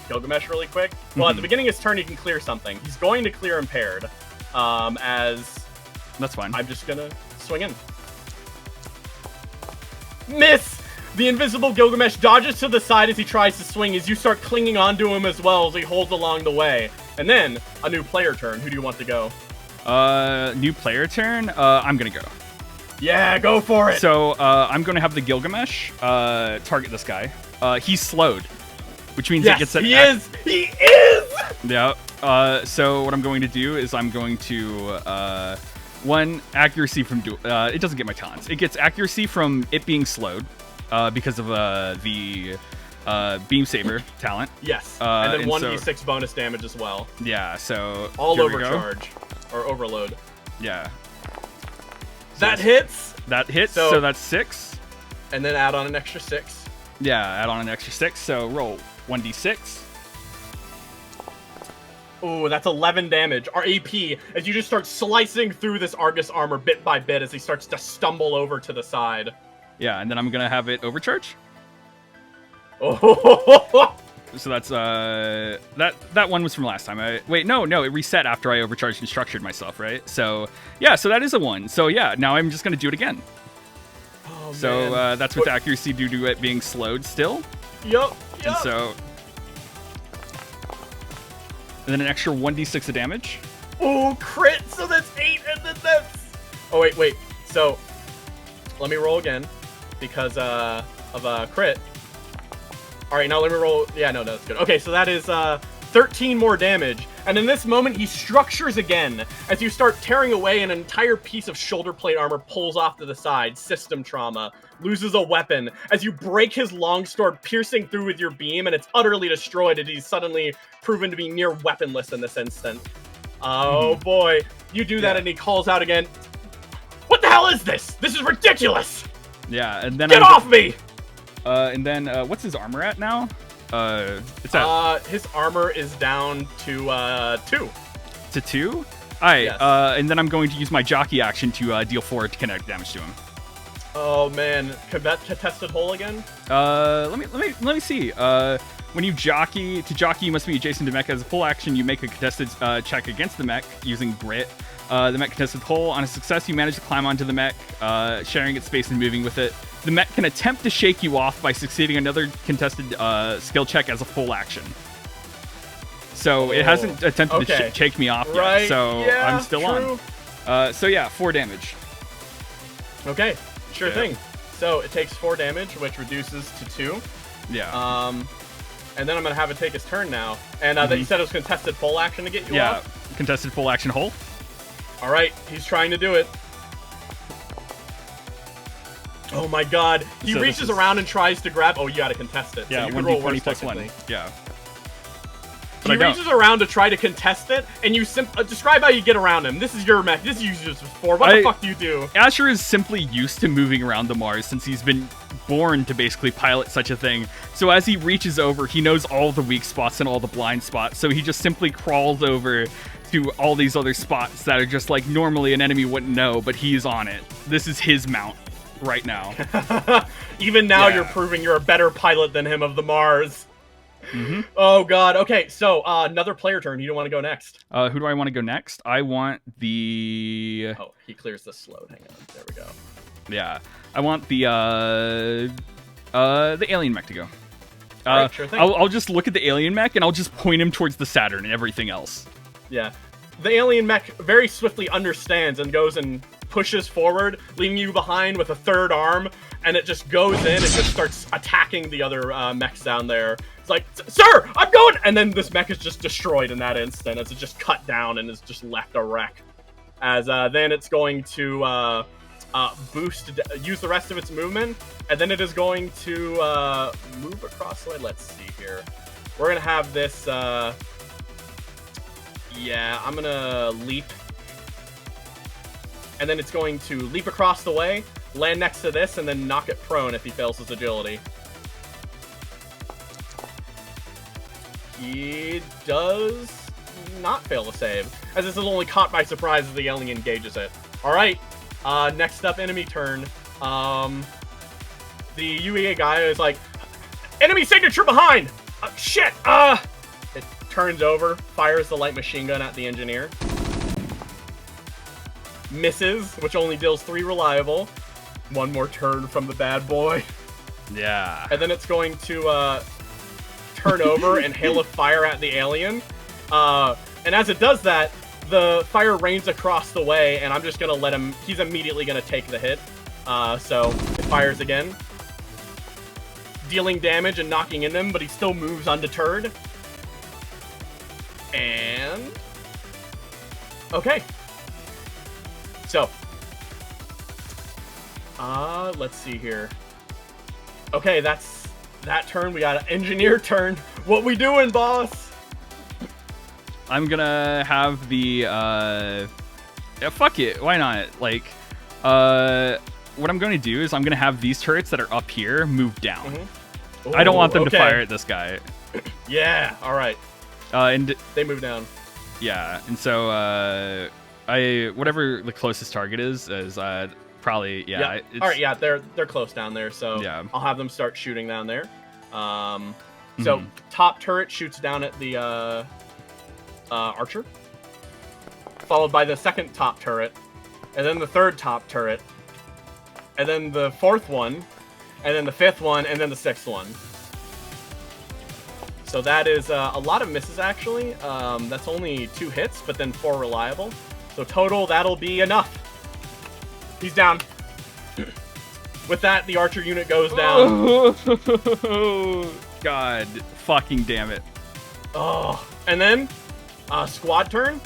Gilgamesh really quick. Well, at the beginning of his turn, he can clear something. He's going to clear impaired, as... That's fine. I'm just gonna swing in. Miss! The invisible Gilgamesh dodges to the side as he tries to swing as you start clinging onto him as well as he holds along the way. And then, a new player turn. Who do you want to go? New player turn? I'm gonna go. Yeah, go for it! So, I'm gonna have the Gilgamesh, target this guy. He's slowed, which means yes, it gets an he is! He is! Yeah. So what I'm going to do is I'm going to one accuracy from it doesn't get my talents. It gets accuracy from it being slowed because of the beam saber talent. Yes. And then 1d6 bonus damage as well. Yeah. So all overcharge or overload. Yeah. So that hits. That hits. So that's 6. And then add on an extra 6. Yeah. Add on an extra 6. So roll 1d6. Oh, that's 11 damage. Our AP, as you just start slicing through this Argus armor bit by bit as he starts to stumble over to the side. Yeah, and then I'm gonna have it overcharge. Oh. So that's that one was from last time. No, it reset after I overcharged and structured myself, right? So yeah, so that is a 1. So yeah, now I'm just gonna do it again. Oh, so man. that's with accuracy due to it being slowed still. Yup. And so. And then an extra 1d6 of damage. Oh, crit! So that's 8, and then that's... Oh, wait. So, let me roll again, because of a crit. Alright, now let me roll... Yeah, no, that's good. Okay, so that is 13 more damage. And in this moment, he structures again. As you start tearing away, an entire piece of shoulder plate armor pulls off to the side. System trauma. Loses a weapon. As you break his longsword, piercing through with your beam, and it's utterly destroyed, and he's suddenly proven to be near weaponless in this instant. Oh boy. You do that, and he calls out again. What the hell is this? This is ridiculous! Yeah, and then Get off me! And then, what's his armor at now? It's at... his armor is down to, 2. To 2? Alright, yes. And then I'm going to use my jockey action to deal 4 kinetic damage to him. Oh man, contested hole again? Let me see. When you jockey, you must be adjacent to mech. As a full action, you make a contested check against the mech using grit. The mech contested hole. On a success, you manage to climb onto the mech, sharing its space and moving with it. The mech can attempt to shake you off by succeeding another contested skill check as a full action. So it hasn't attempted to shake me off yet, so yeah, I'm still on. So yeah, 4 damage. Okay, sure thing. So it takes 4 damage, which reduces to 2. Yeah. And then I'm gonna have it take his turn now. And that you said it was contested full action to get you off? Yeah, contested full action hole. All right, he's trying to do it. Oh my god. He reaches around and tries to grab... Oh, you gotta contest it. Yeah, so you 1d20 plus 1. Yeah. He reaches around to try to contest it, and you describe how you get around him. This is your mech. This is used for. What the fuck do you do? Asher is simply used to moving around the Mars since he's been born to basically pilot such a thing. So as he reaches over, he knows all the weak spots and all the blind spots. So he just simply crawls over to all these other spots that are just like normally an enemy wouldn't know, but he's on it. This is his mount right now. Even now, you're proving you're a better pilot than him of the Mars. Oh god. Okay, so another player turn. You don't want to go next. Who do I want to go next? I want the... Oh, he clears the slow. Hang on. There we go. Yeah. I want the alien mech to go. Right, sure thing. I'll just look at the alien mech and I'll just point him towards the Saturn and everything else. Yeah. The alien mech very swiftly understands and goes and pushes forward, leaving you behind with a third arm, and it just goes in and just starts attacking the other mechs down there. It's like, sir, I'm going! And then this mech is just destroyed in that instant as it's just cut down and is just left a wreck. As then it's going to use the rest of its movement, and then it is going to move across the way. Let's see here. We're going to have this, yeah, I'm going to leap. And then it's going to leap across the way, land next to this, and then knock it prone if he fails his agility. He does not fail to save, as this is only caught by surprise as the alien engages it. Alright, next up, enemy turn. The UEA guy is like, enemy signature behind! Shit! It turns over, fires the light machine gun at the engineer. Misses, which only deals 3 reliable. One more turn from the bad boy. Yeah. And then it's going to turn over and hail a fire at the alien. And as it does that, the fire rains across the way, and I'm just going to let him... He's immediately going to take the hit. So it fires again. dealing damage and knocking in him, but he still moves undeterred. And... okay. So. Let's see here. Okay, that's that turn. We got an engineer turn. What we doing, boss? I'm gonna have the, yeah, fuck it. Why not? Like, what I'm going to do is I'm going to have these turrets that are up here move down. Ooh, I don't want them to fire at this guy. Yeah, all right. And they move down. Yeah, and so whatever the closest target is probably yeah. All right, yeah, they're close down there, so yeah. I'll have them start shooting down there. So top turret shoots down at the archer, followed by the second top turret, and then the third top turret. And then the fourth one, and then the fifth one, and then the sixth one. So that is a lot of misses, actually. That's only 2 hits, but then 4 reliable. So total, that'll be enough. He's down. With that, the archer unit goes down. Oh, God. Fucking damn it. Oh, and then, squad turn.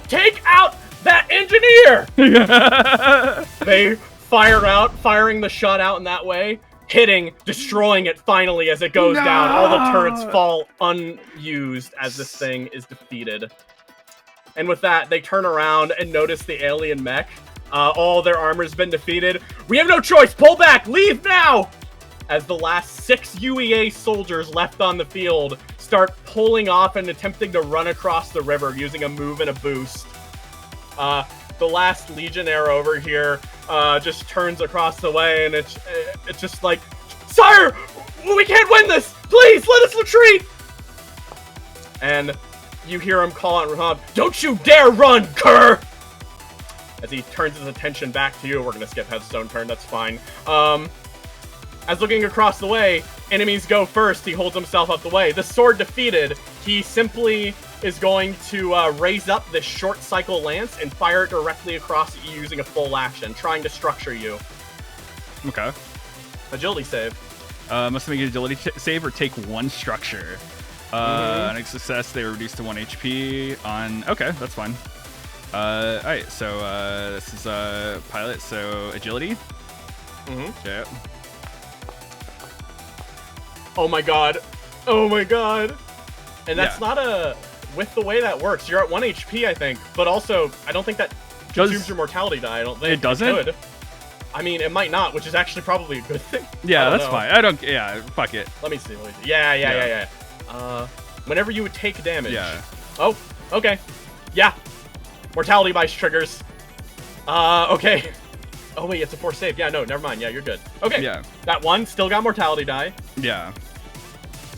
Take out that engineer! They... firing the shot out in that way, hitting, destroying it finally as it goes down. All the turrets fall unused as this thing is defeated. And with that, they turn around and notice the alien mech. All their armor's been defeated. We have no choice! Pull back! Leave now! As the last 6 UEA soldiers left on the field start pulling off and attempting to run across the river using a move and a boost. The last Legionnaire over here just turns across the way, and it's just like, Sire, we can't win this! Please, let us retreat! And you hear him call out Rahab, don't you dare run, cur! As he turns his attention back to you. We're gonna skip Headstone turn, that's fine. As looking across the way, enemies go first. He holds himself up the way. The sword defeated, he simply is going to raise up this short cycle lance and fire it directly across at you using a full action, trying to structure you. Okay. Agility save. Must make an agility save or take 1 structure. On a success, they reduce to 1 HP on... okay, that's fine. Alright, so this is pilot, so agility. Yeah. Oh my god. Oh my god. And that's not a... with the way that works, you're at 1 HP, I think. But also, I don't think that consumes your mortality die. I don't think it doesn't. I mean, it might not, which is actually probably a good thing. Yeah, that's fine. I don't. Yeah, fuck it. Let me see. Yeah. Whenever you would take damage. Yeah. Oh, okay. Yeah. Mortality by triggers. Okay. Oh wait, it's a 4 save. Yeah, no, never mind. Yeah, you're good. Okay. Yeah. That one still got mortality die. Yeah.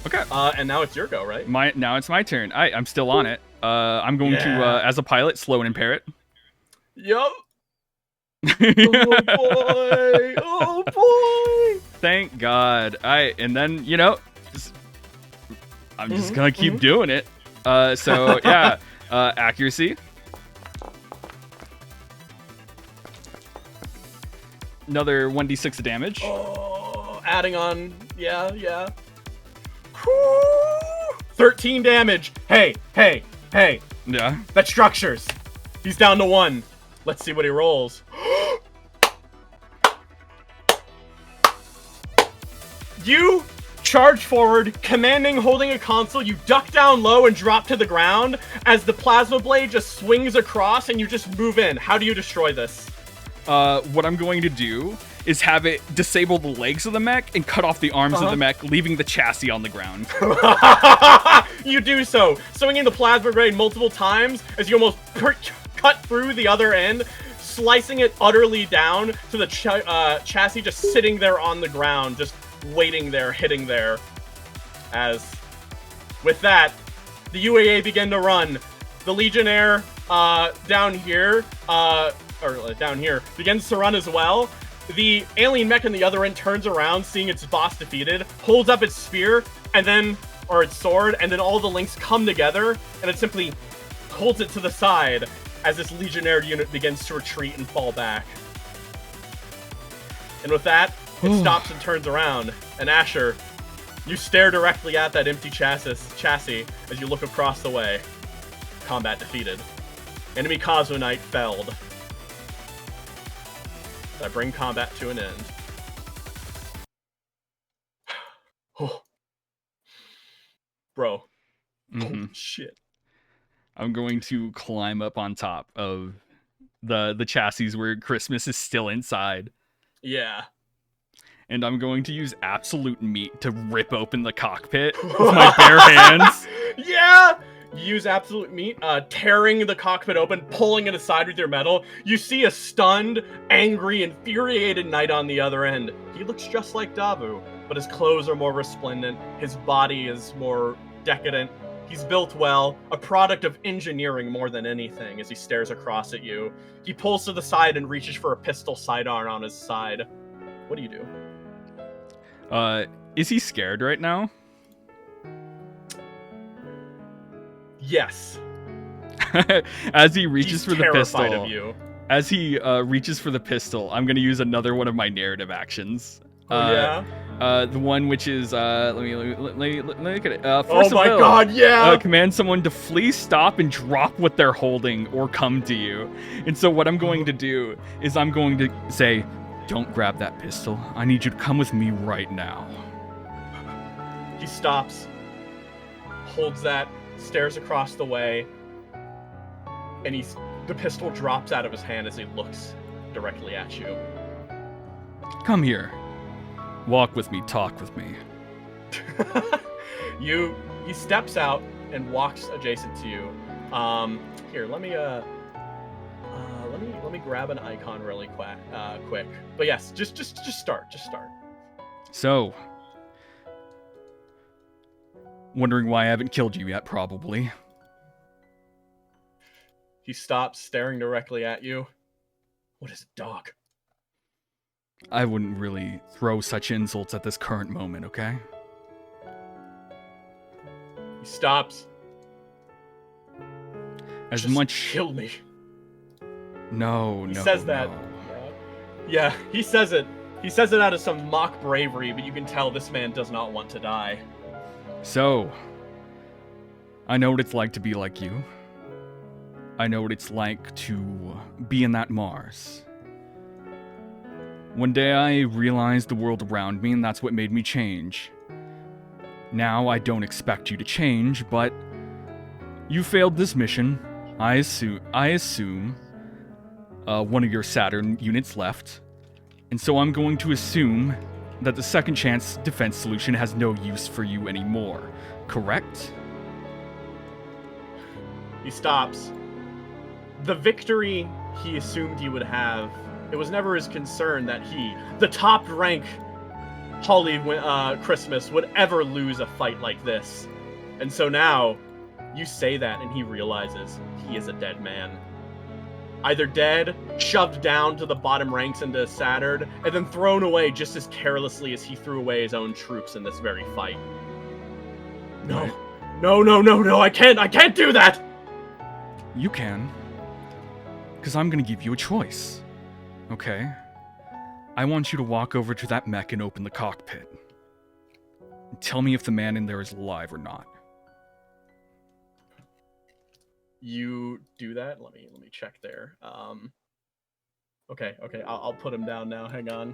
Okay. And now it's your go, right? Now it's my turn. I'm still on it. I'm going to, as a pilot, slow and impair it. Yup. Oh boy! Oh boy! Thank God. And then, you know, I'm just gonna keep doing it. So yeah, accuracy. Another 1d6 of damage. Oh, adding on. Yeah. Whew. 13 damage. Hey. Yeah. That structures. He's down to 1. Let's see what he rolls. You charge forward, commanding, holding a console. You duck down low and drop to the ground as the plasma blade just swings across and you just move in. How do you destroy this? What I'm going to do is have it disable the legs of the mech and cut off the arms of the mech, leaving the chassis on the ground. You do so, swinging the plasma blade multiple times as you almost cut through the other end, slicing it utterly down to the chassis just sitting there on the ground, just waiting there, hitting there. As, with that, the UAA begin to run. The Legionnaire down here begins to run as well. The alien mech on the other end turns around, seeing its boss defeated, holds up its spear, or its sword, and then all the links come together, and it simply holds it to the side as this Legionnaire unit begins to retreat and fall back. And with that, it stops and turns around. And Asher, You stare directly at that empty chassis as you look across the way. Combat defeated. Enemy Cosmo Knight felled. I bring combat to an end. Oh. Bro. Holy shit. I'm going to climb up on top of the chassis where Christmas is still inside. Yeah. And I'm going to use absolute meat to rip open the cockpit with my bare hands. Yeah! You use absolute meat, tearing the cockpit open, pulling it aside with your metal. You see a stunned, angry, infuriated knight on the other end. He looks just like Davu, but his clothes are more resplendent. His body is more decadent. He's built well, a product of engineering more than anything as he stares across at you. He pulls to the side and reaches for a pistol sidearm on his side. What do you do? Is he scared right now? Yes. As he reaches for the terrified pistol. of you. As he reaches for the pistol, I'm gonna use another one of my narrative actions. Yeah. The one which is let me look at it. Force Oh of my will. god, yeah! Command someone to flee, stop, and drop what they're holding or come to you. And so what I'm going to do is I'm going to say, don't grab that pistol. I need you to come with me right now. He stops, holds that, stares across the way, and the pistol drops out of his hand as he looks directly at you. Come here. Walk with me, talk with me. He steps out and walks adjacent to you. Here, let me grab an icon really quick. But yes, just start. So, wondering why I haven't killed you yet, probably. He stops, staring directly at you. What is a dog? I wouldn't really throw such insults at this current moment, okay? He stops. As Just much... kill me. No. He says that. Yeah, he says it. He says it out of some mock bravery, but you can tell this man does not want to die. So, I know what it's like to be like you. I know what it's like to be in that Mars. One day I realized the world around me, and that's what made me change. Now I don't expect you to change, but you failed this mission. I assume one of your Saturn units left, and so I'm going to assume that the second chance defense solution has no use for you anymore. Correct? He stops. The victory he assumed he would have, it was never his concern that he, the top-rank Holly Christmas, would ever lose a fight like this. And so now, you say that and he realizes he is a dead man. Either dead, shoved down to the bottom ranks into Saturn, and then thrown away just as carelessly as he threw away his own troops in this very fight. No. No, I can't do that! You can. Because I'm going to give you a choice. Okay? I want you to walk over to that mech and open the cockpit. And tell me if the man in there is alive or not. You do that? Let me check there. Okay, I'll put him down now. Hang on.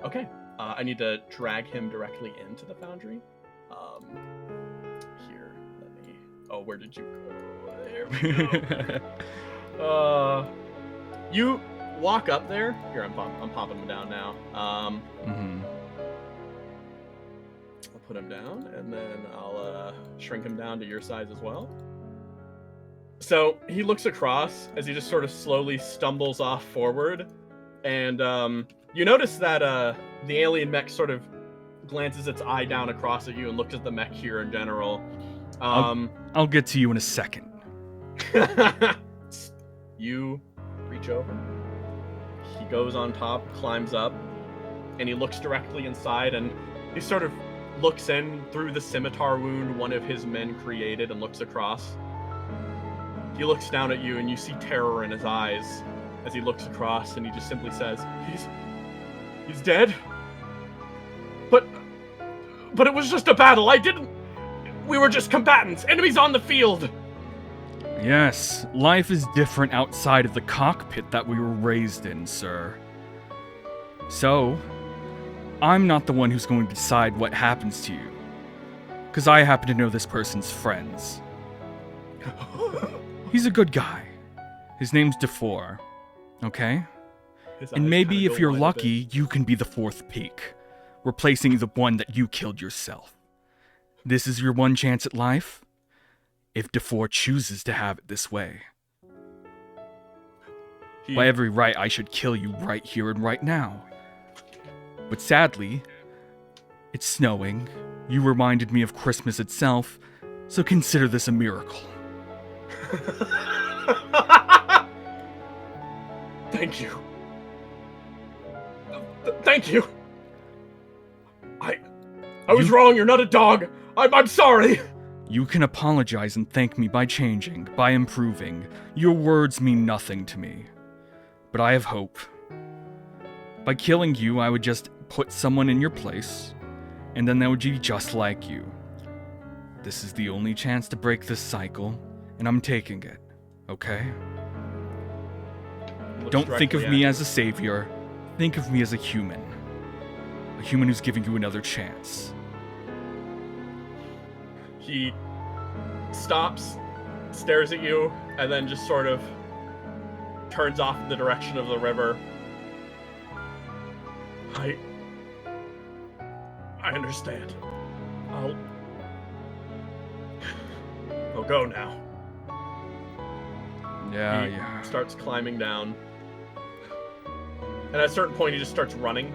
Okay, I need to drag him directly into the foundry. Here, let me... Oh, where did you go? There we go. You walk up there. Here, I'm popping him down now. I'll put him down, and then I'll shrink him down to your size as well. So he looks across as he just sort of slowly stumbles off forward, and you notice that the alien mech sort of glances its eye down across at you and looks at the mech here in general. I'll get to you in a second. You reach over. He goes on top, climbs up, and he looks directly inside, and he sort of looks in through the scimitar wound one of his men created and looks across. He looks down at you, and you see terror in his eyes as he looks across, and he just simply says, He's dead? But it was just a battle. We were just combatants. Enemies on the field. Yes, life is different outside of the cockpit that we were raised in, sir. So, I'm not the one who's going to decide what happens to you. Because I happen to know this person's friends. He's a good guy. His name's DeFore. Okay? And maybe if you're lucky, you can be the fourth peak, replacing the one that you killed yourself. This is your one chance at life, if DeFore chooses to have it this way. By every right, I should kill you right here and right now. But sadly, it's snowing. You reminded me of Christmas itself, so consider this a miracle. Thank you. Thank you. I was wrong. You're not a dog. I'm sorry. You can apologize and thank me by changing, by improving. Your words mean nothing to me. But I have hope. By killing you, I would just put someone in your place, and then they would be just like you. This is the only chance to break this cycle, and I'm taking it, okay? Don't think of me as a savior. Think of me as a human. A human who's giving you another chance. He stops, stares at you, and then just sort of turns off in the direction of the river. I understand. I'll go now. Yeah. He starts climbing down. And at a certain point, he just starts running,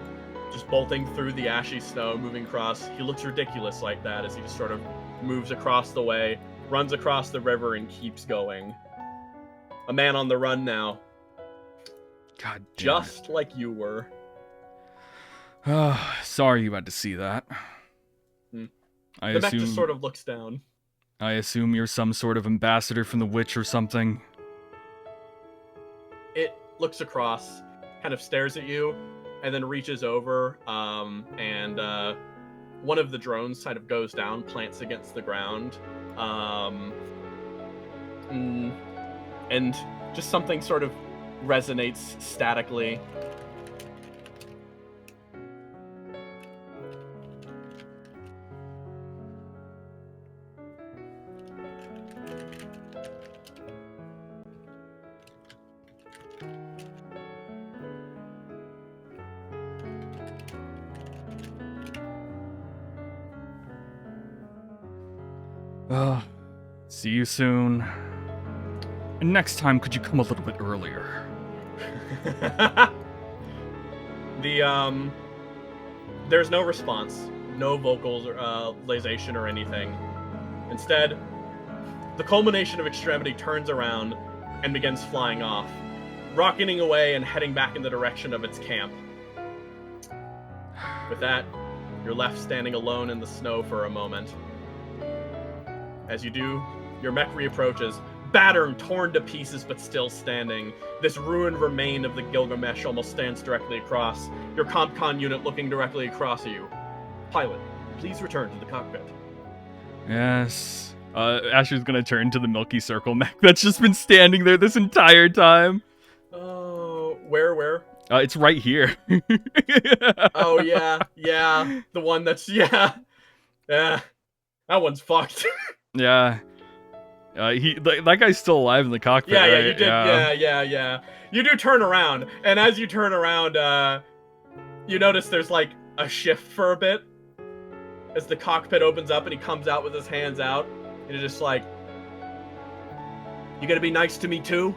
just bolting through the ashy snow, moving across. He looks ridiculous like that as he just sort of moves across the way, runs across the river, and keeps going. A man on the run now. God damn just like you were. Sorry you had to see that. The mech just sort of looks down. I assume you're some sort of ambassador from the witch or something. It looks across, kind of stares at you, and then reaches over, and one of the drones kind of goes down, plants against the ground, and just something sort of resonates statically. See you soon. And next time, could you come a little bit earlier? There's no response. No vocals or lasation or anything. Instead, the culmination of extremity turns around and begins flying off, rocketing away and heading back in the direction of its camp. With that, you're left standing alone in the snow for a moment. As you do, your mech reapproaches, battered, torn to pieces, but still standing. This ruined remain of the Gilgamesh almost stands directly across, your CompCon unit looking directly across at you. Pilot, please return to the cockpit. Yes. Asher's gonna turn to the Milky Circle mech that's just been standing there this entire time. Oh, where? It's right here. Oh, yeah. The one that's, yeah. That one's fucked. Yeah. That guy's still alive in the cockpit, yeah, right? You did. Yeah. You do turn around, and as you turn around, you notice there's like a shift for a bit as the cockpit opens up and he comes out with his hands out, and you're just like, "You gonna be nice to me too?"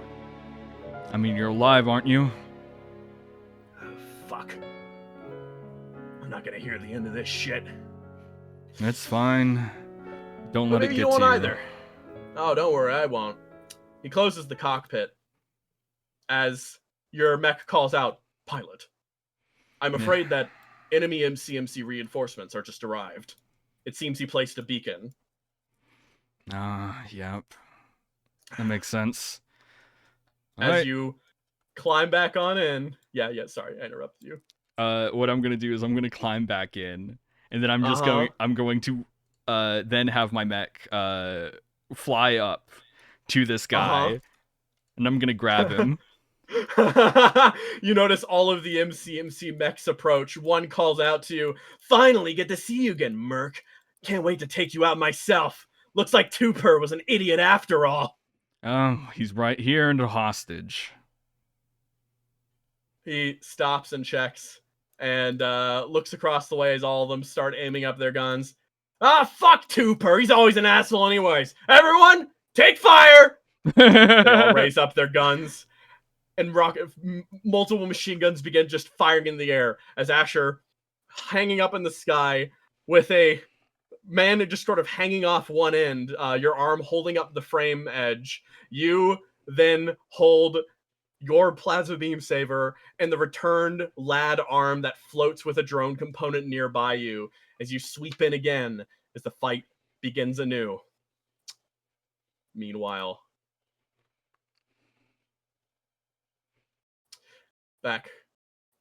I mean, you're alive, aren't you? Oh, fuck. I'm not gonna hear the end of this shit. That's fine. Don't let it get to you. Maybe you won't either. Oh, don't worry, I won't. He closes the cockpit as your mech calls out, "Pilot, I'm afraid that enemy MCMC reinforcements are just arrived. It seems he placed a beacon." Yep. That makes sense. As you climb back on in. Yeah, sorry, I interrupted you. What I'm gonna do is I'm gonna climb back in, and then I'm going to then have my mech fly up to this guy, and I'm gonna grab him. You notice all of the MC mechs approach. One calls out to you, "Finally get to see you again, Merc. Can't wait to take you out myself. Looks like Tupur was an idiot after all." Oh, he's right here under hostage. He stops and checks and looks across the way as all of them start aiming up their guns. "Ah, fuck Tupur. He's always an asshole anyways. Everyone, take fire!" They all raise up their guns, and multiple machine guns begin just firing in the air as Asher, hanging up in the sky with a man just sort of hanging off one end, your arm holding up the frame edge. You then hold your plasma beam saber and the returned lad arm that floats with a drone component nearby you as you sweep in again as the fight begins anew. Meanwhile, back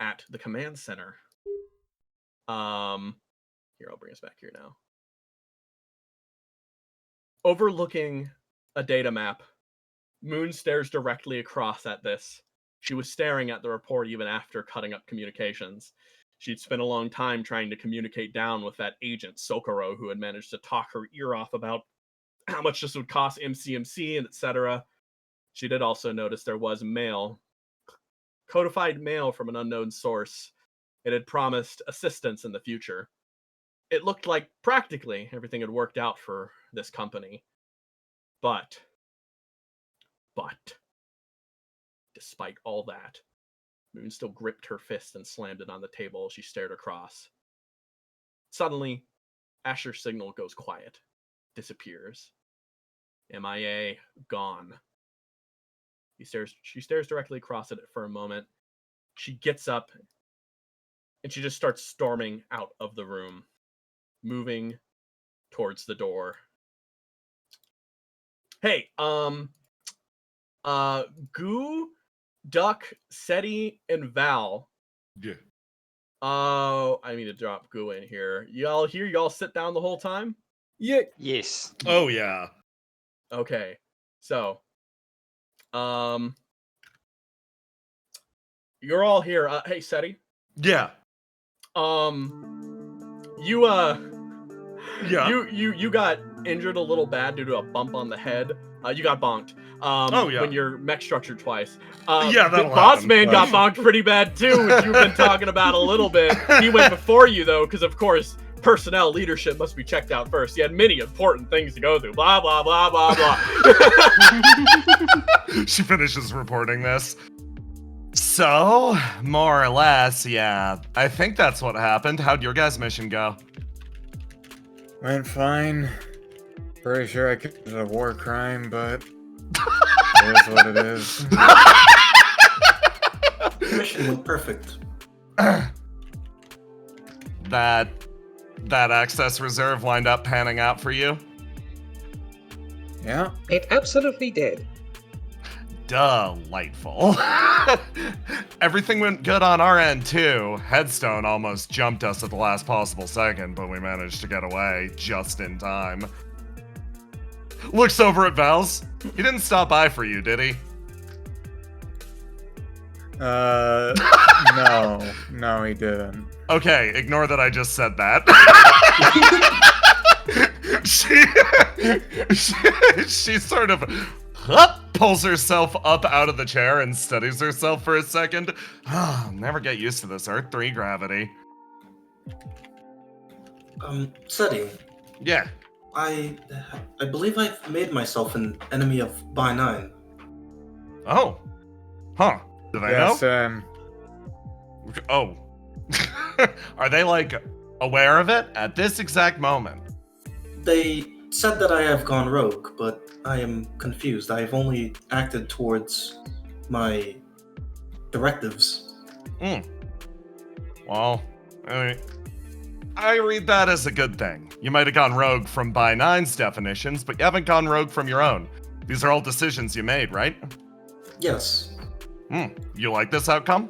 at the command center. Here, I'll bring us back here now. Overlooking a data map, Moon stares directly across at this. She was staring at the report even after cutting up communications. She'd spent a long time trying to communicate down with that agent, Socorro, who had managed to talk her ear off about how much this would cost MCMC and etc. She did also notice there was mail, codified mail from an unknown source. It had promised assistance in the future. It looked like practically everything had worked out for this company. But, despite all that, Moon still gripped her fist and slammed it on the table as she stared across. Suddenly, Asher's signal goes quiet, disappears. MIA, gone. She stares directly across at it for a moment. She gets up, and she just starts storming out of the room, moving towards the door. Hey, Goo, Duck, Seti, and Val. Yeah. Oh, I need to drop Goo in here. Y'all here? Y'all sit down the whole time? Yeah. Yes. Oh yeah. Okay. So, you're all here. Hey, Seti. Yeah. You Yeah. You got injured a little bad due to a bump on the head. You got bonked. Oh, yeah. When you're mech structured twice. Yeah, that'll Boss happen. Man got bonked pretty bad too, which you've been talking about a little bit. He went before you though, because of course personnel leadership must be checked out first. He had many important things to go through. Blah blah blah blah blah. She finishes reporting this. So, more or less, yeah. I think that's what happened. How'd your guys' mission go? Went fine. Pretty sure I committed a war crime, but it is what it is. Mission went perfect. That access reserve wind up panning out for you? Yeah. It absolutely did. Delightful. Everything went good on our end too. Headstone almost jumped us at the last possible second, but we managed to get away just in time. Looks over at Val's. He didn't stop by for you, did he? No, he didn't. Okay, ignore that I just said that. she sort of pulls herself up out of the chair and steadies herself for a second. Never get used to this Earth 3 gravity. Seti, Yeah. I believe I've made myself an enemy of By 9. Oh. Huh. Did I Yes, know? Oh. Are they, like, aware of it at this exact moment? They said that I have gone rogue, but I am confused. I have only acted towards my directives. Well, I read that as a good thing. You might have gone rogue from By 9's definitions, but you haven't gone rogue from your own. These are all decisions you made, right? Yes. You like this outcome?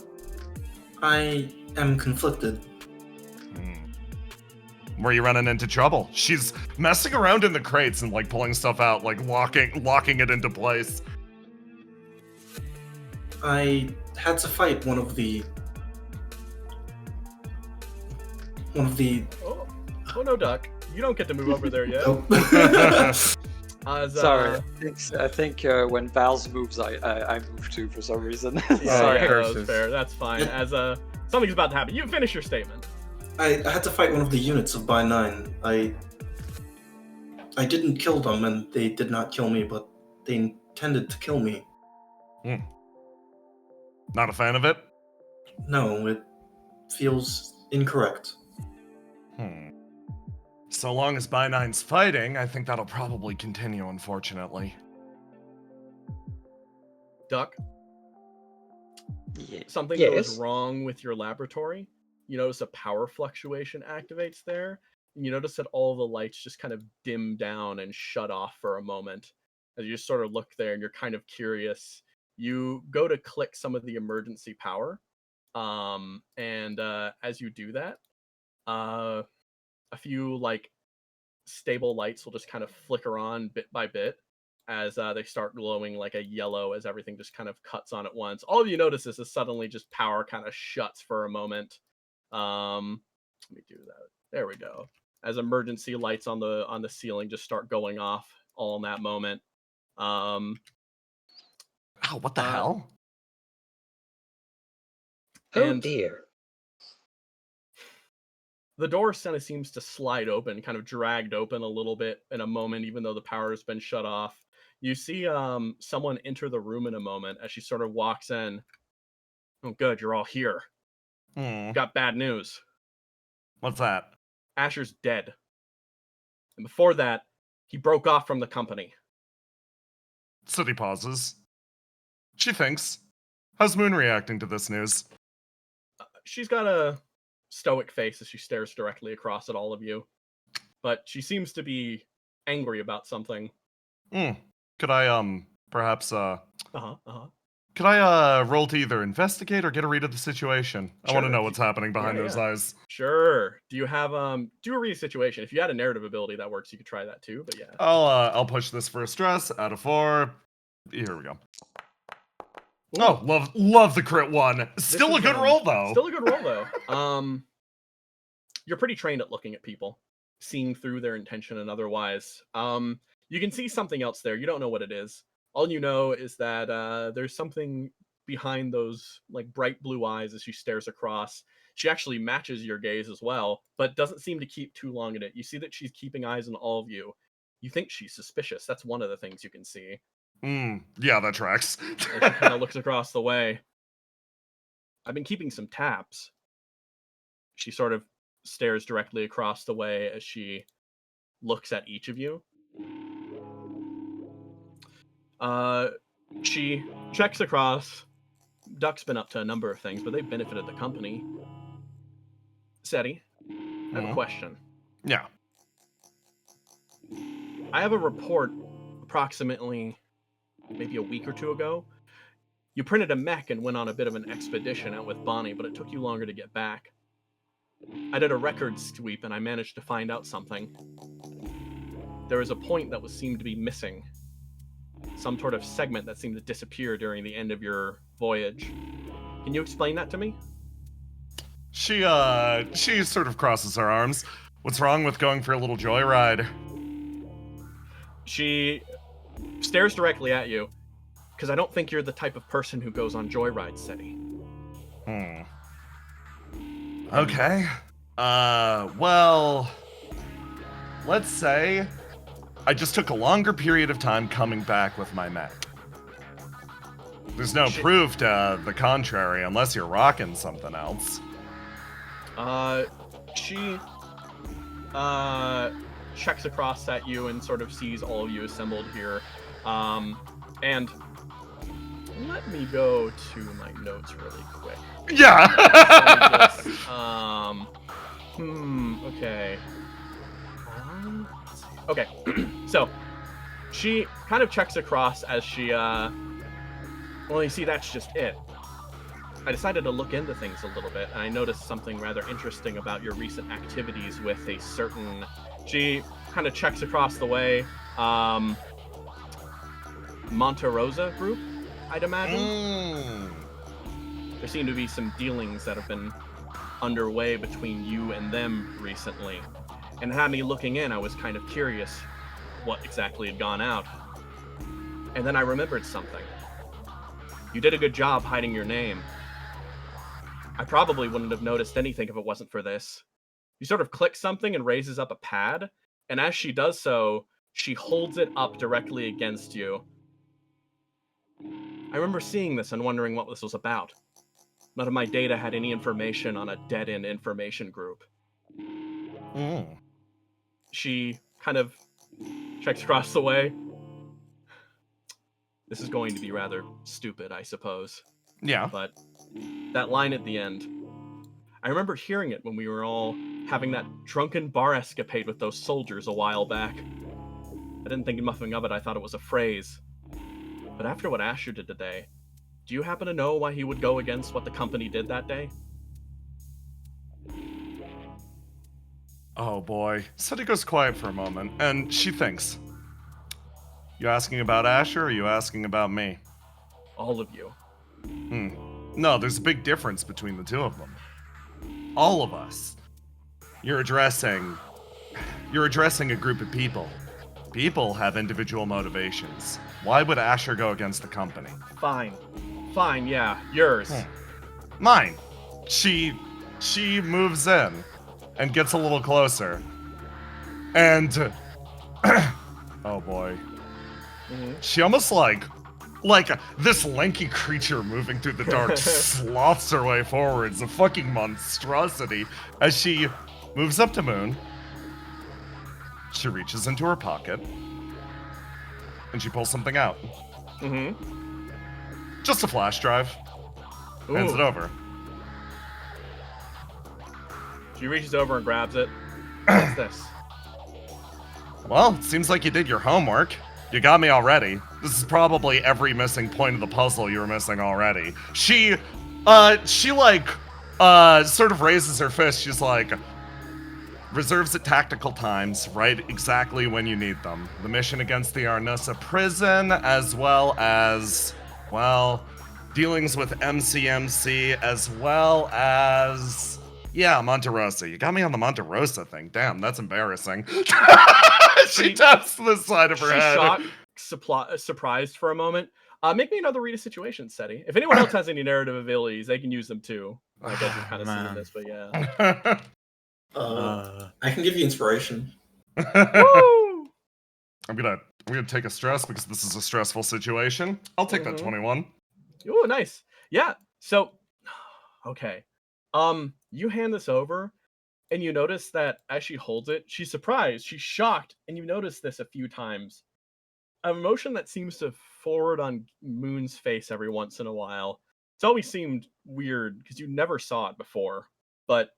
I am conflicted. Where you running into trouble? She's messing around in the crates and like pulling stuff out, like locking it into place. I had to fight one of the. Oh no, Duck. You don't get to move over there yet. Sorry, I think when Val's moves, I move too for some reason. Yeah, Sorry. that was fair. That's fine. As something's about to happen. You finish your statement. I had to fight one of the units of By 9. I didn't kill them, and they did not kill me, but they intended to kill me. Not a fan of it? No, it feels incorrect. So long as By 9's fighting, I think that'll probably continue, unfortunately. Duck, Yeah. something goes wrong with your laboratory. You notice a power fluctuation activates there. And you notice that all the lights just kind of dim down and shut off for a moment. As you just sort of look there and you're kind of curious, you go to click some of the emergency power. And as you do that, a few like stable lights will just kind of flicker on bit by bit as they start glowing like a yellow as everything just kind of cuts on at once. All of you notice is suddenly just power kind of shuts for a moment. Let me do that. There we go. As emergency lights on the ceiling just start going off all in that moment. Oh, what the hell? Oh dear. The door kind of seems to slide open, kind of dragged open a little bit in a moment, even though the power has been shut off. You see someone enter the room in a moment as she sort of walks in. Oh, good, you're all here. Got bad news. What's that? Asher's dead. And before that, he broke off from the company. City pauses. She thinks. How's Moon reacting to this news? She's got a stoic face as she stares directly across at all of you. But she seems to be angry about something. Could I, perhaps, Could I roll to either investigate or get a read of the situation? I want to Sure. know what's happening behind those eyes. Sure. Do you have do a read situation? If you had a narrative ability that works, you could try that too. But yeah. I'll push this for a stress out of 4. Here we go. Oh, love the crit 1. Still a good roll though. Still a good roll though. You're pretty trained at looking at people, seeing through their intention and otherwise. You can see something else there. You don't know what it is. All you know is that there's something behind those like bright blue eyes as she stares across. She actually matches your gaze as well, but doesn't seem to keep too long in it. You see that she's keeping eyes on all of you. You think she's suspicious. That's one of the things you can see. Yeah, that tracks. She kind of looks across the way. I've been keeping some tabs. She sort of stares directly across the way as she looks at each of you. She checks across. Duck's been up to a number of things, but they've benefited the company. Seti, I have a question. Yeah. I have a report approximately maybe a week or two ago. You printed a mech and went on a bit of an expedition out with Bonnie, but it took you longer to get back. I did a record sweep and I managed to find out something. There was a point that seemed to be missing. Some sort of segment that seemed to disappear during the end of your voyage. Can you explain that to me? She sort of crosses her arms. What's wrong with going for a little joyride? She stares directly at you, because I don't think you're the type of person who goes on joyrides, Seti. Okay. Well, let's say I just took a longer period of time coming back with my mech. There's no proof to the contrary unless you're rocking something else. She checks across at you and sort of sees all of you assembled here. And let me go to my notes really quick. Yeah. Okay. Okay. So she kind of checks across as she well, you see, that's just it. I decided to look into things a little bit, and I noticed something rather interesting about your recent activities with a certain... She kind of checks across the way. Monte Rosa group, I'd imagine. There seem to be some dealings that have been underway between you and them recently. And it had me looking in. I was kind of curious what exactly had gone out. And then I remembered something. You did a good job hiding your name. I probably wouldn't have noticed anything if it wasn't for this. You sort of click something and raises up a pad, and as she does so, she holds it up directly against you. I remember seeing this and wondering what this was about. None of my data had any information on a dead-end information group. She kind of checks across the way. This is going to be rather stupid, I suppose. Yeah. But that line at the end, I remember hearing it when we were all having that drunken bar escapade with those soldiers a while back. I didn't think nothing of it, I thought it was a phrase. But after what Asher did today, do you happen to know why he would go against what the company did that day? Oh boy. Seti goes quiet for a moment, and she thinks. You asking about Asher, or are you asking about me? All of you. No, there's a big difference between the two of them. All of us. You're addressing a group of people. People have individual motivations. Why would Asher go against the company? Fine, yeah, yours. Mine. She moves in and gets a little closer. And oh boy. She almost like this lanky creature moving through the dark sloths her way forwards, a fucking monstrosity. As she moves up to Moon, she reaches into her pocket and she pulls something out. Just a flash drive. Hands it over. She reaches over and grabs it. What's this? Well, it seems like you did your homework. You got me already. This is probably every missing point of the puzzle you were missing already. She sort of raises her fist. She's like, reserves at tactical times, right exactly when you need them. The mission against the Arnusa prison, as well as, well, dealings with MCMC, as well as, yeah, Monte Rosa. You got me on the Monte Rosa thing. Damn, that's embarrassing. She taps the side of her head. She's shocked, surprised for a moment. Make me another read a situation, Seti. If anyone else has any narrative abilities, they can use them too. I guess you've kind of seen this, but yeah. I can give you inspiration. Woo! I'm gonna take a stress because this is a stressful situation. I'll take that 21. Ooh, nice. Yeah. So, okay. You hand this over, and you notice that as she holds it, she's surprised, she's shocked, and you notice this a few times. An emotion that seems to forward on Moon's face every once in a while. It's always seemed weird because you never saw it before, but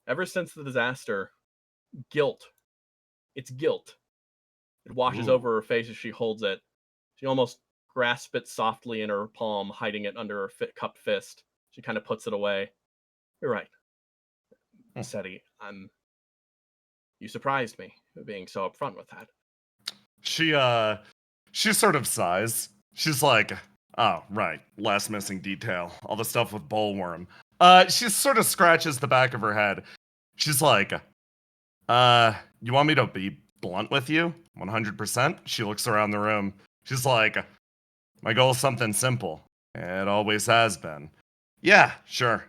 ever since the disaster, guilt. It's guilt. It washes over her face as she holds it. She almost grasps it softly in her palm, hiding it under her cupped fist. She kind of puts it away. You're right. Seti, you surprised me being so upfront with that. She sort of sighs. She's like, oh, right, last missing detail. All the stuff with Bullworm. She sort of scratches the back of her head. She's like, you want me to be blunt with you? 100%? She looks around the room. She's like, my goal is something simple. It always has been. Yeah, sure.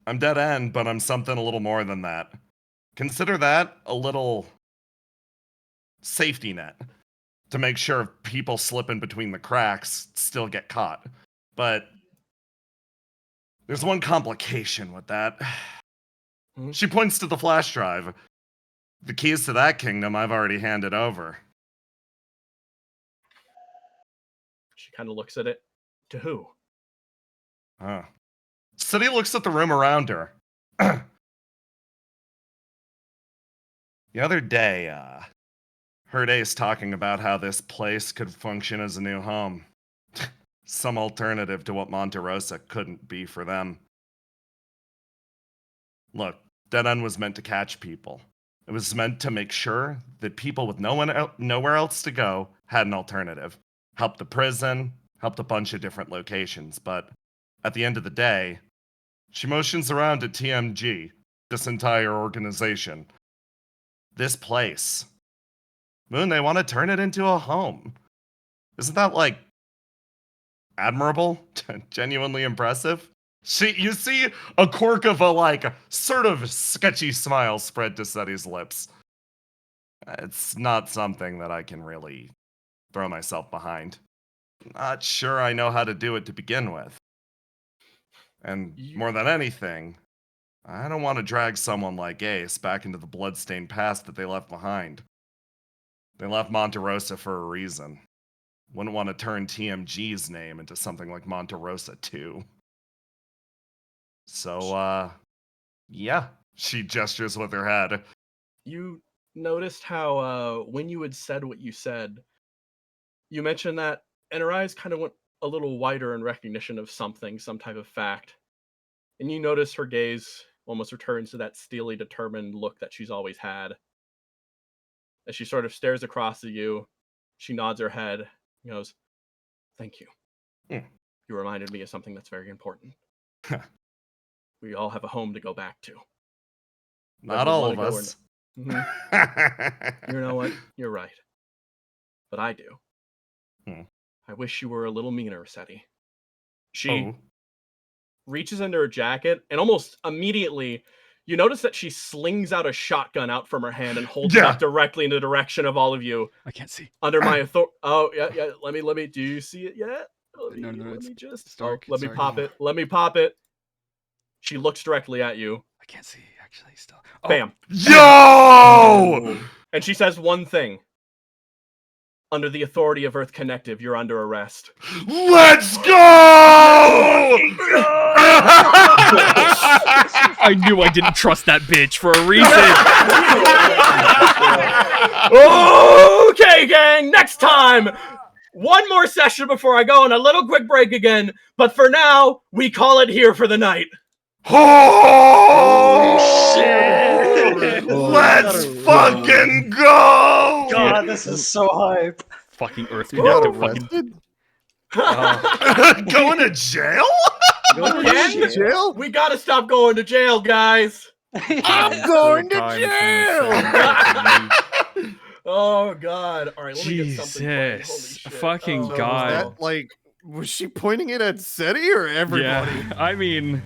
I'm dead end, but I'm something a little more than that. Consider that a little safety net to make sure people slipping between the cracks still get caught. But there's one complication with that. She points to the flash drive. The keys to that kingdom I've already handed over. She kind of looks at it. To who? Seti looks at the room around her. The other day, heard Ace talking about how this place could function as a new home. some alternative to what Monte Rosa couldn't be for them. Look, Dead End was meant to catch people. It was meant to make sure that people with nowhere else to go had an alternative. Helped the prison, helped a bunch of different locations, but at the end of the day, she motions around at TMG, this entire organization. This place. Moon, they want to turn it into a home. Isn't that, like, admirable? Genuinely impressive? You see a quirk of a, like, sort of sketchy smile spread to Seti's lips. It's not something that I can really throw myself behind. Not sure I know how to do it to begin with. And more than anything, I don't want to drag someone like Ace back into the bloodstained past that they left behind. They left Monte Rosa for a reason. Wouldn't want to turn TMG's name into something like Monte Rosa 2. So, yeah, she gestures with her head. You noticed how when you had said what you said, you mentioned that, and her eyes kind of went a little wider in recognition of something, some type of fact. And you notice her gaze almost returns to that steely, determined look that she's always had. As she sort of stares across at you, she nods her head and goes, "Thank you. You reminded me of something that's very important. We all have a home to go back to." Not all of us. You know what? You're right. But I do. I wish you were a little meaner, Seti. She reaches into her jacket, and almost immediately, you notice that she slings out a shotgun out from her hand and holds it up directly in the direction of all of you. I can't see. Under my authority. Oh, yeah. Let me. Do you see it yet? No, Let me just. dark. Let me pop it. Let me pop it. She looks directly at you. I can't see, actually, still. Oh. Bam. Yo! And she says one thing. Under the authority of Earth Connective, you're under arrest. Let's go! I knew I didn't trust that bitch for a reason. Okay, gang, next time. One more session before I go on a little quick break again. But for now, we call it here for the night. Oh, shit! Let's fucking go! God, this is so hype. Fucking Earth Connective. Going to jail? Again? Jail? We gotta stop going to jail, guys. I'm going to jail! Oh, God. All right, let me get something funny. Holy Jesus. shit. Fucking Oh, God. Was that, like, was she pointing it at Seti or everybody? Yeah, I mean...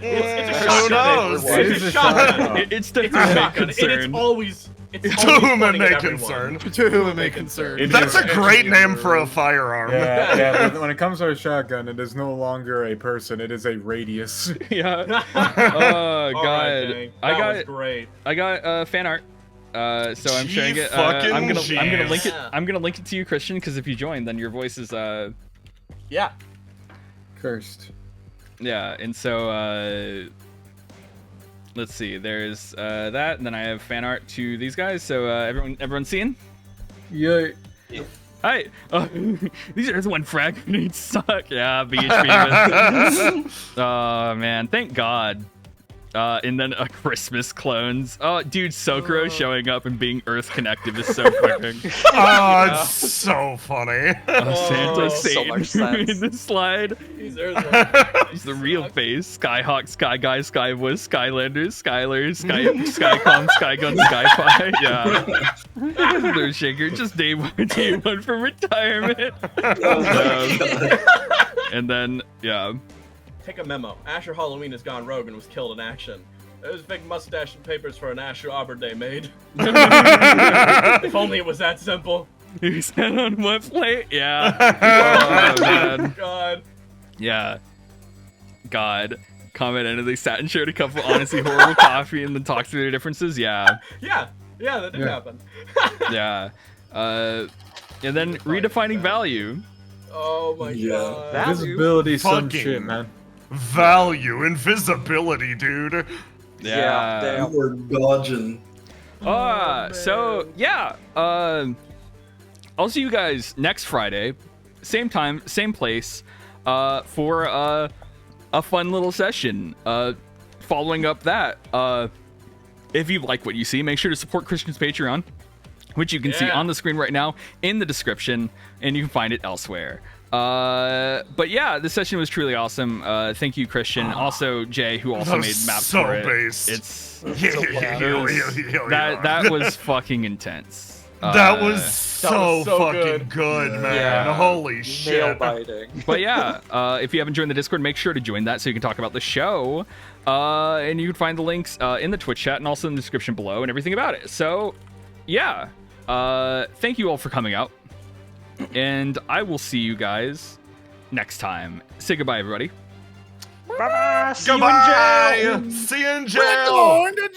It's a Who shotgun. knows? It's a shotgun. It's the It's a shotgun. concern. It's always To whom it pointing may at everyone. concern. To whom it may concern. That's a great name for a firearm. Yeah, when it comes to a shotgun, it is no longer a person, it is a radius. Yeah. Oh, All God. right, gang. That was great. I got fan art. So I'm sharing it. fucking I'm gonna link it. jeez. I'm gonna link it to you, Christian, because if you join, then your voice is Yeah. Cursed. yeah. And so let's see. There's that, and then I have fan art to these guys. So everyone seeing? Yeah. Hi. These are one frag grenades suck. Yeah, BHB. Oh man, thank God. And then a Christmas clones. Oh, dude, Sokro showing up and being Earth Connective is so fucking. Oh, it's so funny. Santa so Satan much sense. in the slide. He's He's the real face. Skyhawk, Sky Guy, Skywood, Skylanders, Skylers, Skycom, Skygun, Skyfi. Yeah. No shaker. Just day one from retirement. And then, yeah. Take a memo. Asher Halloween has gone rogue and was killed in action. There's big mustache and papers for an Asher Arbor Day made. If only it was that simple. You said on what plate? Yeah. Oh, man. God. Yeah. God. Comment and they sat and shared a cup of honestly horrible coffee and then talked through their differences. Yeah. Yeah, that did happen. Yeah. And then redefining value. Oh my God. Visibility, some Fucking shit, man. Value, invisibility, dude. Yeah. damn. You were dodging. So yeah. I'll see you guys next Friday same time, same place, for a fun little session. Following up that, if you like what you see, make sure to support Christian's Patreon, which you can see on the screen right now in the description, and you can find it elsewhere. But yeah, this session was truly awesome. Thank you, Christian. Also, Jay, who also made maps so for it. based. It's that that was fucking intense. That was so good. fucking good, man. Yeah. Holy Nail shit. biting. But yeah, if you haven't joined the Discord, make sure to join that so you can talk about the show. And you can find the links in the Twitch chat and also in the description below and everything about it. So yeah, thank you all for coming out. And I will see you guys next time. Say goodbye, everybody. Bye-bye. Goodbye. See you in jail. We're going to